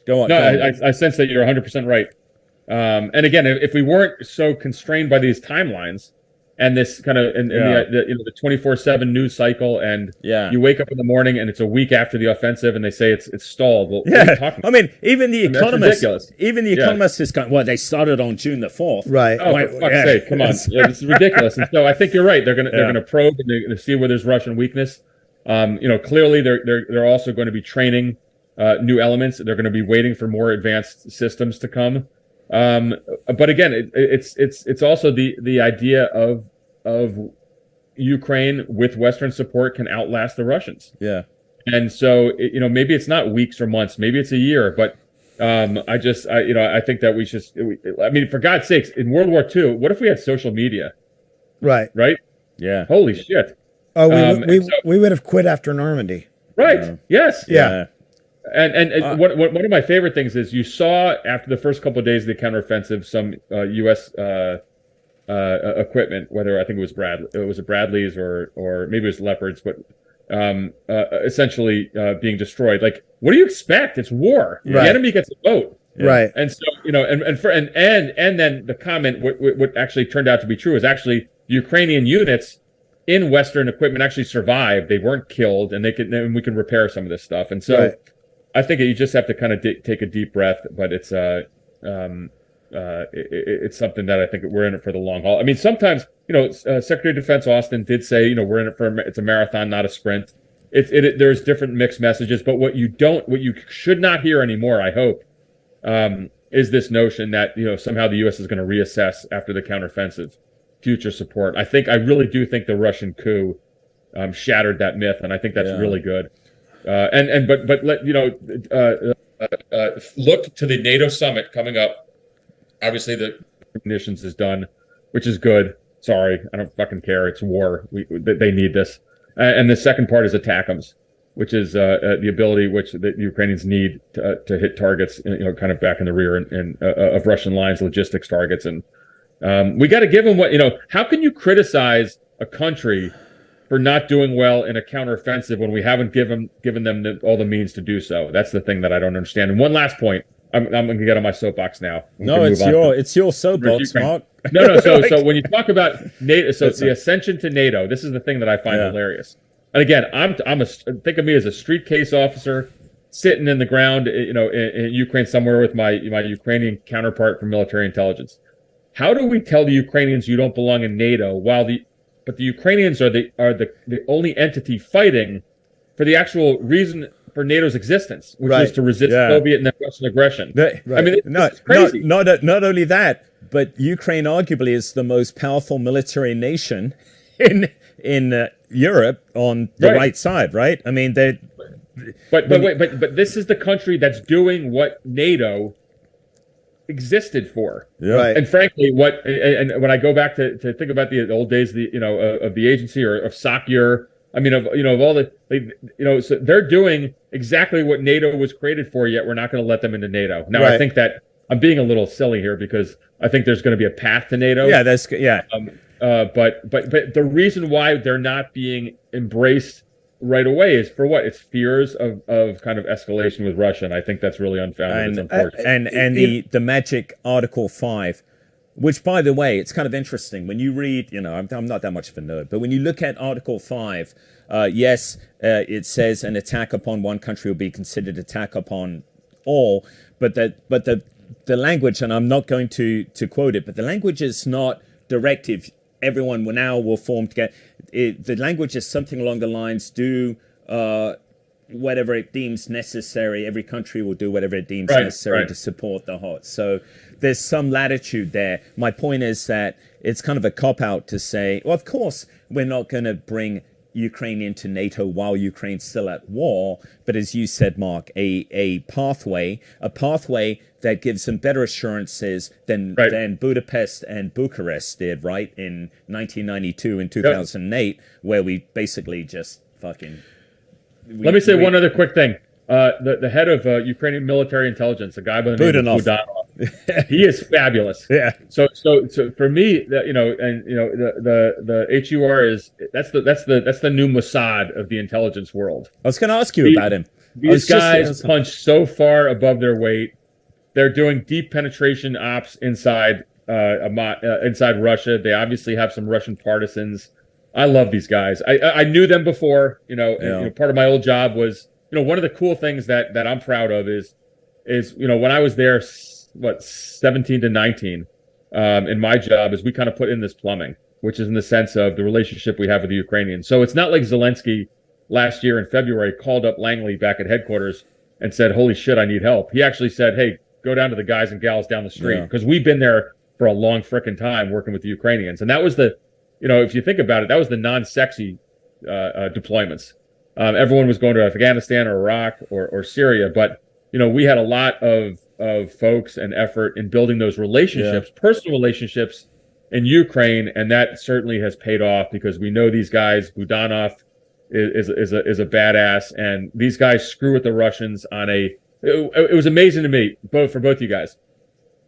No, I sense that you're 100% right. And again, if we weren't so constrained by these timelines and this kind of the 24/7 news cycle, and you wake up in the morning and it's a week after the offensive, and they say it's stalled. Well, what are you talking about? I mean, even the Economist, ridiculous. is going, well, they started on June the 4th. Right. Oh, for fuck's sake, come on. Yeah, this is ridiculous. And so I think you're right. They're gonna probe and they're gonna see where there's Russian weakness. Clearly they're also going to be training new elements. They're going to be waiting for more advanced systems to come. But again, it's also the idea of Ukraine with Western support can outlast the Russians. Yeah. And so maybe it's not weeks or months, maybe it's a year, but I think that we should. I mean, for God's sakes, in World War II, what if we had social media? Right. Right. Yeah. Holy shit. Oh, we would have quit after Normandy. Right. Yes. Yeah. And one of my favorite things is you saw after the first couple of days of the counteroffensive some U.S. Equipment, whether I think it was a Bradley's or maybe it was Leopards, but essentially being destroyed. Like, what do you expect? It's war. Right. The enemy gets a vote. Right. And so and then the comment what actually turned out to be true is actually Ukrainian units in Western equipment actually survived. They weren't killed, and we can repair some of this stuff. And so I think you just have to kind of take a deep breath, but it's something that I think we're in it for the long haul. I mean, sometimes, Secretary of Defense Austin did say, we're in it it's a marathon, not a sprint. There's different mixed messages, but what you should not hear anymore, I hope, is this notion that, somehow the U.S. is going to reassess after the counteroffensive future support. I really do think the Russian coup shattered that myth, and I think that's really good. Look to the NATO summit coming up. Obviously, the conditions is done, which is good. Sorry, I don't fucking care. It's war. They need this. And the second part is ATACMS, which is the ability which the Ukrainians need to hit targets, kind of back in the rear of Russian lines, logistics targets, and we got to give them how can you criticize a country for not doing well in a counteroffensive when we haven't given them all the means to do so? That's the thing that I don't understand. And one last point, I'm going to get on my soapbox now. It's your soapbox, Mark. No. So when you talk about NATO, the ascension to NATO, this is the thing that I find hilarious. And again, think of me as a street case officer sitting in the ground, in Ukraine somewhere with my Ukrainian counterpart from military intelligence. How do we tell the Ukrainians you don't belong in NATO but the Ukrainians are the only entity fighting for the actual reason for NATO's existence, which is to resist Soviet and then Russian aggression. I mean, it's crazy. Not only that, but Ukraine arguably is the most powerful military nation in Europe on the right side, right? I mean, but this is the country that's doing what NATO existed for. Right. And frankly, when I go back to think about the old days, of the agency or of SOCUR, I mean, of all so they're doing exactly what NATO was created for. Yet we're not going to let them into NATO. Now, Right. I think that I'm being a little silly here because I think there's going to be a path to NATO. Yeah, that's good. Yeah. But the reason why they're not being embraced right away is for what? It's fears of kind of escalation with Russia, and I think that's really unfounded. It's unfortunate. And the magic Article 5, which, by the way, it's kind of interesting when you read, I'm not that much of a nerd, but when you look at Article 5, yes, it says an attack upon one country will be considered attack upon all, but the language, and I'm not going to quote it, but the language is not directive. Everyone will form together. The language is something along the lines, do whatever it deems necessary. Every country will do whatever it deems necessary to support the HOT. So there's some latitude there. My point is that it's kind of a cop-out to say, well, of course, we're not going to bring Ukraine into NATO while Ukraine's still at war. But as you said, Mark, a pathway that gives them better assurances than Budapest and Bucharest did, right, in 1992 and 2008, where we basically just fucking... Let me say one other quick thing. The head of Ukrainian military intelligence, a guy by the name of Budanov, he is fabulous. Yeah. So for me, the HUR that's the new Mossad of the intelligence world. I was going to ask you about him. These guys punch so far above their weight. They're doing deep penetration ops inside Russia. They obviously have some Russian partisans. I love these guys. I knew them before. And, part of my old job was, one of the cool things that I'm proud of is when I was there, 17 to 19, in my job is we kind of put in this plumbing, which is in the sense of the relationship we have with the Ukrainians. So it's not like Zelensky last year in February called up Langley back at headquarters and said, "Holy shit, I need help." He actually said, "Hey, go down to the guys and gals down the street," because we've been there for a long frickin' time working with the Ukrainians, and that was the, if you think about it, that was the non-sexy deployments. Everyone was going to Afghanistan or Iraq or Syria, but we had a lot of folks and effort in building those relationships, personal relationships in Ukraine, and that certainly has paid off because we know these guys. Budanov is a badass, and these guys screw with the Russians on a. It was amazing to me, for both you guys.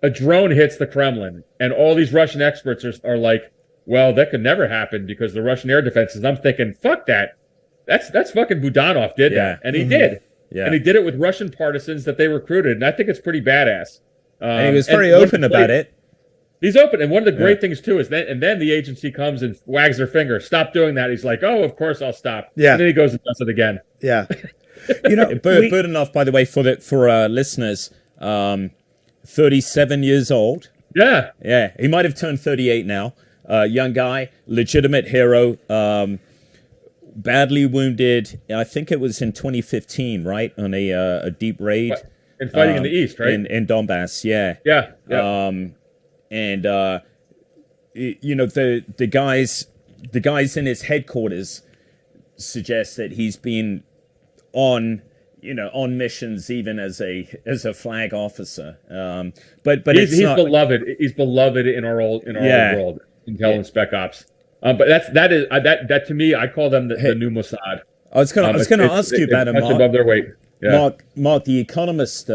A drone hits the Kremlin, and all these Russian experts are like, "Well, that could never happen because the Russian air defenses." I'm thinking, "Fuck that! That's fucking Budanov did that, and he did." Yeah. And he did it with Russian partisans that they recruited, and I think it's pretty badass. And he was very open about it. He's open, and one of the great things too is that, and then the agency comes and wags their finger, "Stop doing that." He's like, "Oh, of course I'll stop." Yeah. And then he goes and does it again. Yeah. Budanov, by the way, for our listeners, 37 years old. Yeah. Yeah. He might have turned 38 now. Young guy, legitimate hero. Badly wounded. I think it was in 2015, right, on a deep raid. And fighting in the east, right? In Donbass, yeah. Yeah. The guys in his headquarters suggest that he's been on missions even as a flag officer. But he's beloved. He's beloved in our old world, Intel and Spec Ops. But that to me, I call them the new Mossad. I was going to ask you about him, Mark. Above their weight. Yeah. Mark, the Economist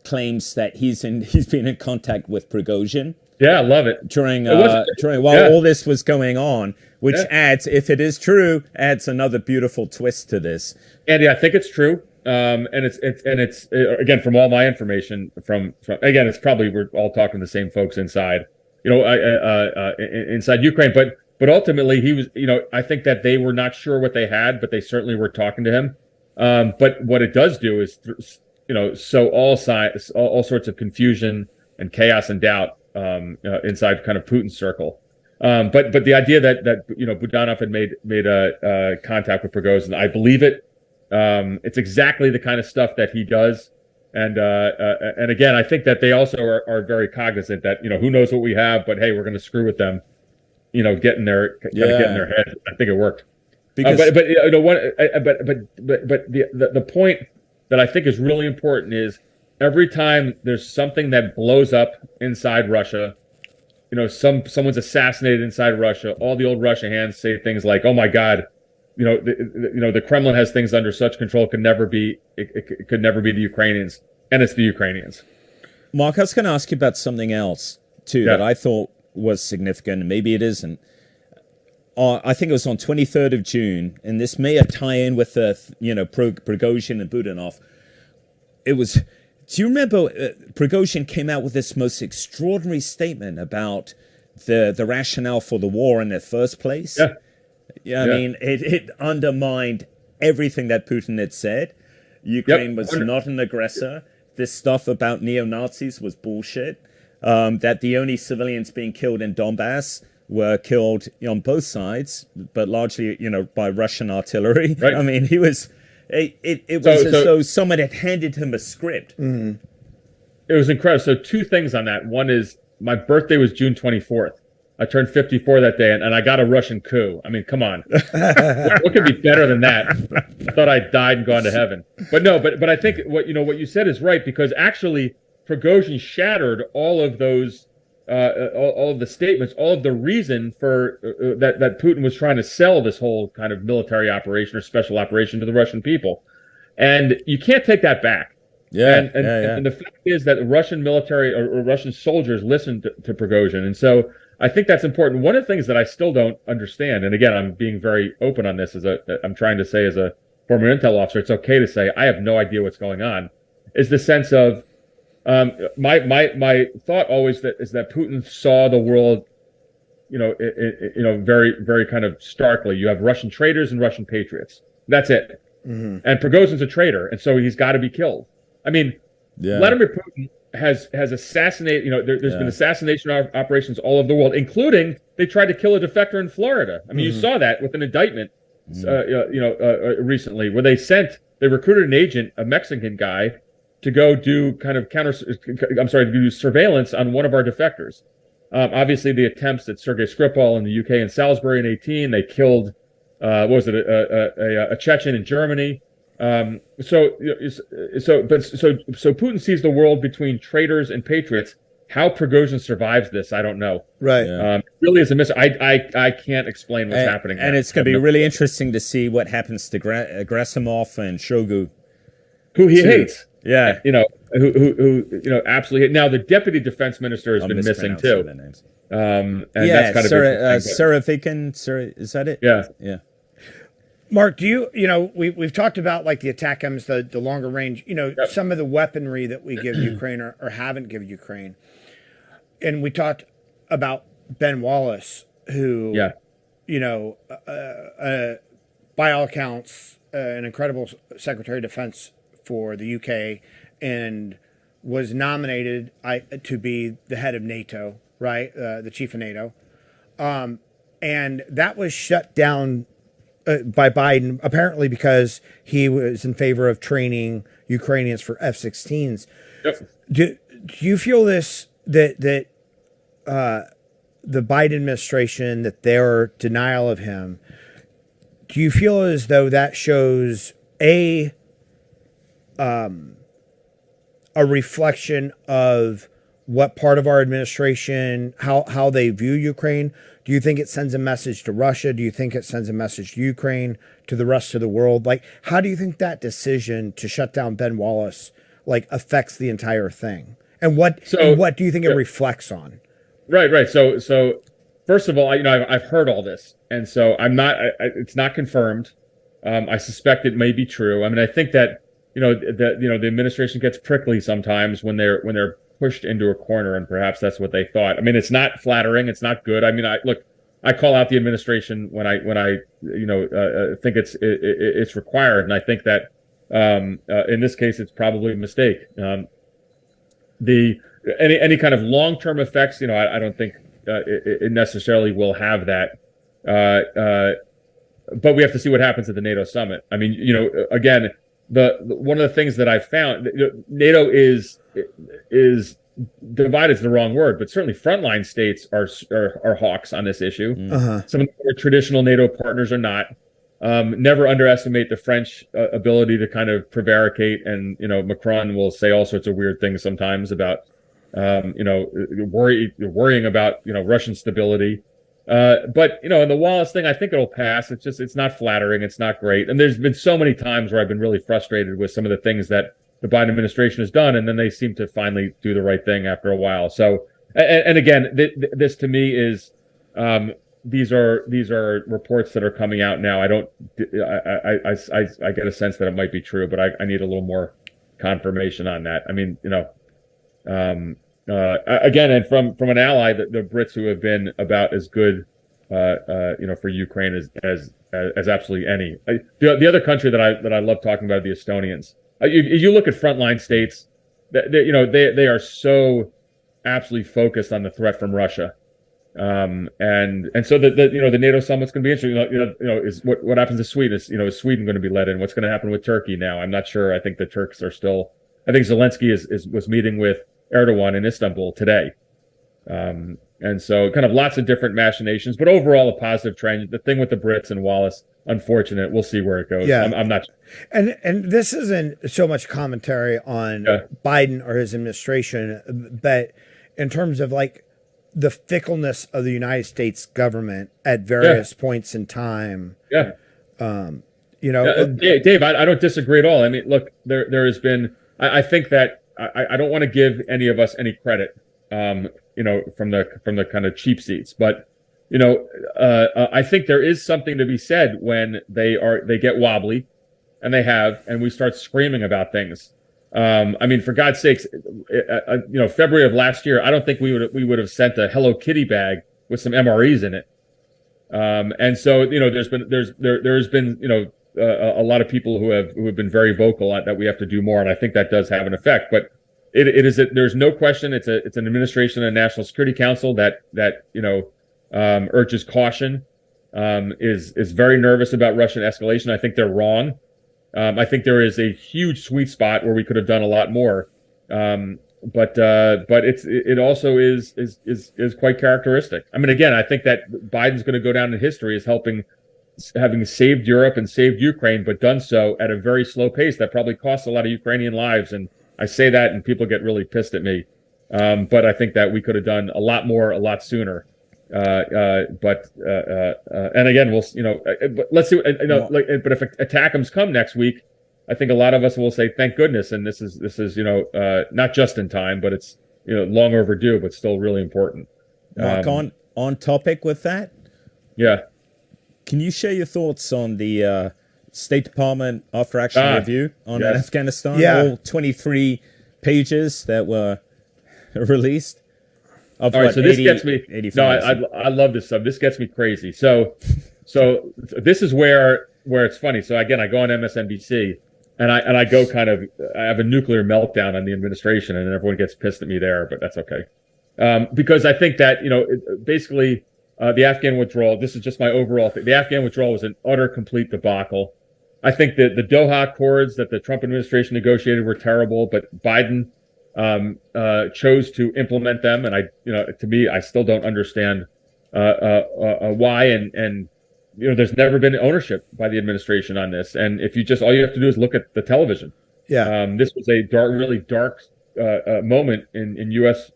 claims that he's been in contact with Prigozhin. Yeah, I love it. During all this was going on, which adds, if it is true, adds another beautiful twist to this. Andy, I think it's true. And it's again, from all my information, from again, it's probably we're all talking to the same folks inside, inside Ukraine, but ultimately he was, I think that they were not sure what they had, but they certainly were talking to him. But what it does do is, sow all sorts of confusion and chaos and doubt inside kind of Putin's circle. But the idea that Budanov had made a contact with Prigozhin, I believe it. It's exactly the kind of stuff that he does. And again, I think that they also are very cognizant that, who knows what we have, but hey, we're going to screw with them. Get in their head. I think it worked. Because, but the point that I think is really important is every time there's something that blows up inside Russia, someone's assassinated inside Russia, all the old Russia hands say things like, "Oh my God, the Kremlin has things under such control it could never be the Ukrainians, and it's the Ukrainians. Mark, I was going to ask you about something else too that I thought was significant, and maybe it isn't. I think it was on 23rd of June, and this may tie in with the Prigozhin and Budanov. It was. Do you remember Prigozhin came out with this most extraordinary statement about the rationale for the war in the first place? Yeah, I mean, it undermined everything that Putin had said. Ukraine was not an aggressor. This stuff about neo-Nazis was bullshit. That the only civilians being killed in Donbass were killed on both sides, but largely, by Russian artillery. Right. I mean, he was. It was as though someone had handed him a script. It was incredible. So 2 things on that. One is my birthday was June 24th. I turned 54 that day, and I got a Russian coup. I mean, come on. What could be better than that? I thought I'd died and gone to heaven. But no, but I think what you said is right, because actually Prigozhin shattered all of those, all of the statements, all of the reason for that Putin was trying to sell this whole kind of military operation or special operation to the Russian people. And you can't take that back. And the fact is that the Russian military or Russian soldiers listened to Prigozhin. And so I think that's important. One of the things that I still don't understand, and again, I'm being very open on this, I'm trying to say as a former intel officer, it's okay to say I have no idea what's going on, is the sense of my thought always is that Putin saw the world, very, very kind of starkly. You have Russian traitors and Russian patriots. That's it. And Prigozhin's a traitor, and so he's got to be killed. I mean, Vladimir Putin has assassinated, there's been assassination operations all over the world, including they tried to kill a defector in Florida. I mean, you saw that with an indictment, recently, where they recruited an agent, a Mexican guy, to go do do surveillance on one of our defectors. Obviously, the attempts at Sergei Skripal in the UK and Salisbury in 2018, they killed, a Chechen in Germany. So Putin sees the world between traitors and patriots. How Prigozhin survives this, I don't know. Right. It really is a mystery. I can't explain what's happening. And it's going to be really interesting to see what happens to Gerasimov and Shoigu, who he hates. Yeah. Who absolutely. Now the deputy defense minister has been missing too. And that's kind of Saravikin. Is that it? Yeah. Yeah. Mark, do you, we've talked about like the ATACMS, the longer range, some of the weaponry that we give Ukraine or haven't given Ukraine. And we talked about Ben Wallace, who, by all accounts, an incredible Secretary of Defense for the UK and was nominated to be the head of NATO, right? The chief of NATO. And that was shut down by Biden, apparently because he was in favor of training Ukrainians for F-16s. Yep. Do you feel that the Biden administration, that their denial of him, do you feel as though that shows a reflection of what part of our administration, how they view Ukraine? Do you think it sends a message to Russia? Do you think it sends a message to Ukraine, to the rest of the world? Like, how do you think that decision to shut down Ben Wallace affects the entire thing? And what do you think it reflects on? Right. So first of all, I've heard all this, and so it's not confirmed. I suspect it may be true. I mean, I think that the administration gets prickly sometimes when they're pushed into a corner, and perhaps that's what they thought. I mean, it's not flattering. It's not good. I mean, I call out the administration when I think it's required, and I think that in this case it's probably a mistake. Any kind of long-term effects, I don't think it necessarily will have that. But we have to see what happens at the NATO summit. I mean, again, one of the things that I found, NATO is divided is the wrong word, but certainly frontline states are hawks on this issue. Some of the traditional NATO partners are not. Never underestimate the French ability to kind of prevaricate, and Macron will say all sorts of weird things sometimes about worrying about Russian stability. But in the Wallace thing, I think it'll pass. It's not flattering. It's not great. And there's been so many times where I've been really frustrated with some of the things that the Biden administration has done, and then they seem to finally do the right thing after a while. So, and again, this to me is, these are reports that are coming out now. I get a sense that it might be true, but I need a little more confirmation on that. I mean, again, and from an ally, the Brits, who have been about as good, for Ukraine as absolutely any. The other country that I love talking about are the Estonians. You look at frontline states, they are so absolutely focused on the threat from Russia, and so the NATO summit's going to be interesting. Is what happens to Sweden? Is Sweden going to be let in? What's going to happen with Turkey now? I'm not sure. I think the Turks are still. I think Zelensky was meeting with Erdogan in Istanbul today. And so kind of lots of different machinations, but overall a positive trend. The thing with the Brits and Wallace, unfortunate. We'll see where it goes. Yeah. I'm not. And this isn't so much commentary on Biden or his administration, but in terms of like the fickleness of the United States government at various points in time. Yeah. Dave, I don't disagree at all. I mean, look, there has been. I think that I don't want to give any of us any credit. From the kind of cheap seats, but I think there is something to be said when they get wobbly, and we start screaming about things. I mean, for God's sakes, February of last year, I don't think we would have sent a Hello Kitty bag with some MREs in it. And so there's been a lot of people who have been very vocal that we have to do more, and I think that does have an effect, but. There's no question. It's an administration and a National Security Council that urges caution, is very nervous about Russian escalation. I think they're wrong. I think there is a huge sweet spot where we could have done a lot more. But it also is quite characteristic. I mean, again, I think that Biden's going to go down in history as having saved Europe and saved Ukraine, but done so at a very slow pace that probably cost a lot of Ukrainian lives. And I say that and people get really pissed at me. But I think that we could have done a lot more, a lot sooner. And again, but let's see, but if attackums come next week, I think a lot of us will say, thank goodness. And this is not just in time, but it's, long overdue, but still really important. Mark, on topic with that. Yeah. Can you share your thoughts on the, State Department after action review on Afghanistan? Yeah. All 23 pages that were released. All right, so this gets me. I love this stuff. This gets me crazy. So this is where it's funny. So again, I go on MSNBC and I go I have a nuclear meltdown on the administration, and everyone gets pissed at me there, but that's okay. Because I think that basically the Afghan withdrawal. This is just my overall thing. The Afghan withdrawal was an utter, complete debacle. I think that the Doha Accords that the Trump administration negotiated were terrible, but Biden chose to implement them, and to me, I still don't understand why. And there's never been ownership by the administration on this. And if all you have to do is look at the television. Yeah, this was a really dark moment in U.S.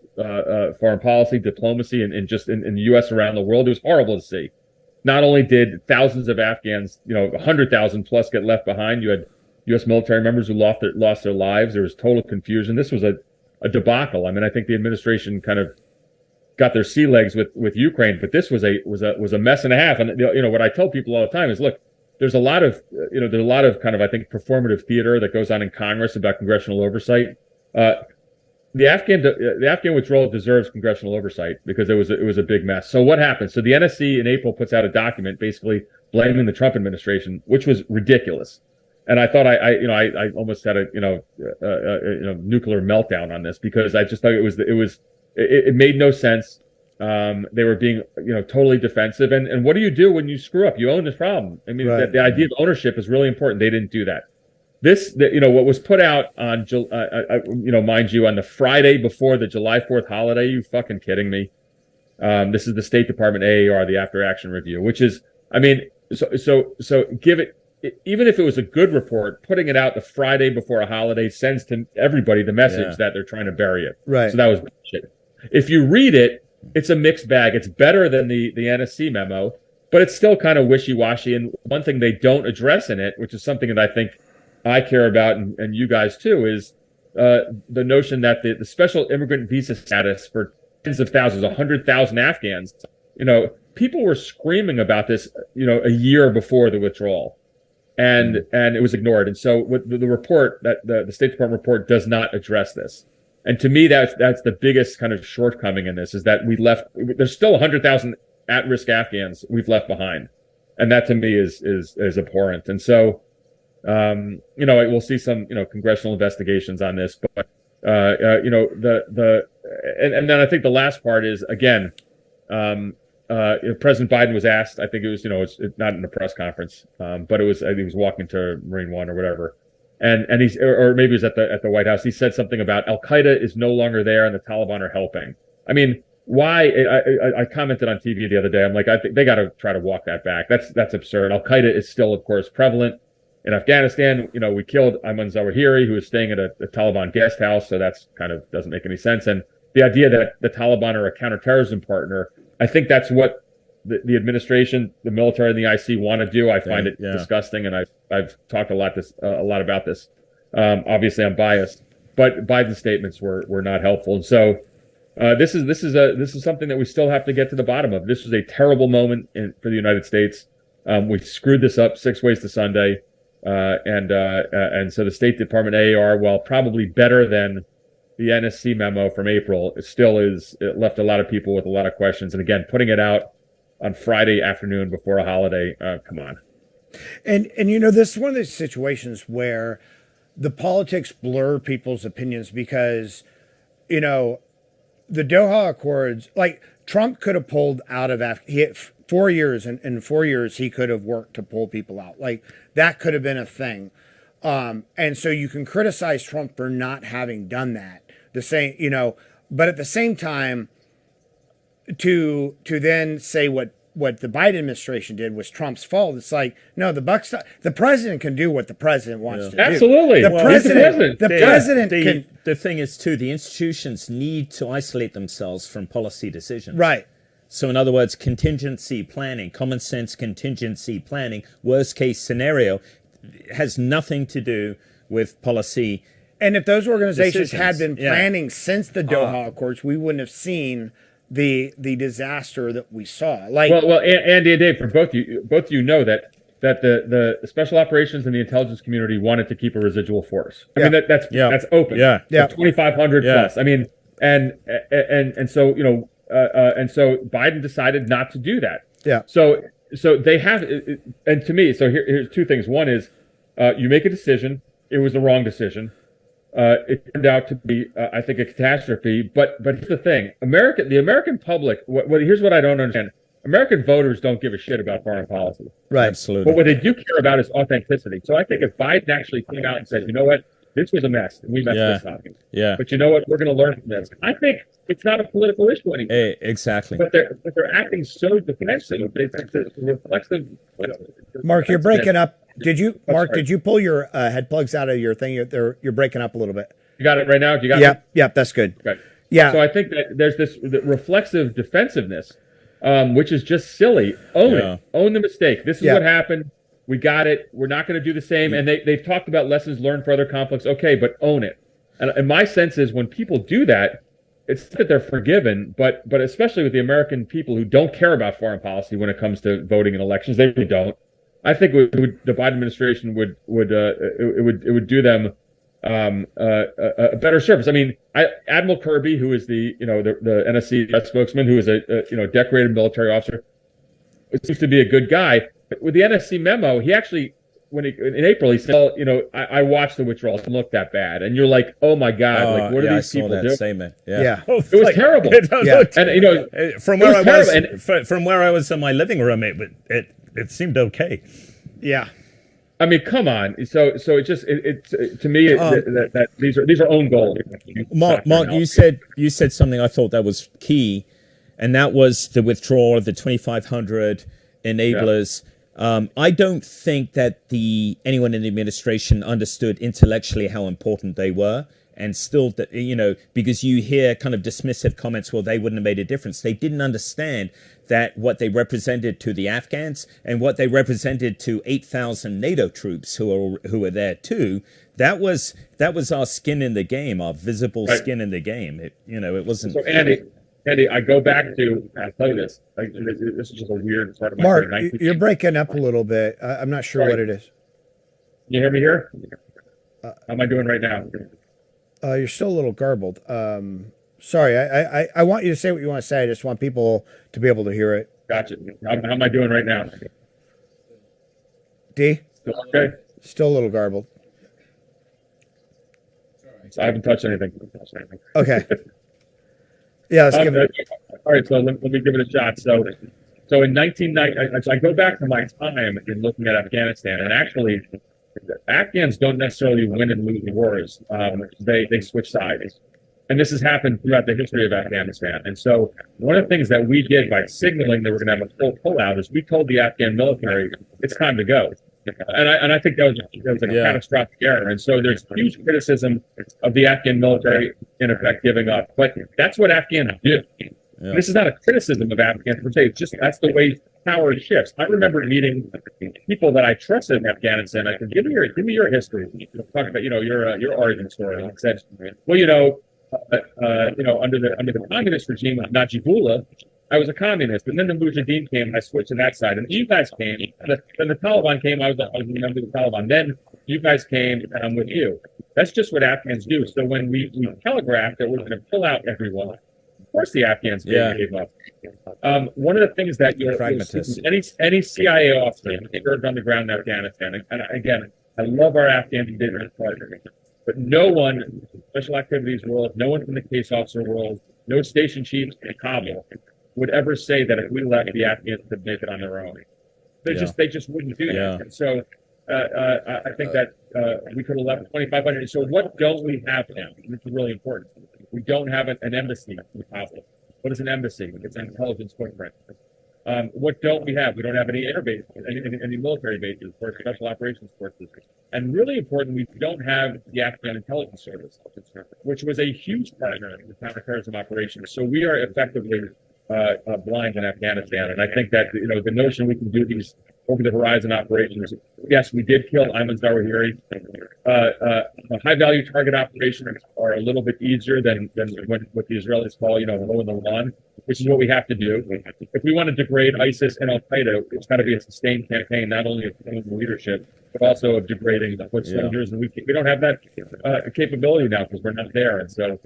Foreign policy, diplomacy, and just in the U.S. around the world. It was horrible to see. Not only did thousands of Afghans, 100,000 plus, get left behind, you had U.S. military members who lost their lives. There was total confusion. This was a debacle. I mean, I think the administration kind of got their sea legs with Ukraine, but this was a mess and a half. And what I tell people all the time is, look, there's a lot of kind of, I think, performative theater that goes on in Congress about congressional oversight. The Afghan withdrawal deserves congressional oversight because it was a big mess. So what happened? So the NSC in April puts out a document basically blaming the Trump administration, which was ridiculous. And I thought I almost had a nuclear meltdown on this because I just thought it made no sense. They were being totally defensive. And what do you do when you screw up? You own this problem. I mean, the idea of ownership is really important. They didn't do that. What was put out on, mind you, on the Friday before the July 4th holiday, you fucking kidding me? This is the State Department AAR, the after action review, which is, I mean, so give it, even if it was a good report, putting it out the Friday before a holiday sends to everybody the message that they're trying to bury it. Right. So that was bullshit. If you read it, it's a mixed bag. It's better than the NSC memo, but it's still kind of wishy-washy. And one thing they don't address in it, which is something that I think I care about, and you guys too, is the notion that the special immigrant visa status for tens of thousands, 100,000 Afghans, people were screaming about this, a year before the withdrawal, and it was ignored. And so what the report, that the State Department report, does not address this. And to me, that's the biggest kind of shortcoming in this, is that there's still 100,000 at-risk Afghans we've left behind. And that to me is abhorrent. And so, we'll see some, congressional investigations on this, but, and then I think the last part is, again, President Biden was asked, I think it was, it's not in a press conference, but I think he was walking to Marine One or whatever. And he's, or maybe it was at the White House. He said something about Al Qaeda is no longer there and the Taliban are helping. I mean, why? I commented on TV the other day. I'm like, I think they got to try to walk that back. That's absurd. Al Qaeda is still, of course, prevalent in Afghanistan. We killed Ayman Zawahiri, who was staying at a Taliban guest house. So that's kind of doesn't make any sense. And the idea that the Taliban are a counterterrorism partner, I think that's what the administration, the military, and the IC want to do. I find it disgusting, and I've talked a lot about this. Obviously, I'm biased, but Biden's statements were not helpful, and so this is something that we still have to get to the bottom of. This was a terrible moment for the United States. We screwed this up 6 ways to Sunday, and so the State Department AAR, while probably better than the NSC memo from April, it left a lot of people with a lot of questions. And again, putting it out on Friday afternoon before a holiday, come on. And this is one of those situations where the politics blur people's opinions because, the Doha Accords, like Trump could have pulled out of 4 years, and in 4 years he could have worked to pull people out. Like that could have been a thing. And so you can criticize Trump for not having done that. But at the same time, to then say what the Biden administration did was Trump's fault. It's like, no, the president can do what the president wants to do. Absolutely. The president can. The thing is, too, the institutions need to isolate themselves from policy decisions. Right. So in other words, contingency planning, common sense contingency planning, worst case scenario, has nothing to do with policy. And if those organizations decisions. had been planning since the Doha Accords, we wouldn't have seen the disaster that we saw. Like, well, Andy and Dave, for both of you know that the special operations and the intelligence community wanted to keep a residual force. I mean that's open. Yeah. 2,500 plus. I mean, and so and so Biden decided not to do that. Yeah. So they have, and to me, so here's two things. One is you make a decision. It was the wrong decision. It turned out to be, I think, a catastrophe. But here's the thing: the American public. Here's what I don't understand: American voters don't give a shit about foreign policy. right. Absolutely. But what they do care about is authenticity. So I think if Biden actually came out and said, "You know what? This was a mess, and we messed this up. Yeah. But you know what? We're going to learn from this." I think it's not a political issue anymore. Exactly. But they're acting so defensive. It's a reflexive. Mark, you're breaking up. Did you pull your head plugs out of your thing? You're breaking up a little bit. You got it right now? You got it? Yep, that's good. Okay. Yeah. So I think that there's this reflexive defensiveness, which is just silly. Own it. Own the mistake. This is what happened. We got it. We're not going to do the same. And they've talked about lessons learned for other conflicts. Okay, but own it. And my sense is when people do that, it's that they're forgiven, but especially with the American people who don't care about foreign policy when it comes to voting in elections, they really don't. I think the Biden administration would do them a better service. I mean, Admiral Kirby, who is the NSC spokesman, who is a decorated military officer, seems to be a good guy. But with the NSC memo, he actually, in April, he said, "Well, I watched the withdrawal. It didn't look that bad." And you're like, "Oh my God! Like, what are these people doing?" Statement. Yeah. It was terrible. And from where I was in my living room, it seemed okay. Yeah. I mean, come on. So it just to me that these are own goals. Mark, you said something I thought that was key, and that was the withdrawal of the 2,500 enablers. Yeah. I don't think that anyone in the administration understood intellectually how important they were, and still, you know, because you hear kind of dismissive comments, well, they wouldn't have made a difference. They didn't understand that what they represented to the Afghans and what they represented to 8,000 NATO troops who were there too, that was our skin in the game, our visible skin in the game. It wasn't. So Andy, I go back to, I'll tell you this. This is just a weird part of my Mark, career. you're breaking up a little bit. I'm not sure what it is. You hear me here? How am I doing right now? You're still a little garbled. Sorry, I want you to say what you want to say. I just want people to be able to hear it. Gotcha. How am I doing right now? D? Still okay? Still a little garbled. So I haven't touched anything. Okay. Yeah, let's give it. All right, so let me give it a shot. So in 1990, so I go back to my time in looking at Afghanistan, and actually, Afghans don't necessarily win and lose wars. They switch sides. And this has happened throughout the history of Afghanistan. And so one of the things that we did by signaling that we're going to have a full pullout is we told the Afghan military, it's time to go. And I think that was a catastrophic error. And so there's huge criticism of the Afghan military, in effect, giving up. But that's what Afghans do. Yeah. This is not a criticism of Afghans per se. It's just that's the way power shifts. I remember meeting people that I trusted in Afghanistan. I said, "Give me your history. Talk about your origin story." And I said, "Well, under the communist regime of Najibullah, I was a communist, and then the Mujahideen came, and I switched to that side. And you guys came, and then the Taliban came. I was a member of the Taliban. Then you guys came, and I'm with you." That's just what Afghans do. So when we telegraphed that we're going to pull out everyone, of course the Afghans gave up. One of the things that you'll see, any CIA officer served on the ground in Afghanistan, and again, I love our Afghans who did it, but no one in the special activities world, no one from the case officer world, no station chiefs in Kabul would ever say that if we left, the Afghans could make it on their own. They just wouldn't do that. And so I think that we could have left 2,500. So what don't we have now? This is really important. We don't have an embassy in Kabul. What is an embassy? It's an intelligence footprint. What don't we have? We don't have any air bases, any military bases for special operations forces. And really important, we don't have the Afghan intelligence service, which was a huge partner in the counterterrorism operations. So we are effectively blind in Afghanistan. And I think that, the notion we can do these over-the-horizon operations, yes, we did kill Ayman Zawahiri. High-value target operations are a little bit easier than what the Israelis call, low in the lawn, which is what we have to do. If we want to degrade ISIS and Al-Qaeda, it's got to be a sustained campaign, not only of leadership, but also of degrading the foot soldiers. And we don't have that capability now because we're not there. And so,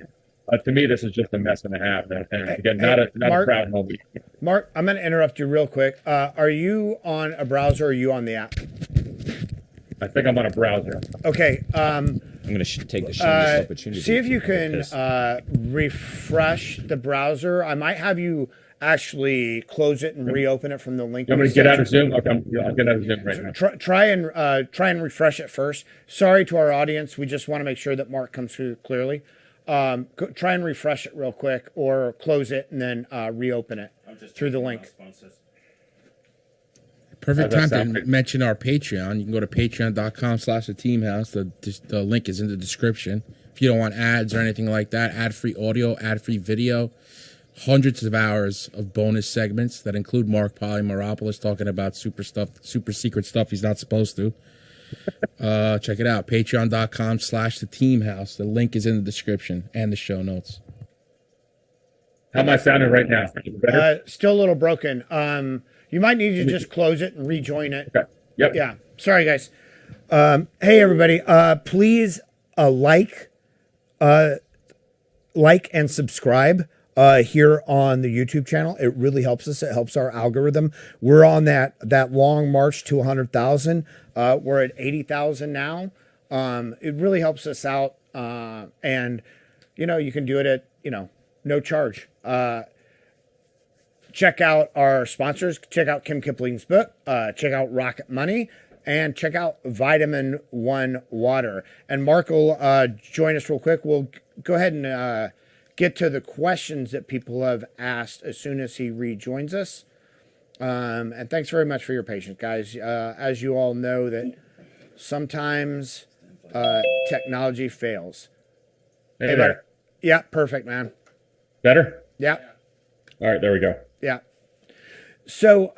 to me, this is just a mess and a half. And again, not a proud moment. Mark, I'm going to interrupt you real quick. Are you on a browser or are you on the app? I think I'm on a browser. Okay. I'm going to take the shameless opportunity. See if you can refresh the browser. I might have you actually close it and reopen it from the link. I'm going to get out of Zoom. Okay, I'll get out of Zoom right now. Try and refresh it first. Sorry to our audience. We just want to make sure that Mark comes through clearly. Try and refresh it real quick, or close it and then reopen it through the link. Perfect time to mention our Patreon. You can go to patreon.com/theteamhouse. The link is in the description. If you don't want ads or anything like that, ad-free audio, ad-free video, hundreds of hours of bonus segments that include Marc Polymeropoulos talking about super secret stuff he's not supposed to. Check it out, patreon.com/theteamhouse. The link is in the description and the show notes. How am I sounding right now? Still a little broken. You might need to just close it and rejoin it. Okay. Yep. Yeah. Sorry, guys. Hey, everybody. Please like and subscribe here on the YouTube channel. It really helps us. It helps our algorithm. We're on that long march to 100,000. We're at 80,000 now. It really helps us out. And, you can do it at, no charge. Check out our sponsors. Check out Kim Kipling's book. Check out Rocket Money. And check out Vitamin One Water. And Mark will join us real quick. We'll go ahead and get to the questions that people have asked as soon as he rejoins us. And thanks very much for your patience, guys. As you all know, that sometimes technology fails. Hey there. Yeah, perfect, man. Better? Yeah. All right, there we go. Yeah. So,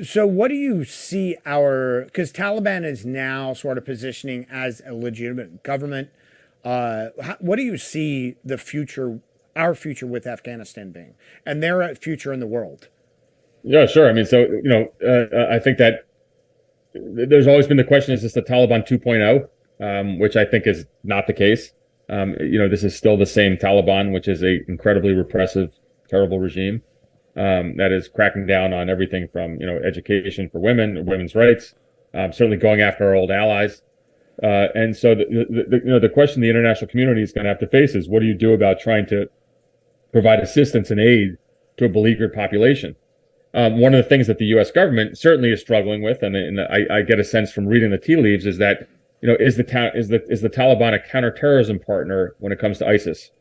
so what do you see because Taliban is now sort of positioning as a legitimate government. What do you see our future with Afghanistan being, and their future in the world? Yeah, sure. I mean, so, I think that there's always been the question, is this the Taliban 2.0, which I think is not the case. This is still the same Taliban, which is a incredibly repressive, terrible regime that is cracking down on everything from, education for women, women's rights, certainly going after our old allies. And so the question the international community is going to have to face is, what do you do about trying to provide assistance and aid to a beleaguered population? One of the things that the U.S. government certainly is struggling with, and I get a sense from reading the tea leaves, is that is the Taliban a counterterrorism partner when it comes to ISIS?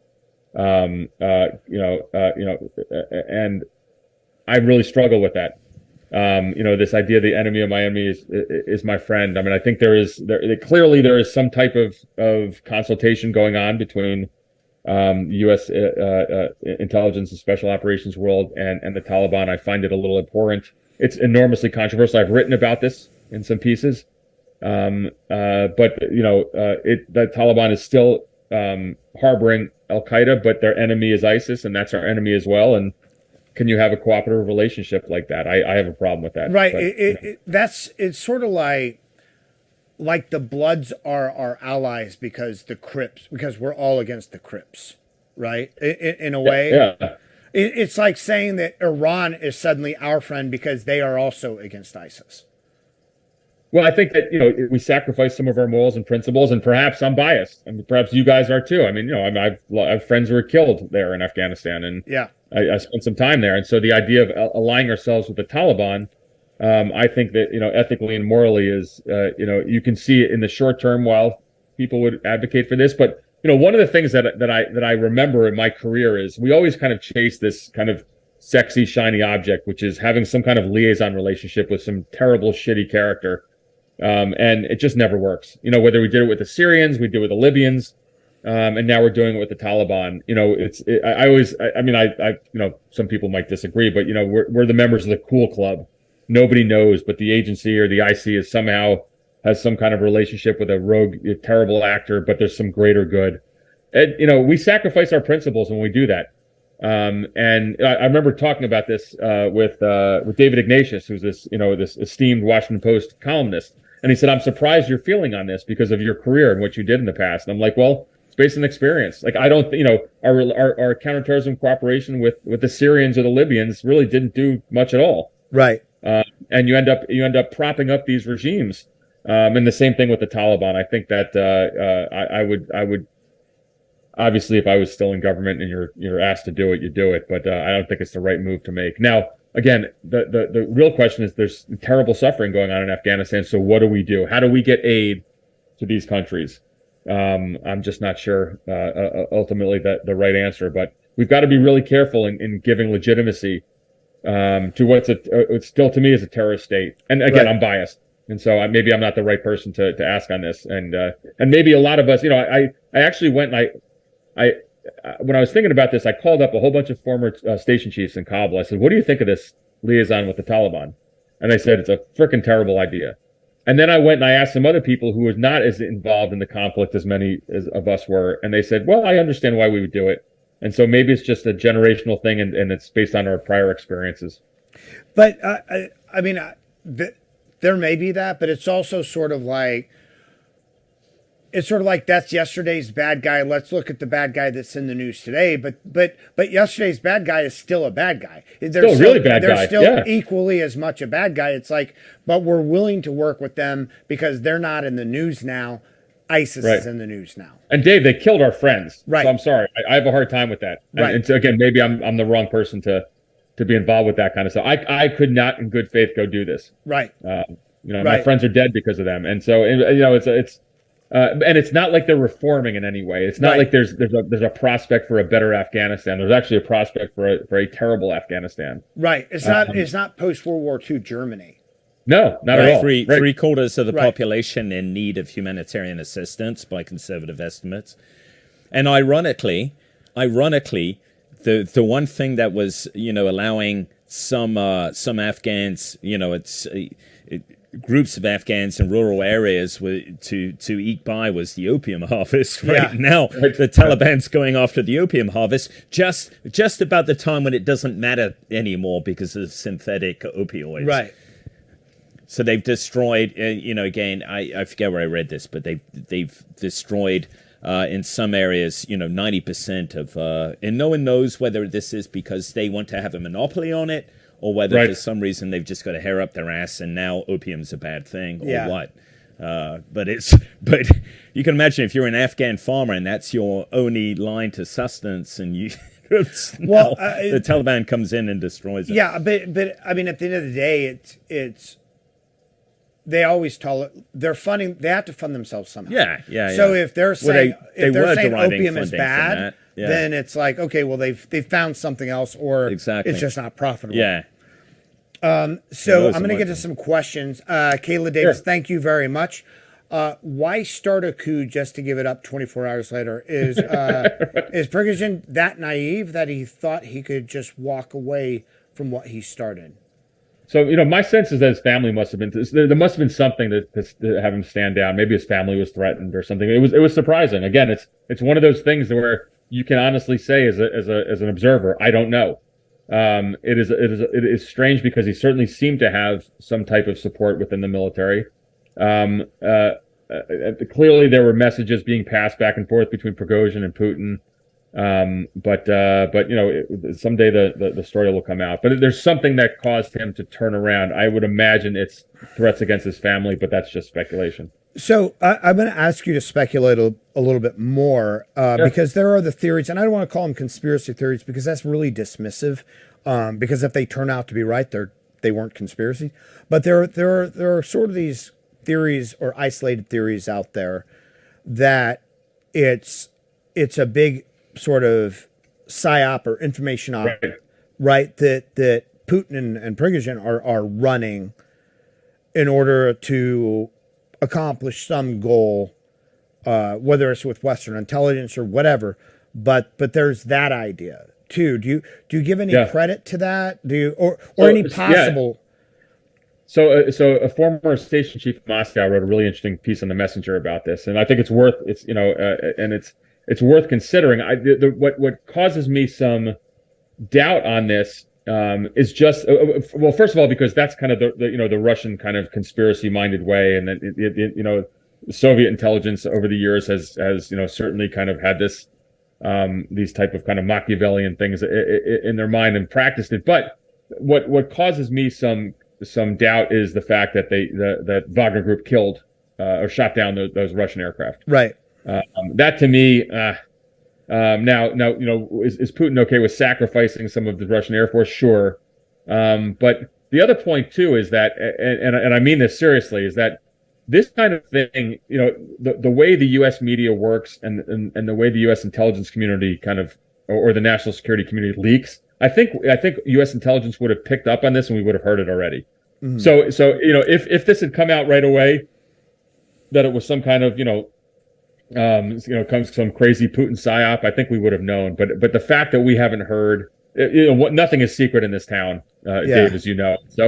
And I really struggle with that. This idea the enemy of my enemy is my friend. I mean, I think clearly there is some type of consultation going on between U.S. intelligence and special operations world and the Taliban. I find it a little abhorrent. It's enormously controversial. I've written about this in some pieces, but the Taliban is still harboring Al Qaeda, but their enemy is ISIS, and that's our enemy as well. And can you have a cooperative relationship like that? I have a problem with that. Right. But, it's sort of like the Bloods are our allies because we're all against the Crips, right? In a way. Yeah. It's like saying that Iran is suddenly our friend because they are also against ISIS. Well, I think that, we sacrifice some of our morals and principles, and perhaps I'm biased, and perhaps you guys are too. I mean, I have friends who were killed there in Afghanistan, and I spent some time there. And so the idea of aligning ourselves with the Taliban, I think that, ethically and morally is, you can see it in the short term while people would advocate for this. But, one of the things that I remember in my career is we always kind of chase this kind of sexy, shiny object, which is having some kind of liaison relationship with some terrible, shitty character. And it just never works. Whether we did it with the Syrians, we did it with the Libyans, and now we're doing it with the Taliban. Some people might disagree, but we're the members of the cool club. Nobody knows, but the agency or the IC has some kind of relationship with a rogue, terrible actor, but there's some greater good. And we sacrifice our principles when we do that. And I remember talking about this with David Ignatius, who's this esteemed Washington Post columnist. And he said, I'm surprised you're feeling on this because of your career and what you did in the past. And I'm like, well, it's based on experience. Like, I don't, our counterterrorism cooperation with the Syrians or the Libyans really didn't do much at all. Right. And you end up propping up these regimes. And the same thing with the Taliban. I think that I would obviously, if I was still in government and you're asked to do it, you do it. But I don't think it's the right move to make. Now, again, the real question is there's terrible suffering going on in Afghanistan. So what do we do? How do we get aid to these countries? I'm just not sure ultimately the right answer. But we've got to be really careful in giving legitimacy to what's still to me is a terrorist state. And again, right. I'm biased. And so maybe I'm not the right person to ask on this. And maybe a lot of us, I actually went and I when I was thinking about this, I called up a whole bunch of former station chiefs in Kabul. I said, what do you think of this liaison with the Taliban? And they said, it's a freaking terrible idea. And then I went and I asked some other people who were not as involved in the conflict as many of us were. And they said, well, I understand why we would do it. And so maybe it's just a generational thing and it's based on our prior experiences. But there may be that, but it's also sort of like that's yesterday's bad guy. Let's look at the bad guy that's in the news today. But yesterday's bad guy is still a bad guy. They're still equally as much a bad guy. It's like, but we're willing to work with them because they're not in the news now. ISIS is in the news now. And Dave, they killed our friends. Right. So I'm sorry. I have a hard time with that. Right. And so again, maybe I'm the wrong person to be involved with that kind of stuff. I could not in good faith go do this. Right. My friends are dead because of them. And so, it's and it's not like they're reforming in any way. It's not like there's a prospect for a better Afghanistan. There's actually a prospect for a terrible Afghanistan. Right. It's not post World War II Germany. No, not at all. Three quarters of the population in need of humanitarian assistance by conservative estimates. And ironically, the one thing that was, allowing some Afghans, groups of Afghans in rural areas to eke by was the opium harvest. Right now, the Taliban's going after the opium harvest just about the time when it doesn't matter anymore because of synthetic opioids. Right. So they've destroyed. Again, I forget where I read this, but they've destroyed. In some areas, 90% of, and no one knows whether this is because they want to have a monopoly on it or whether for some reason they've just got a hair up their ass and now opium's a bad thing or what. But you can imagine if you're an Afghan farmer and that's your only line to sustenance and you, the Taliban comes in and destroys it. Yeah, but I mean, at the end of the day, it's they always tell it they're funding. They have to fund themselves somehow. Yeah. So if they're saying they're saying deriving opium is funding from bad, that, then it's like, okay, well they've found something else, or Exactly. it's just not profitable. Yeah. So I'm going to get to some questions. Kayla Davis, Sure. thank you very much. Why start a coup just to give it up 24 hours later? Is Prigozhin that naive that he thought he could just walk away from what he started? So, my sense is that his family must have been, there must have been something to have him stand down. Maybe his family was threatened or something. It was surprising. Again, it's one of those things where you can honestly say as an observer, I don't know. It is strange because he certainly seemed to have some type of support within the military. Clearly there were messages being passed back and forth between Prigozhin and Putin. But someday the story will come out. But there's something that caused him to turn around. I would imagine it's threats against his family, but that's just speculation. So I'm going to ask you to speculate a little bit more because there are the theories, and I don't want to call them conspiracy theories because that's really dismissive. Because if they turn out to be right, they weren't conspiracy. But there are sort of these theories or isolated theories out there that it's a big sort of psyop or information op, right? That Putin and Prigozhin are running in order to accomplish some goal, whether it's with Western intelligence or whatever. But there's that idea too. Do you give any credit to that? Do you or any possible? So a former station chief of Moscow wrote a really interesting piece on the Messenger about this, and I think it's worth it's worth considering. What causes me some doubt on this is just well, first of all, because that's kind of the Russian kind of conspiracy-minded way, and that the Soviet intelligence over the years has certainly kind of had this these type of kind of Machiavellian things in their mind and practiced it. But what causes me some doubt is the fact that that Wagner Group killed or shot down those Russian aircraft. Right. That to me, now, is Putin okay with sacrificing some of the Russian Air Force? Sure. But the other point too is that, and I mean this seriously, is that this kind of thing, the way the U.S. media works and the way the U.S. intelligence community kind of, or the national security community leaks, I think U.S. intelligence would have picked up on this and we would have heard it already. Mm-hmm. So if this had come out right away, that it was some kind of comes some crazy Putin psyop, I think we would have known. But the fact that we haven't heard, nothing is secret in this town, Dave, as you know. So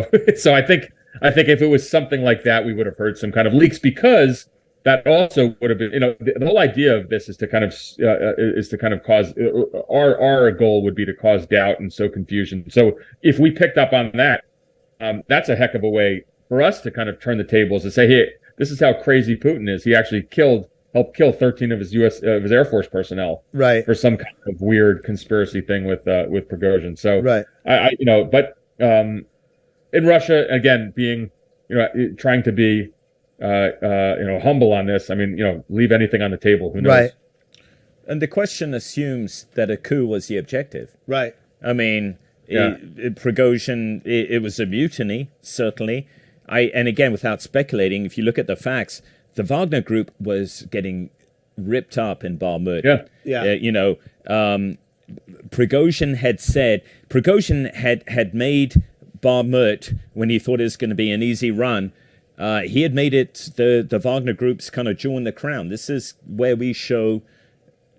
I think if it was something like that, we would have heard some kind of leaks, because that also would have been, the whole idea of this is to kind of cause our goal would be to cause doubt and sow confusion. So if we picked up on that, that's a heck of a way for us to kind of turn the tables and say, hey, this is how crazy Putin is. He actually helped kill 13 of his his Air Force personnel, right, for some kind of weird conspiracy thing with Prigozhin. So, right, but in Russia, again, being trying to be humble on this. I mean, leave anything on the table. Who knows? Right. And the question assumes that a coup was the objective. Right. I mean, Prigozhin, it was a mutiny, certainly. And again, without speculating, if you look at the facts, the Wagner Group was getting ripped up in Bakhmut. Prigozhin had made Bakhmut, when he thought it was going to be an easy run, he had made it the Wagner Group's kind of jewel in the crown. This is where we show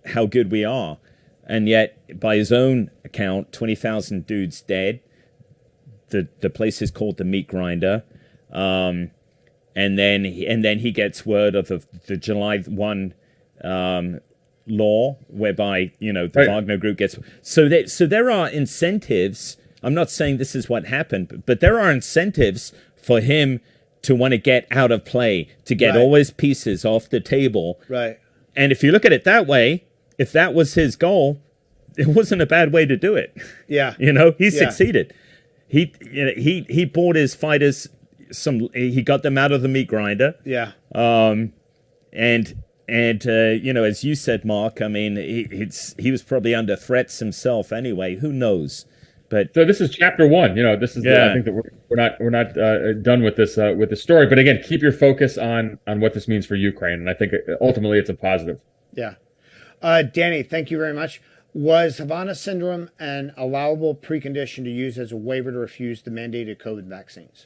how good we are. And yet, by his own account, 20,000 dudes dead. The place is called the meat grinder. And then he gets word of the July 1 law, whereby the Wagner Group gets. So there are incentives. I'm not saying this is what happened, but there are incentives for him to want to get out of play, to get all his pieces off the table. Right. And if you look at it that way, if that was his goal, it wasn't a bad way to do it. Yeah. He succeeded. He bought his fighters he got them out of the meat grinder. Yeah. And as you said, Mark, I mean, he was probably under threats himself anyway. Who knows? But so this is chapter 1. This is I think that we're not done with this story. But again, keep your focus on what this means for Ukraine, and I think ultimately it's a positive. Yeah. Danny, thank you very much. Was Havana syndrome an allowable precondition to use as a waiver to refuse the mandated COVID vaccines?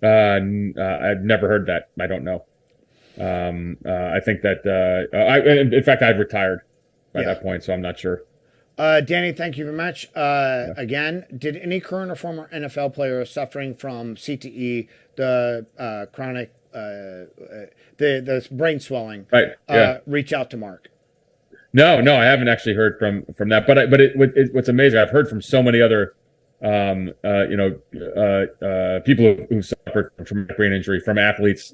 I've never heard that. I don't know. I think that in fact, I've retired by that point, so I'm not sure. Danny, thank you very much. Again, did any current or former NFL player suffering from CTE, the chronic, the brain swelling, reach out to Mark? No, I haven't actually heard from that. But what's amazing, I've heard from so many other people who suffered from traumatic brain injury, from athletes,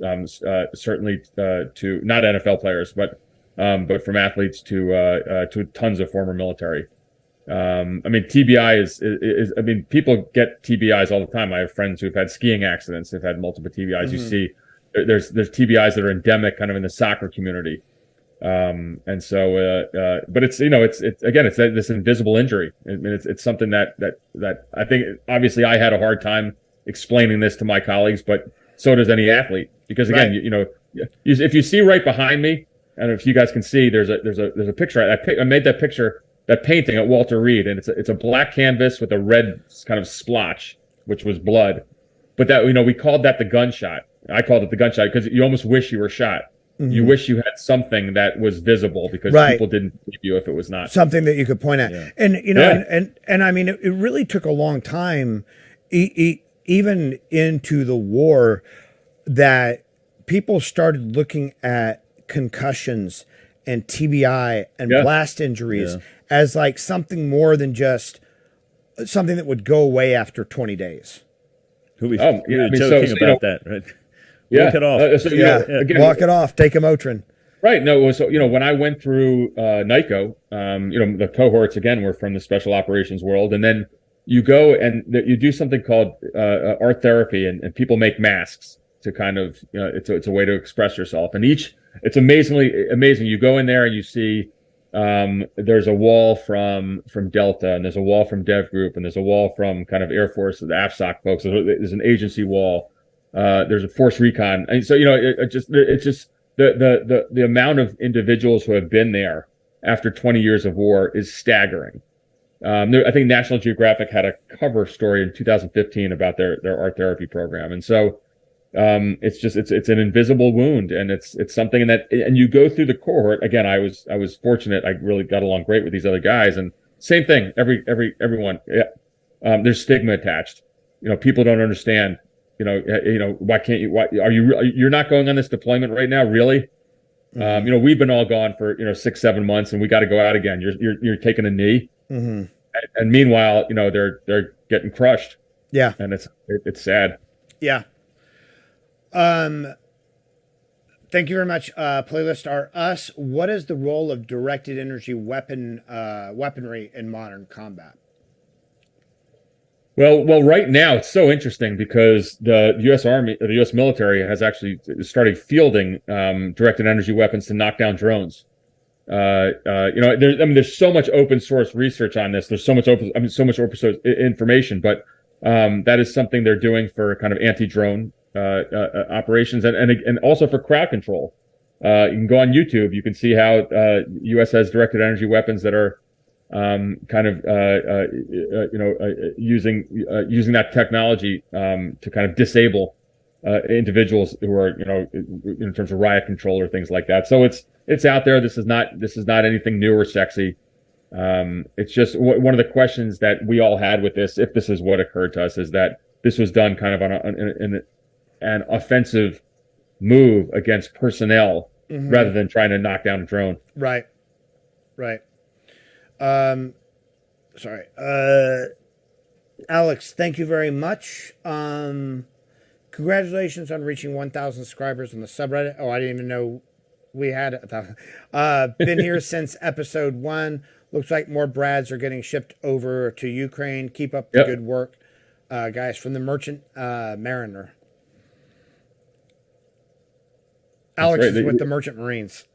certainly to not NFL players, but from athletes to tons of former military. I mean, TBI is I mean, people get TBIs all the time. I have friends who've had skiing accidents, they've had multiple TBIs. Mm-hmm. You see, there's TBIs that are endemic, kind of in the soccer community. And so, but it's again, it's this invisible injury. I mean, it's something that I think, obviously I had a hard time explaining this to my colleagues, but so does any athlete, because again, if you see right behind me, I don't know if you guys can see, there's a picture. I made that picture, that painting at Walter Reed, and it's a black canvas with a red kind of splotch, which was blood. But that, we called that the gunshot. I called it the gunshot because you almost wish you were shot. Mm-hmm. You wish you had something that was visible, because people didn't believe you if it was not. Something that you could point at. Yeah. And, and I mean, it really took a long time, even into the war, that people started looking at concussions and TBI and blast injuries as like something more than just something that would go away after 20 days. We were joking about that, right? Walk it off. Again, walk it off. Take a Motrin. Right. No. So when I went through NICO, the cohorts again were from the special operations world, and then you go and you do something called art therapy, and people make masks to kind of it's a way to express yourself. And it's amazing. You go in there and you see there's a wall from Delta, and there's a wall from Dev Group, and there's a wall from kind of Air Force, the AFSOC folks. There's an agency wall. There's a force recon, and so it's just the amount of individuals who have been there after 20 years of war is staggering. I think National Geographic had a cover story in 2015 about their art therapy program, and so it's an invisible wound, and it's something and you go through the cohort. Again, I was fortunate. I really got along great with these other guys, and same thing. Everyone. There's stigma attached. People don't understand. Why can't you? Why you're not going on this deployment right now? Really? Mm-hmm. We've been all gone for 6-7 months, and we got to go out again. You're taking a knee, mm-hmm. and meanwhile, they're getting crushed. Yeah, and it's sad. Yeah. Thank you very much. Playlist are us. What is the role of directed energy weaponry in modern combat? Well, right now it's so interesting because the U.S. Army, the U.S. military, has actually started fielding directed energy weapons to knock down drones. There's so much open source research on this. There's so much open source information, but that is something they're doing for kind of anti-drone operations and also for crowd control. You can go on YouTube. You can see how U.S. has directed energy weapons that are using that technology to kind of disable individuals who are in terms of riot control or things like that. So it's it's out there. This is not anything new or sexy. It's just one of the questions that we all had with this, if this is what occurred to us, is that this was done kind of on an offensive move against personnel rather than trying to knock down a drone. Right. Sorry. Alex, thank you very much. Congratulations on reaching 1,000 subscribers on the subreddit. Oh, I didn't even know we had 1,000. Been here since episode 1. Looks like more Brads are getting shipped over to Ukraine. Keep up the good work, guys. From the Merchant Mariner. Alex is with the Merchant Marines.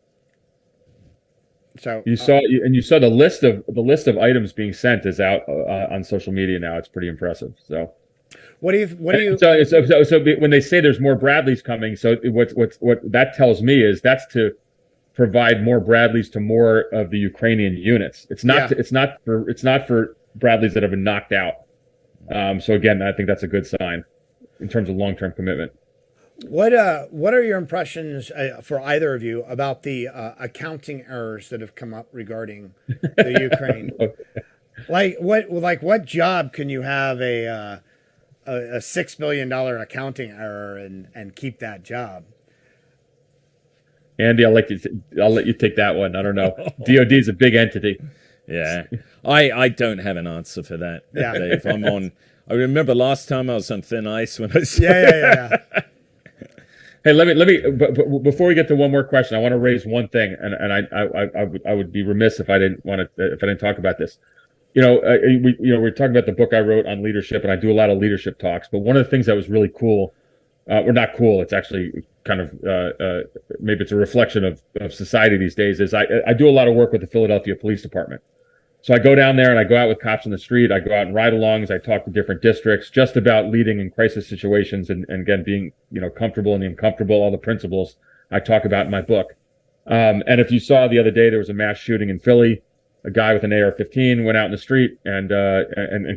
So you saw the list of items being sent is out on social media now. It's pretty impressive. So what do you? So when they say there's more Bradleys coming, so what that tells me is that's to provide more Bradleys to more of the Ukrainian units. It's not for Bradleys that have been knocked out. So again, I think that's a good sign in terms of long-term commitment. What are your impressions for either of you about the accounting errors that have come up regarding the Ukraine? What job can you have a $6 billion accounting error and keep that job? Andy, I'll let you take that one. I don't know. DoD is a big entity. Yeah, I don't have an answer for that. Yeah, Dave. I remember last time I was on thin ice when I was. Yeah. Hey, let me. But before we get to one more question, I want to raise one thing, and I would be remiss if I didn't talk about this. We're talking about the book I wrote on leadership, and I do a lot of leadership talks. But one of the things that was really cool, or not cool, it's actually kind of maybe it's a reflection of society these days, is I do a lot of work with the Philadelphia Police Department. So I go down there and I go out with cops on the street. I go out and ride-alongs. I talk to different districts just about leading in crisis situations and again, being, comfortable and the uncomfortable, all the principles I talk about in my book. And if you saw the other day, there was a mass shooting in Philly. A guy with an AR-15 went out in the street and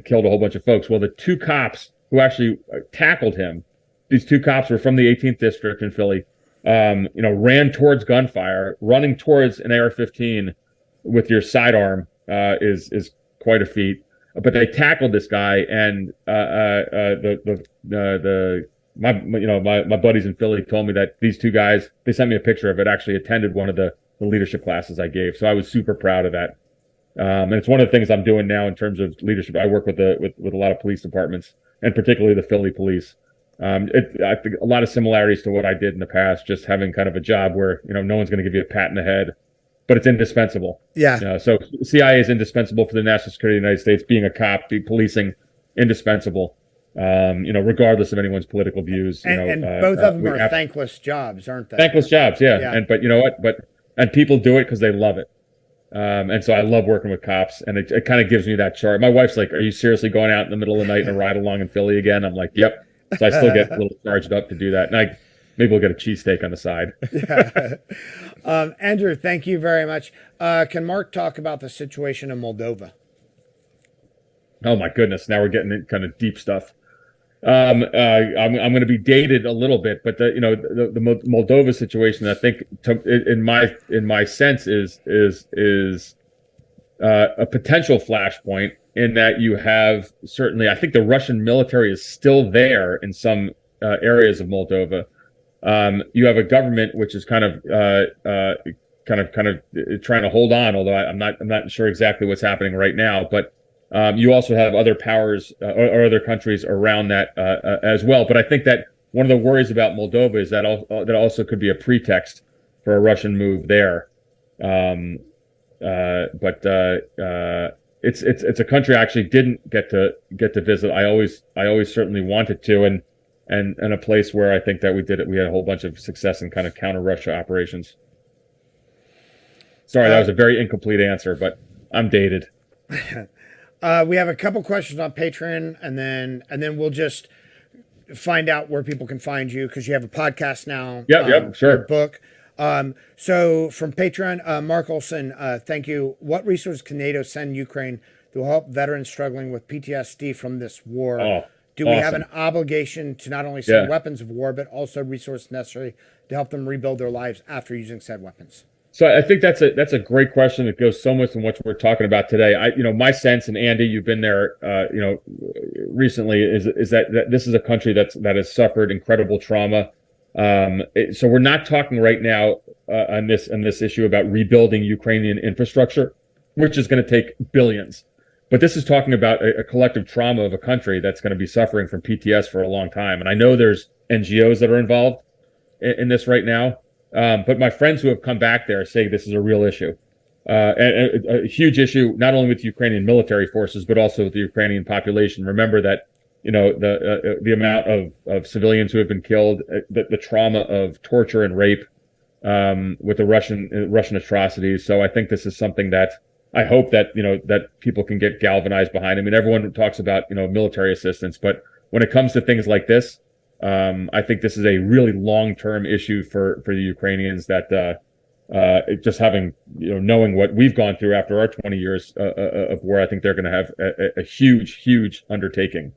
killed a whole bunch of folks. Well, the two cops who actually tackled him, these two cops were from the 18th district in Philly, ran towards gunfire. Running towards an AR-15 with your sidearm is quite a feat. But they tackled this guy, and my buddies in Philly told me that these two guys, they sent me a picture of it, actually attended one of the leadership classes I gave. So I was super proud of that. And it's one of the things I'm doing now in terms of leadership. I work with a lot of police departments, and particularly the Philly police. I think a lot of similarities to what I did in the past, just having kind of a job where, no one's going to give you a pat in the head, but it's indispensable. Yeah. So CIA is indispensable for the national security of the United States. Being a cop, policing, indispensable. Regardless of anyone's political views. And both of them are thankless jobs, aren't they? Thankless jobs, yeah. But you know what? And people do it because they love it. And so I love working with cops, and it kind of gives me that charge. My wife's like, "Are you seriously going out in the middle of the night and a ride along in Philly again?" I'm like, "Yep." So I still get a little charged up to do that, and maybe we'll get a cheesesteak on the side. Yeah. Andrew, thank you very much. Can Mark talk about the situation in Moldova? Oh my goodness! Now we're getting into kind of deep stuff. I'm going to be dated a little bit, but the Moldova situation, I think, in my sense, is a potential flashpoint, in that you have, certainly, I think the Russian military is still there in some areas of Moldova. You have a government which is kind of trying to hold on, although I'm not sure exactly what's happening right now, but. You also have other powers or other countries around that as well. But I think that one of the worries about Moldova is that that also could be a pretext for a Russian move there. It's a country I actually didn't get to visit. I always certainly wanted to, and a place where I think that we had a whole bunch of success in kind of counter Russia operations. Sorry, that was a very incomplete answer, but I'm dated. We have a couple questions on Patreon, and then we'll just find out where people can find you, because you have a podcast now. Yep, sure. Your book. So from Patreon, Mark Olson, thank you. What resources can NATO send Ukraine to help veterans struggling with PTSD from this war? Do we have an obligation to not only send weapons of war, but also resources necessary to help them rebuild their lives after using said weapons? So I think that's a great question that goes so much in what we're talking about today. My sense, and Andy, you've been there, recently, is that this is a country that has suffered incredible trauma. So we're not talking right now on this issue about rebuilding Ukrainian infrastructure, which is going to take billions. But this is talking about a collective trauma of a country that's going to be suffering from PTS for a long time. And I know there's NGOs that are involved in this right now. But my friends who have come back there say this is a real issue, and a huge issue, not only with Ukrainian military forces, but also with the Ukrainian population. Remember that, the amount of civilians who have been killed, the trauma of torture and rape, with the Russian atrocities. So I think this is something that I hope that, that people can get galvanized behind. I mean, everyone talks about, military assistance, but when it comes to things like this, I think this is a really long-term issue for the Ukrainians that just having, knowing what we've gone through after our 20 years of war, I think they're going to have a huge undertaking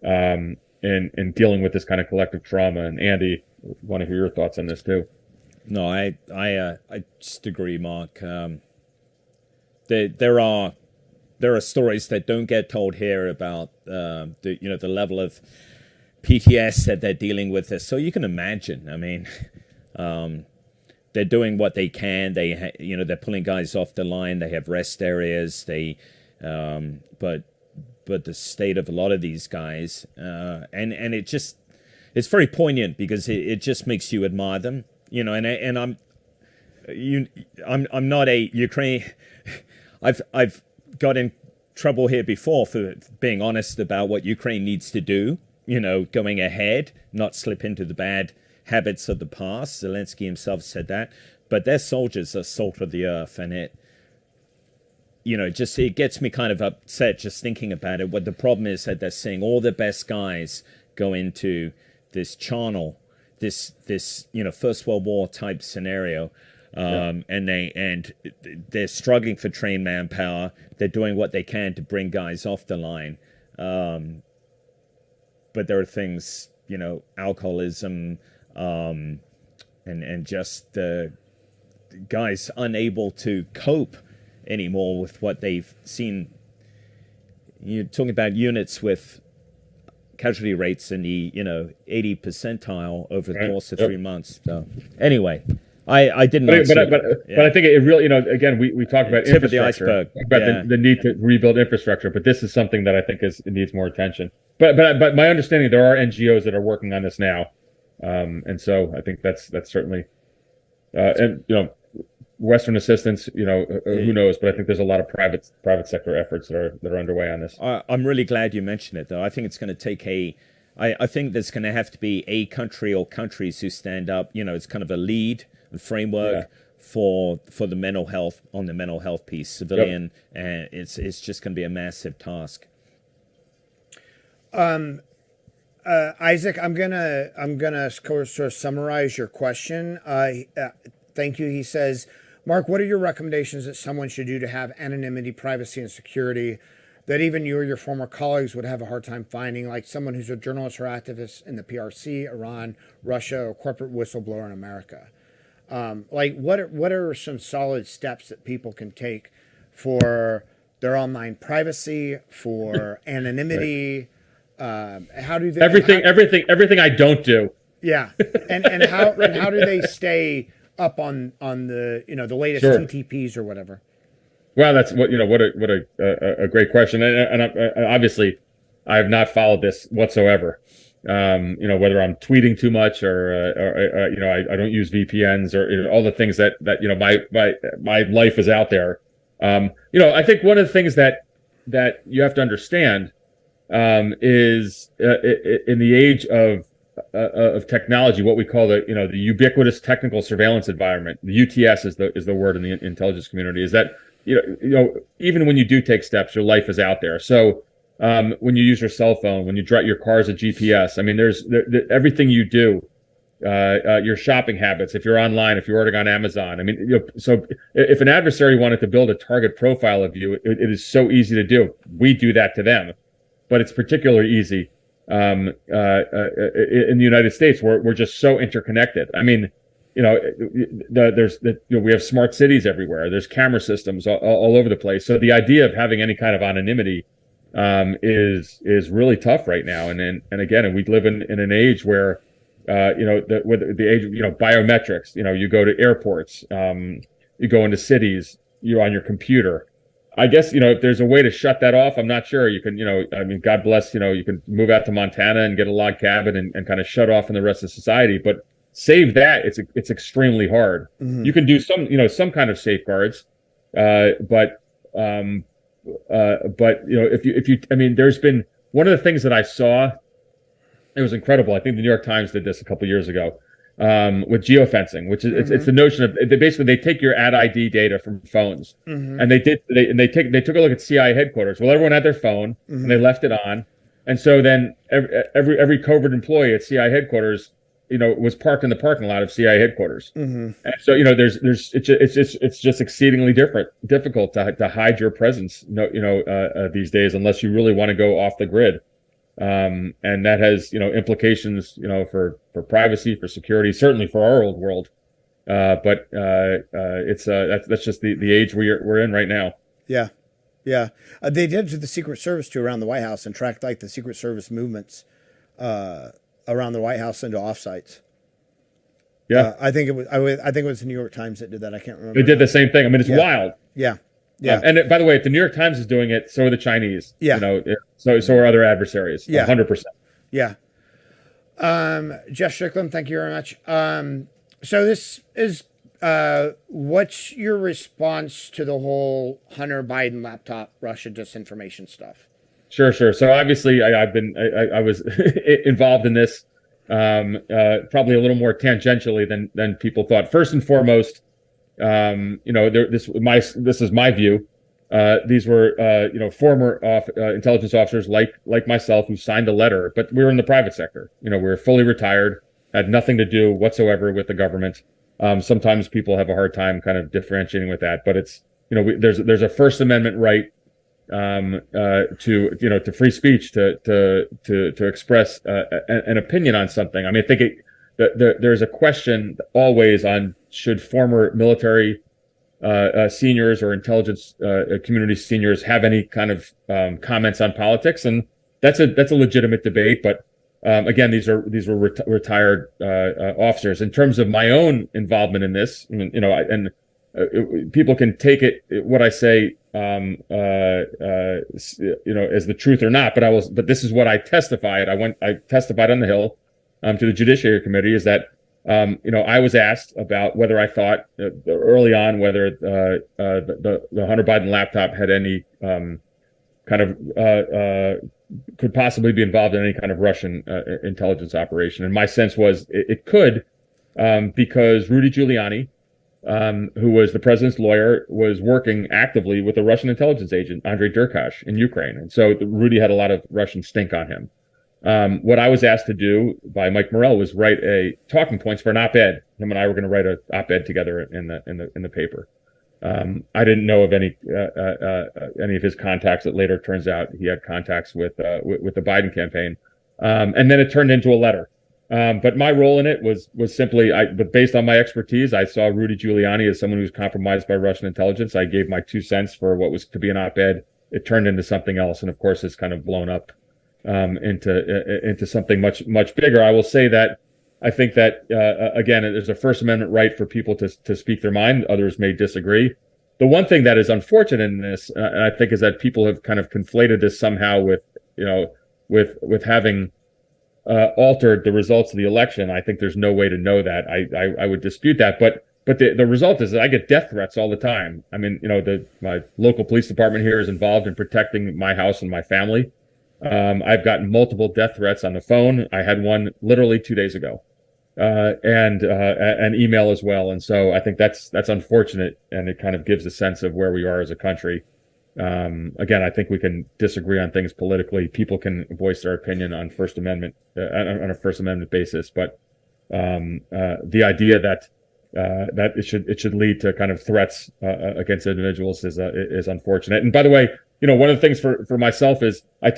in dealing with this kind of collective trauma. And Andy, want to hear your thoughts on this too. No, I just agree, Mark. There are stories that don't get told here about the level of PTS that they're dealing with this. So you can imagine. I mean, they're doing what they can. They're pulling guys off the line. They have rest areas. But the state of a lot of these guys, and it's very poignant because it just makes you admire them. I'm not a Ukraine. I've got in trouble here before for being honest about what Ukraine needs to do. Going ahead, not slip into the bad habits of the past. Zelensky himself said that. But their soldiers are salt of the earth, and it gets me kind of upset just thinking about it. What the problem is that they're seeing all the best guys go into this channel, this First World War type scenario. And they're struggling for trained manpower. They're doing what they can to bring guys off the line. But there are things, alcoholism, and just guys unable to cope anymore with what they've seen. You're talking about units with casualty rates in the 80 percentile over the course of 3 months. So anyway, I didn't. But I think it really, again, we talk about tip of the infrastructure, iceberg, about the need to rebuild infrastructure, but this is something that I think it needs more attention. But my understanding, there are NGOs that are working on this now, and so I think that's certainly, and Western assistance, who knows? But I think there's a lot of private sector efforts that are underway on this. I'm really glad you mentioned it, though. I think it's going to take I think there's going to have to be a country or countries who stand up. It's kind of a lead framework for the mental health piece, civilian, and it's just going to be a massive task. Isaac, I'm gonna sort of summarize your question. Thank you. He says, Mark, what are your recommendations that someone should do to have anonymity, privacy, and security that even you or your former colleagues would have a hard time finding, like someone who's a journalist or activist in the PRC, Iran, Russia, or corporate whistleblower in America? What are some solid steps that people can take for their online privacy, for anonymity? How do they everything I don't do? Yeah, and how do they stay up on the the latest TTPs or whatever? Well, that's what a great question, and obviously I have not followed this whatsoever. Whether I'm tweeting too much or I don't use VPNs or all the things that my life is out there. I think one of the things that you have to understand is in the age of technology, what we call the ubiquitous technical surveillance environment. The UTS is the word in the intelligence community. Is that even when you do take steps, your life is out there. So when you use your cell phone, when you drive your car as a GPS, I mean, there's everything you do, your shopping habits. If you're online, if you're ordering on Amazon, I mean, so if an adversary wanted to build a target profile of you, it is so easy to do. We do that to them, but it's particularly easy in the United States where we're just so interconnected. I mean, we have smart cities everywhere. There's camera systems all over the place. So the idea of having any kind of anonymity is really tough right now. And again, we live in an age where the age of biometrics. You go to airports, you go into cities, you're on your computer. I guess if there's a way to shut that off, I'm not sure. You can God bless, you can move out to Montana and get a log cabin and kind of shut off from the rest of society, but save that, it's extremely hard. Mm-hmm. You can do some kind of safeguards, but if you there's been one of the things that I saw, it was incredible. I think the New York Times did this a couple years ago with geofencing, which is it's the notion of they take your ad ID data from phones, and they took a look at CIA headquarters. Well, everyone had their phone and they left it on, and so then every covert employee at CIA headquarters was parked in the parking lot of CIA headquarters. And so, it's just exceedingly difficult to hide your presence, these days, unless you really want to go off the grid. And that has, implications, for privacy, for security, certainly for our old world. But that's just the age we're in right now. Yeah. Yeah. They did to the Secret Service too around the White House and tracked like the Secret Service movements, around the White House into offsites. Yeah, I think it was the New York Times that did that. I can't remember. They did the same thing. I mean, it's wild. Yeah, yeah. And by the way, if the New York Times is doing it, so are the Chinese. Yeah. So are other adversaries. Yeah, 100%. Yeah. Jeff Strickland, thank you very much. So this is what's your response to the whole Hunter Biden laptop Russia disinformation stuff? Sure. So obviously, I was involved in this probably a little more tangentially than people thought. First and foremost, this is my view. These were former intelligence officers like myself who signed a letter, but we were in the private sector. We were fully retired, had nothing to do whatsoever with the government. Sometimes people have a hard time kind of differentiating with that, but it's there's a First Amendment right to free speech to express an opinion on something. I mean, I think there's a question always on should former military seniors or intelligence community seniors have any kind of comments on politics, and that's a legitimate debate. But again, these were retired officers. In terms of my own involvement in this, people can take it what I say as the truth or not, but this is what I testified. I testified on the Hill to the Judiciary Committee is that I was asked about whether I thought early on whether the Hunter Biden laptop had any could possibly be involved in any kind of Russian intelligence operation, and my sense was it could because Rudy Giuliani, who was the president's lawyer, was working actively with a Russian intelligence agent, Andrei Derkash, in Ukraine. And so Rudy had a lot of Russian stink on him. What I was asked to do by Mike Morell was write a talking points for an op-ed. Him and I were going to write an op-ed together in the paper. I didn't know of any of his contacts. That later turns out he had contacts with the Biden campaign. And then it turned into a letter. But my role in it was simply, but based on my expertise, I saw Rudy Giuliani as someone who was compromised by Russian intelligence. I gave my 2 cents for what was to be an op-ed. It turned into something else, and of course, it's kind of blown up into something much bigger. I will say that I think that again, there's a First Amendment right for people to speak their mind. Others may disagree. The one thing that is unfortunate in this, I think, is that people have kind of conflated this somehow with having altered the results of the election. I think there's no way to know that. I would dispute that, but the result is that I get death threats all the time. I mean, my local police department here is involved in protecting my house and my family. I've gotten multiple death threats on the phone. I had one literally 2 days ago, and an email as well. And so I think that's unfortunate, and it kind of gives a sense of where we are as a country. Again, I think we can disagree on things politically. People can voice their opinion on First Amendment on a First Amendment basis, but the idea that it should lead to kind of threats against individuals is unfortunate. And by the way, one of the things for myself is I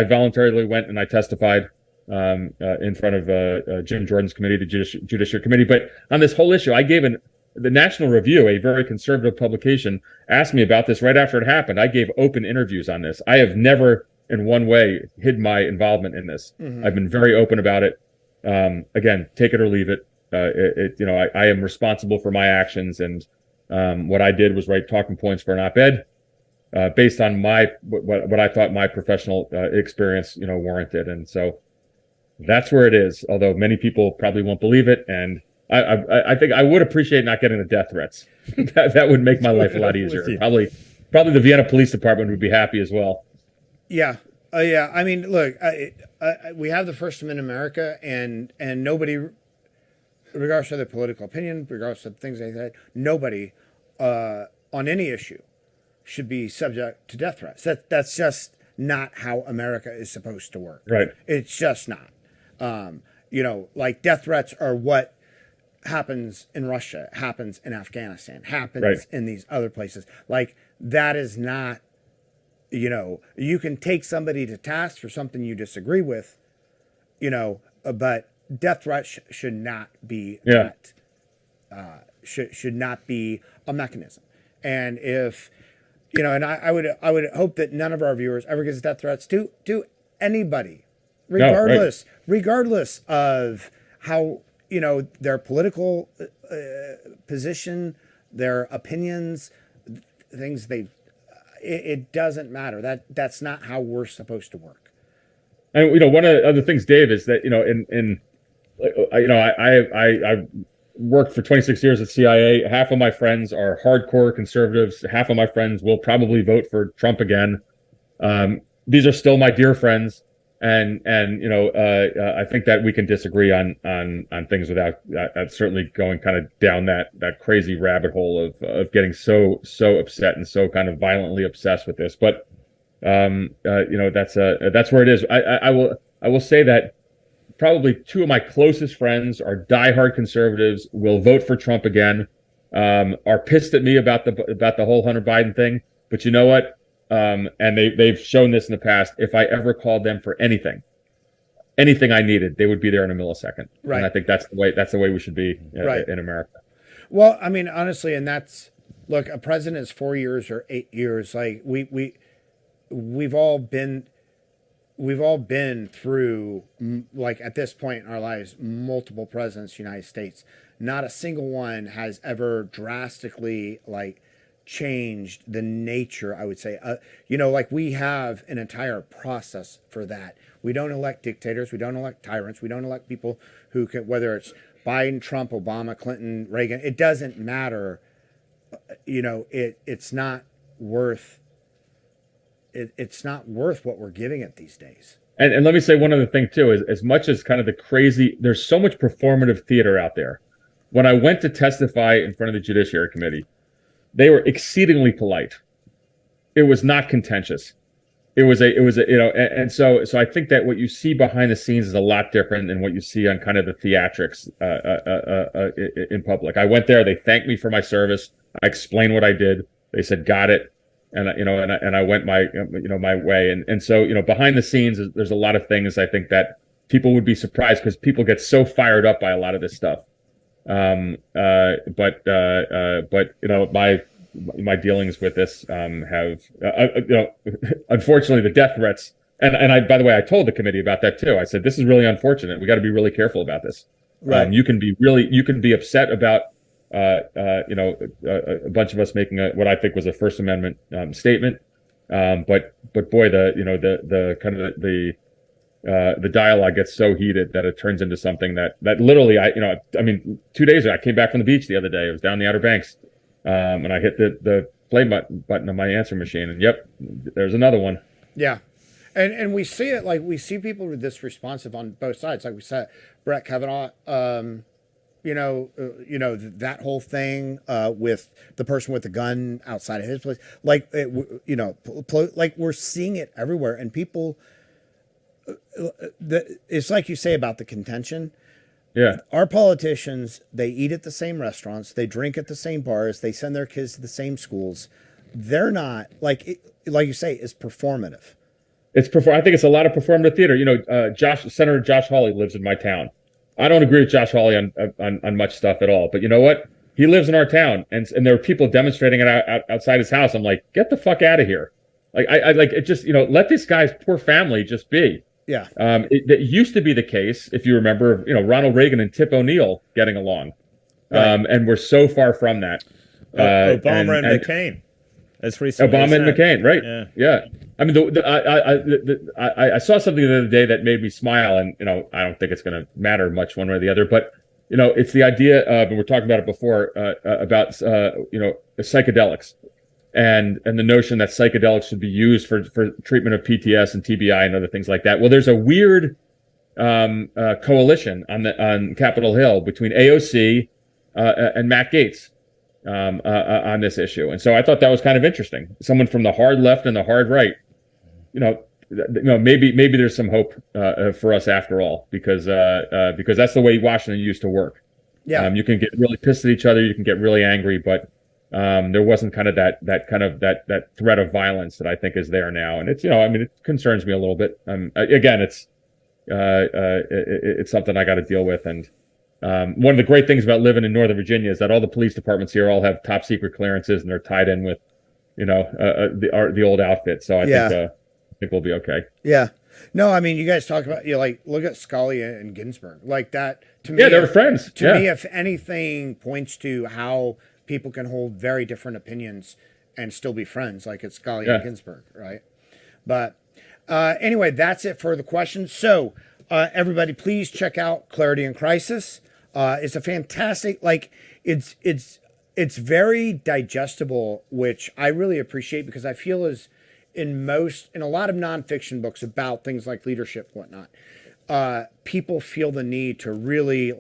voluntarily went and I testified in front of Jim Jordan's committee, the Judiciary Committee. But on this whole issue, I gave the National Review, a very conservative publication, asked me about this right after it happened. I gave open interviews on this. I have never in one way hid my involvement in this. I've been very open about it. Again, take it or leave it. I am responsible for my actions, and what I did was write talking points for an op-ed based on what I thought my professional experience, warranted. And so that's where it is. Although many people probably won't believe it, and I think I would appreciate not getting the death threats. that would make my life a lot easier. Probably the Vienna Police Department would be happy as well. Yeah. Yeah. I mean, look, we have the First Amendment in America, and nobody, regardless of their political opinion, regardless of things like that, nobody on any issue should be subject to death threats. That's just not how America is supposed to work. Right. It's just not. Like death threats are what happens in Russia, happens in Afghanistan, happens in these other places. Like that is not, you can take somebody to task for something you disagree with, but death threats should not be that, should not be a mechanism. And if, and I would hope that none of our viewers ever gets death threats to anybody, regardless of how, their political position, their opinions, things it doesn't matter. That's not how we're supposed to work. And one of the other things, Dave, is that I worked for 26 years at CIA. Half of my friends are hardcore conservatives. Half of my friends will probably vote for Trump again. These are still my dear friends, and I think that we can disagree on things without certainly going kind of down that crazy rabbit hole of getting so upset and so kind of violently obsessed with this. But that's where it is. I will say that probably two of my closest friends are diehard conservatives, will vote for Trump again, are pissed at me about the whole Hunter Biden thing. But you know what? And they've shown this in the past. If I ever called them for anything I needed, they would be there in a millisecond. Right. And I think that's the way we should be in America. Well, I mean, honestly, and look, a president is 4 years or 8 years. Like we've all been through, like at this point in our lives, multiple presidents of the United States. Not a single one has ever drastically changed the nature, I would say. Like we have an entire process for that. We don't elect dictators. We don't elect tyrants. We don't elect people who can, whether it's Biden, Trump, Obama, Clinton, Reagan, it doesn't matter. It's not worth it's not worth what we're giving it these days. And let me say one other thing too, is as much as kind of the crazy, there's so much performative theater out there. When I went to testify in front of the Judiciary Committee, they were exceedingly polite. It was not contentious. It was and so I think that what you see behind the scenes is a lot different than what you see on kind of the theatrics in public. I went there, they thanked me for my service. I explained what I did. They said, got it. And I went my way. And so, behind the scenes, there's a lot of things I think that people would be surprised because people get so fired up by a lot of this stuff. But my dealings with this have unfortunately the death threats. And I, by the way, I told the committee about that too. I said, this is really unfortunate. We got to be really careful about this. Right. You can be upset about, a bunch of us making what I think was a First Amendment statement. But boy, the kind of the dialogue gets so heated that it turns into something that literally 2 days ago, I came back from the beach the other day. It was down the Outer Banks. And I hit the play button on my answer machine, and yep, there's another one. Yeah. And we see it, we see people with this responsive on both sides. Like we said, Brett Kavanaugh, that whole thing with the person with the gun outside of his place, we're seeing it everywhere. And people, it's like you say about the contention. Yeah. Our politicians, they eat at the same restaurants, they drink at the same bars, they send their kids to the same schools. They're not, like you say, is performative. I think it's a lot of performative theater. Senator Josh Hawley lives in my town. I don't agree with Josh Hawley on much stuff at all, but you know what? He lives in our town, and there are people demonstrating it outside his house. I'm like, get the fuck out of here! Like I like it. Just let this guy's poor family just be. Yeah. It used to be the case, if you remember, Ronald Reagan and Tip O'Neill getting along, Right. And we're so far from that. Obama and McCain. As recently Obama and McCain, right? Yeah. I mean, I saw something the other day that made me smile, and I don't think it's going to matter much one way or the other, but it's the idea of, and we're talking about it before, about psychedelics, and the notion that psychedelics should be used for treatment of PTS and TBI and other things like that. Well, there's a weird coalition on Capitol Hill between AOC and Matt Gaetz on this issue, and so I thought that was kind of interesting. Someone from the hard left and the hard right, maybe there's some hope for us after all, because that's the way Washington used to work. Yeah. You can get really pissed at each other, you can get really angry, but there wasn't kind of that threat of violence that I think is there now, and it concerns me a little bit. Again, it's something I got to deal with, and one of the great things about living in Northern Virginia is that all the police departments here all have top secret clearances, and they're tied in with the old outfit. So I think we'll be okay. Yeah. No, I mean, you guys talk about, look at Scalia and Ginsburg. Like that, to me. Yeah, they were friends. To me, if anything points to how people can hold very different opinions and still be friends, like it's Scalia and Ginsburg, right? But anyway, that's it for the questions. So everybody, please check out Clarity in Crisis. It's a fantastic, it's very digestible, which I really appreciate, because I feel as in a lot of nonfiction books about things like leadership and whatnot, people feel the need to really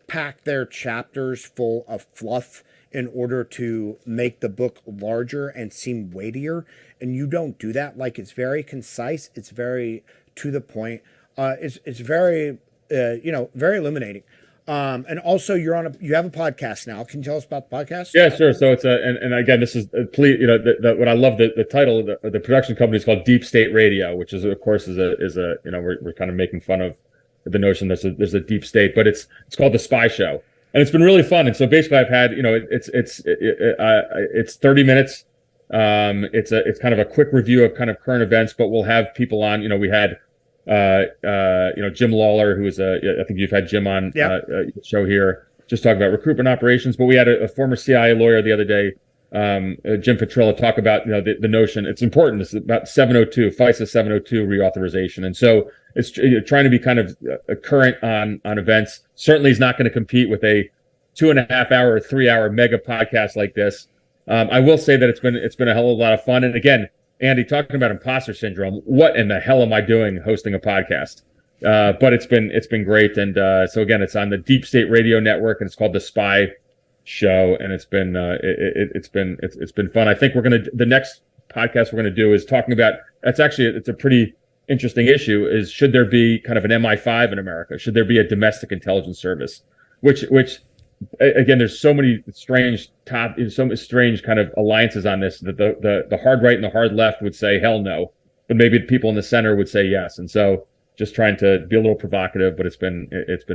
pack their chapters full of fluff in order to make the book larger and seem weightier. And you don't do that. It's very concise. It's very to the point. It's very, very illuminating. And also you have a podcast now. Can you tell us about the podcast? Yeah, sure. So it's and again, this is what I love, the title of the production company is called Deep State Radio, which is of course is a we're kind of making fun of the notion there's a deep state, but it's called The Spy Show, and it's been really fun. And so basically I've had, it's 30 minutes. It's kind of a quick review of kind of current events, but we'll have people on. We had Jim Lawler, who is I think you've had Jim on show here, just talking about recruitment operations. But we had a former CIA lawyer the other day, Jim Petrilla, talk about the notion. It's important. It's about 702 FISA 702 reauthorization, and so it's trying to be kind of current on events. Certainly, is not going to compete with a 2.5 hour or 3 hour mega podcast like this. I will say that it's been a hell of a lot of fun, and again, Andy, talking about imposter syndrome, what in the hell am I doing hosting a podcast? But it's been great, and so again, it's on the Deep State Radio Network, and it's called The Spy Show, and it's been fun. I think the next podcast we're gonna do is talking about, it's a pretty interesting issue, is should there be kind of an MI5 in America? Should there be a domestic intelligence service? Which again, there's so many strange kind of alliances on this that the hard right and the hard left would say hell no, but maybe the people in the center would say yes. And so just trying to be a little provocative, but it's been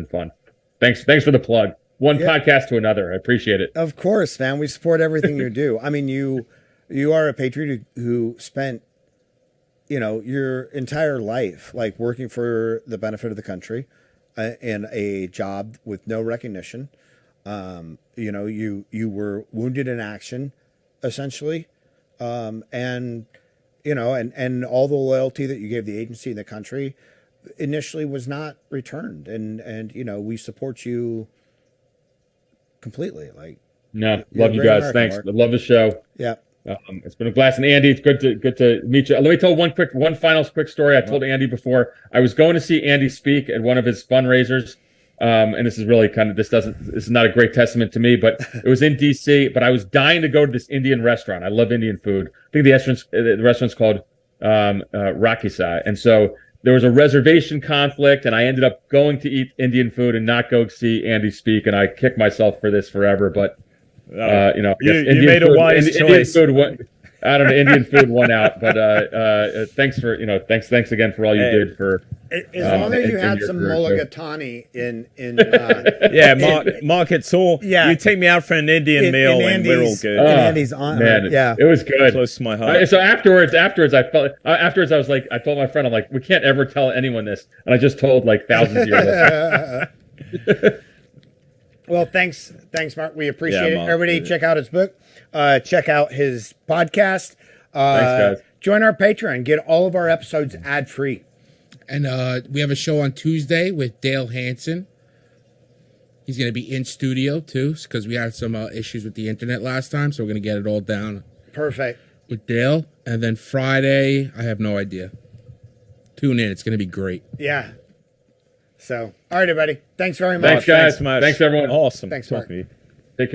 fun. Thanks for the plug. One podcast to another. I appreciate it. Of course, man. We support everything you do. I mean, you are a patriot who spent your entire life working for the benefit of the country in a job with no recognition. You were wounded in action, essentially, and all the loyalty that you gave the agency and the country initially was not returned, and we support you completely. Love you guys. American, thanks. Mark. I love the show. Yeah. It's been a blast. And Andy, it's good to meet you. Let me tell one final quick story. I told Andy before, I was going to see Andy speak at one of his fundraisers. And this is really this is not a great testament to me, but it was in DC, but I was dying to go to this Indian restaurant. I love Indian food. I think the restaurant's called Rakisa. And so there was a reservation conflict, and I ended up going to eat Indian food and not go see Andy speak. And I kick myself for this forever, but you made a wise choice. out on Indian food won out. But thanks for thanks again for all you did for. As long as you in had your some career, mulligatawny in Yeah, Mark, it's all. Yeah. You take me out for an Indian meal, and we're all good. In Andy's honor. Man, Yeah. it was good. Close to my heart. So afterwards, I felt I was like, I told my friend, I'm like, we can't ever tell anyone this, and I just told like thousands of your listeners. Well, thanks, Mark. We appreciate it. Mark, Everybody, check out his book. Check out his podcast. Thanks, guys. Join our Patreon. Get all of our episodes ad free. And we have a show on Tuesday with Dale Hansen. He's going to be in studio, too, because we had some issues with the internet last time, so we're going to get it all down. Perfect. With Dale. And then Friday, I have no idea. Tune in. It's going to be great. Yeah. So, all right, everybody. Thanks very much. Thanks, guys. Thanks so much. Thanks, everyone. Awesome. Thanks, talking Mark. to you.